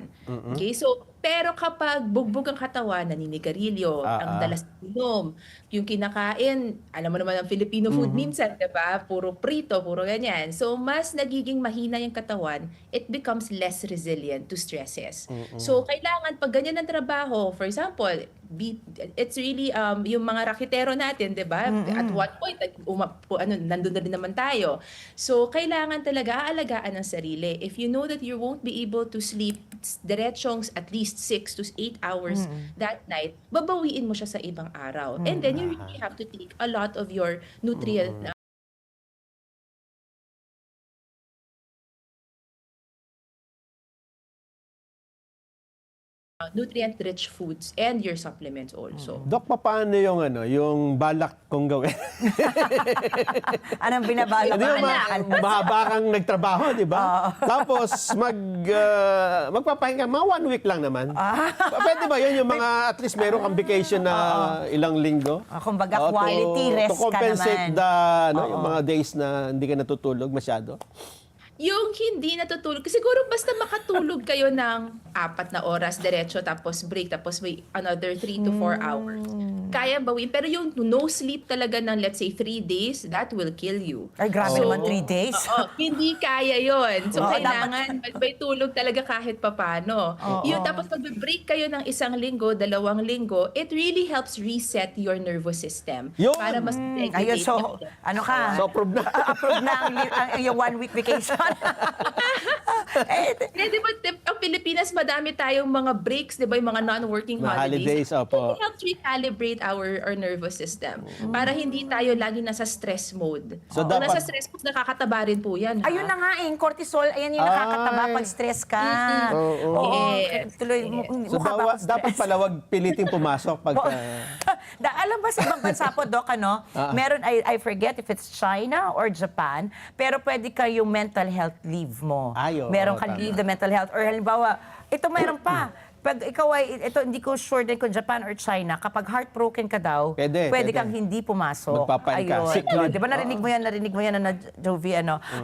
Okay? So, pero kapag bugbog ang katawan, naninigarilyo, ang dalas inom, yung kinakain, alam mo naman ang Filipino food minsan, di ba? Puro prito, puro ganyan. So, mas nagiging mahina yung katawan, it becomes less resilient to stresses. So, kailangan pag ganyan ang trabaho, for example, it's really yung mga raketero natin, 'di ba? At one point nandun na rin naman tayo. So kailangan talaga aalagaan ang sarili. If you know that you won't be able to sleep diretsong at least 6 to 8 hours that night, babawiin mo siya sa ibang araw. And then you really have to take a lot of your nutrient-rich foods and your supplements also. Dok, paano yung balak kong gawin? Anong binabalak? Hindi mo, mahaba kang nagtrabaho, di ba? Tapos, magpapahinga, mga 1 week lang naman. Pwede ba yun yung mga, at least meron kang vacation na ilang linggo? Kumbaga, quality rest to compensate ka naman. yung mga days na hindi ka natutulog masyado? Yung hindi natutulog, siguro basta makatulog kayo ng 4 na oras diretso, tapos break, tapos may another 3 to 4 hours. Kaya bawin. Pero yung no sleep talaga ng let's say 3 days, that will kill you. Ay, grabe naman 3 days. Hindi kaya yon. So, Oo, kailangan may tulog talaga kahit papano. Yung tapos pag break kayo ng 1 linggo, 2 linggo, it really helps reset your nervous system. Yun! Para mas Ayun, so, ano ka? So, approve na. Approve na ang yung 1 week vacation. Di ba, ang Pilipinas, madami tayong mga breaks, di ba, yung mga non-working Mga holidays, opo. It helps recalibrate our nervous system para hindi tayo lagi nasa stress mode. So, Kung dapat- nasa stress mode, nakakataba rin po yan. Ayun na nga, cortisol, ayan yung nakakataba pag stress ka. Oo. Yes. Tuloy, So, mukha pa ako dapat stress. pala wag piliting pumasok pag... Alam ba sa ibang bansa po, Doc, meron, I forget if it's China or Japan, pero pwede kayong mental health leave mo. Meron kang leave the mental health. Or halimbawa, ito meron pa. Pag ikaw ay, ito hindi ko sure din kung Japan or China, kapag heartbroken ka daw, pwede kang hindi pumasok. Magpapahinga. Ayun. Sick Yun. leave. Di ba narinig mo yan na Jovi,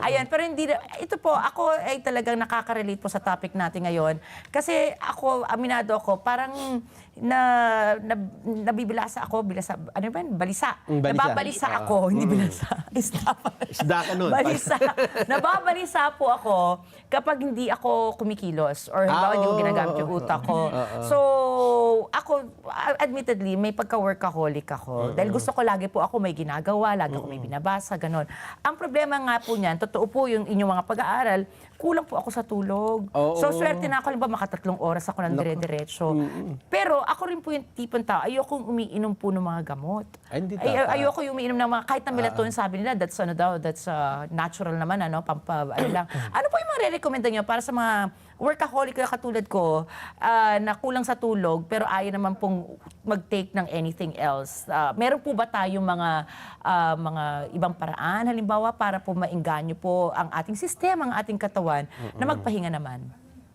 Ayan, pero hindi, ito po, ako ay talagang nakaka-relate po sa topic natin ngayon. Kasi ako, aminado ako, parang nabibilasa ako, ano ba yun? Balisa. Balisa. Nababalisa ako, hindi bilasa. Isda ka nun. Balisa. Nababalisa po ako kapag hindi ako kumikilos or halimbawa hindi ko ginagamit yung utak ko. So, ako, admittedly, may pagka-workaholic ako. Dahil gusto ko lagi po ako may ginagawa, lagi ako may binabasa, ganon. Ang problema nga po niyan, totoo po yung inyong mga pag-aaral, kulang po ako sa tulog. So, swerte na ako, halimbawa, 3 oras ako ng dire-diretso. Pero ako rin po yung tipong tao, ayokong umiinom po ng mga gamot. Ayoko yung umiinom ng mga, kahit na melatonin, sabi nila, that's natural naman, lang. Ano po yung mga re-recommenda nyo para sa mga workaholic na katulad ko, na kulang sa tulog, pero ayaw naman pong mag-take ng anything else? Meron po ba tayong mga ibang paraan, halimbawa, para po maengganyo po ang ating sistema, ang ating katawan, na magpahinga naman?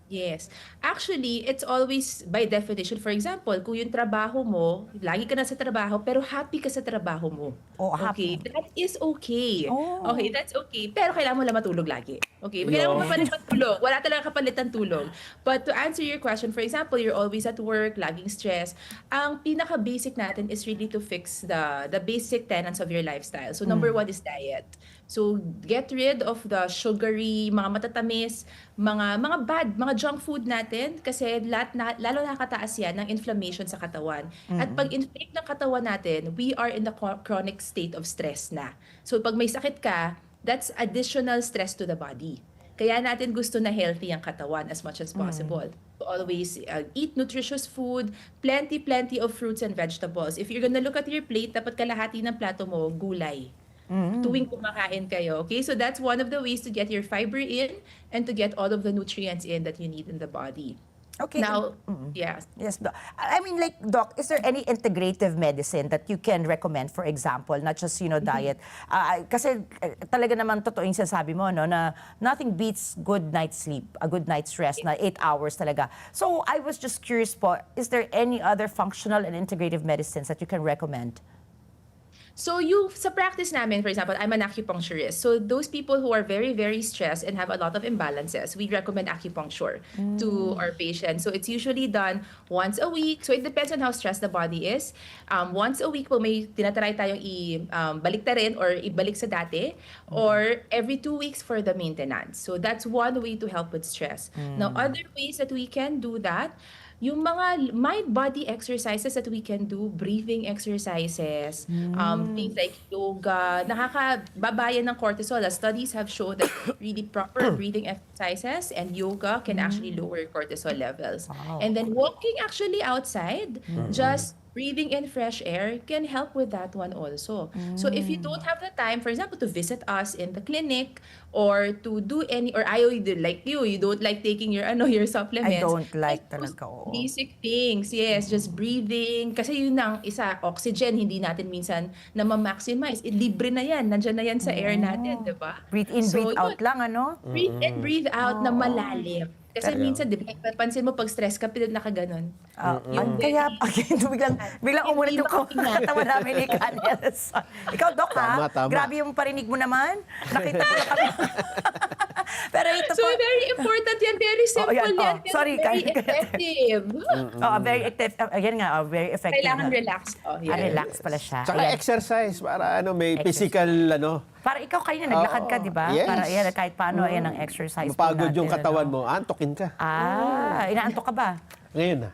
Yes. Actually, it's always by definition. For example, kung yung trabaho mo, lagi ka na sa trabaho, pero happy ka sa trabaho mo. Okay, that is okay. Okay, that's okay. Pero kailangan mo lang matulog lagi. Okay, kailangan mo mapalit ng tulog. Wala talaga kapalit ng tulog. But to answer your question, for example, you're always at work, laging stress. Ang pinaka-basic natin is really to fix the basic tenets of your lifestyle. So number 1 is diet. So get rid of the sugary, mga matatamis, mga junk food natin kasi lalo nakakataas yan ng inflammation sa katawan. At pag inflame ng katawan natin, we are in the chronic state of stress na. So pag may sakit ka, that's additional stress to the body. Kaya natin gusto na healthy ang katawan as much as possible. to always eat nutritious food, plenty of fruits and vegetables. If you're gonna look at your plate, dapat kalahati ng plato mo, gulay. Tuwing kumakain kayo. Okay, so that's one of the ways to get your fiber in and to get all of the nutrients in that you need in the body. Okay. Now, yes. Yes, Doc. I mean, like, Doc, is there any integrative medicine that you can recommend, for example, not just, diet? Kasi talaga naman totoo yung sinasabi mo, no, na nothing beats good night's sleep, a good night's rest na 8 hours talaga. So, I was just curious po, is there any other functional and integrative medicines that you can recommend? So sa practice namin, for example, I'm an acupuncturist. So those people who are very, very stressed and have a lot of imbalances, we recommend acupuncture to our patients. So it's usually done once a week. So it depends on how stressed the body is. Once a week po may tinatry tayong baliktarin or ibalik sa dati, or every 2 weeks for the maintenance. So that's one way to help with stress. Now, other ways that we can do that, yung mga mind body exercises that we can do, breathing exercises, things like yoga, nakakababayan ng cortisol. The studies have shown that really proper breathing exercises and yoga can actually lower cortisol levels. And then walking actually outside, just breathing in fresh air can help with that one also. So if you don't have the time, for example, to visit us in the clinic or to do or ayaw like you don't like taking your supplements. I don't like talaga. Basic things, yes, just breathing. Kasi yun ang isa, oxygen, hindi natin minsan na ma-maximize. Libre na yan, nandyan na yan sa air natin, di ba? Breathe in, breathe out lang, ano? Breathe in, breathe out na malalim. Kasi minsan, di ba, pansin mo pag stress ka, nakaganon. Kaya, biglang umulit yung katawa namin ni Canels. Ikaw, Doc, ha? Tama. Grabe yung parinig mo naman. Nakita ko na kami. Pero ito So, very important yan. Very simple yan. Pero Sorry, very effective. Very effective. Ayan nga, very effective. Kailangan relax. Relax pala siya. Tsaka exercise para may physical Para ikaw kanina naglakad ka, di ba? Yes. Para yan, kahit paano, ayan ang exercise po mapagod natin. yung katawan mo, antokin ka. Inaantok ka ba? Ngayon na.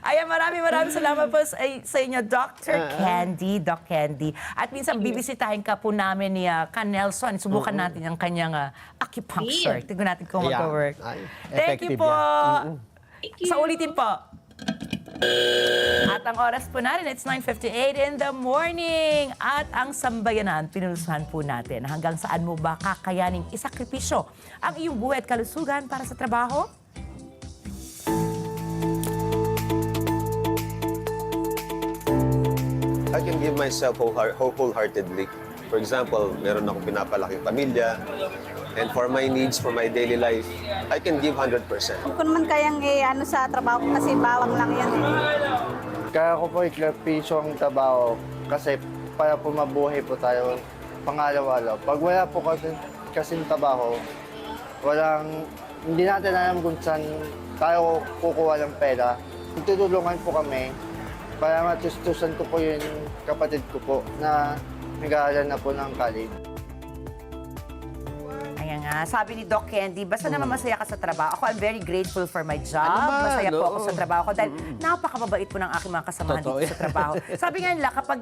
Ayan, maraming salamat po sa inyo, Dr. Candy, Doc Candy. At minsan, bibisitahin ka po namin ni Canelson. Subukan natin ang kanyang acupuncture. Tignan natin kung mag-work. Thank you po. Sa ulitin po. At ang oras po natin, it's 9:58 in the morning. At ang sambayanan, pinulusuhan po natin. Hanggang saan mo ba kakayaning isakripisyo ang iyong buhay at kalusugan para sa trabaho? I can give myself wholeheartedly. For example, meron akong pinapalaking pamilya, and for my needs, for my daily life, I can give 100%. Hindi ko naman kayang sa trabaho ko kasi bawang lang yan. Kaya ko po iklarpisyo ang trabaho kasi para po mabuhay po tayo pangalaw-alaw. Pag wala po kasing trabaho, hindi natin alam kung saan tayo kukuha ng pera. Tutulungan po kami para matustusan ko po yung kapatid ko po na nag-aaral na po ng college. Ayan nga, sabi ni Doc Candy, basta naman masaya ka sa trabaho. Ako, I'm very grateful for my job. Masaya po ako sa trabaho ko dahil napakababait po ng aking mga kasamahan dito sa trabaho. Sabi nga nila, kapag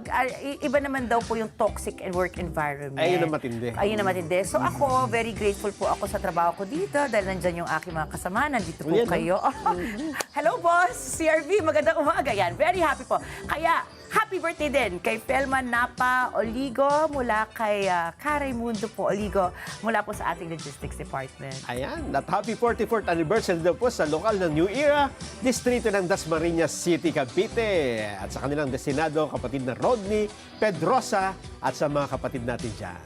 iba naman daw po yung toxic and work environment. Ayun ang matindi. Ayun ang matindi. So ako, very grateful po ako sa trabaho ko dito dahil nandyan yung aking mga kasamahan. Nandito po kayo. Hello, boss! CRV, magandang umaga. Yan, very happy po. Kaya, happy birthday din kay Felman Napa Oligo mula kay Raimundo po Oligo mula po sa ating Logistics Department. Ayan, at happy 44th anniversary daw po sa lokal ng New Era, distrito ng Dasmariñas City, Cavite. At sa kanilang destinado, kapatid na Rodney, Pedrosa, at sa mga kapatid natin dyan.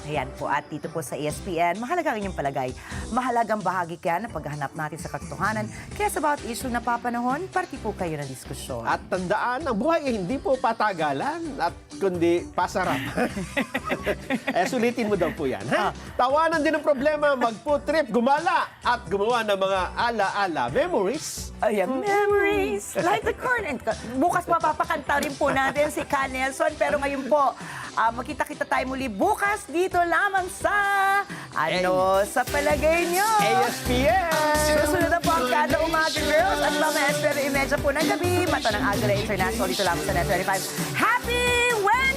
Ayan po, at dito po sa ESPN, mahalaga ang inyong palagay. Mahalagang bahagi kaya ng paghahanap natin sa katotohanan. Kaya sa bawat issue na papanahon, parti po kayo ng diskusyon. At tandaan, ang buhay ay hindi po patagalan at kundi pasarap. Sulitin mo daw po yan. Ha? Tawanan din ang problema, mag-food trip, gumala at gumawa ng mga ala-ala memories. Ayan, memories. Like the corn. And bukas mapapakanta rin po natin si Canelson. Pero ngayon po, magkita-kita tayo muli bukas dito lamang sa sa palagay nyo? ESPN! Susunod na po ang Kada Umaga Girls at mga 9:30 po ng gabi. Mata ng Agla International dito lamang sa Net 25. Happy Wednesday!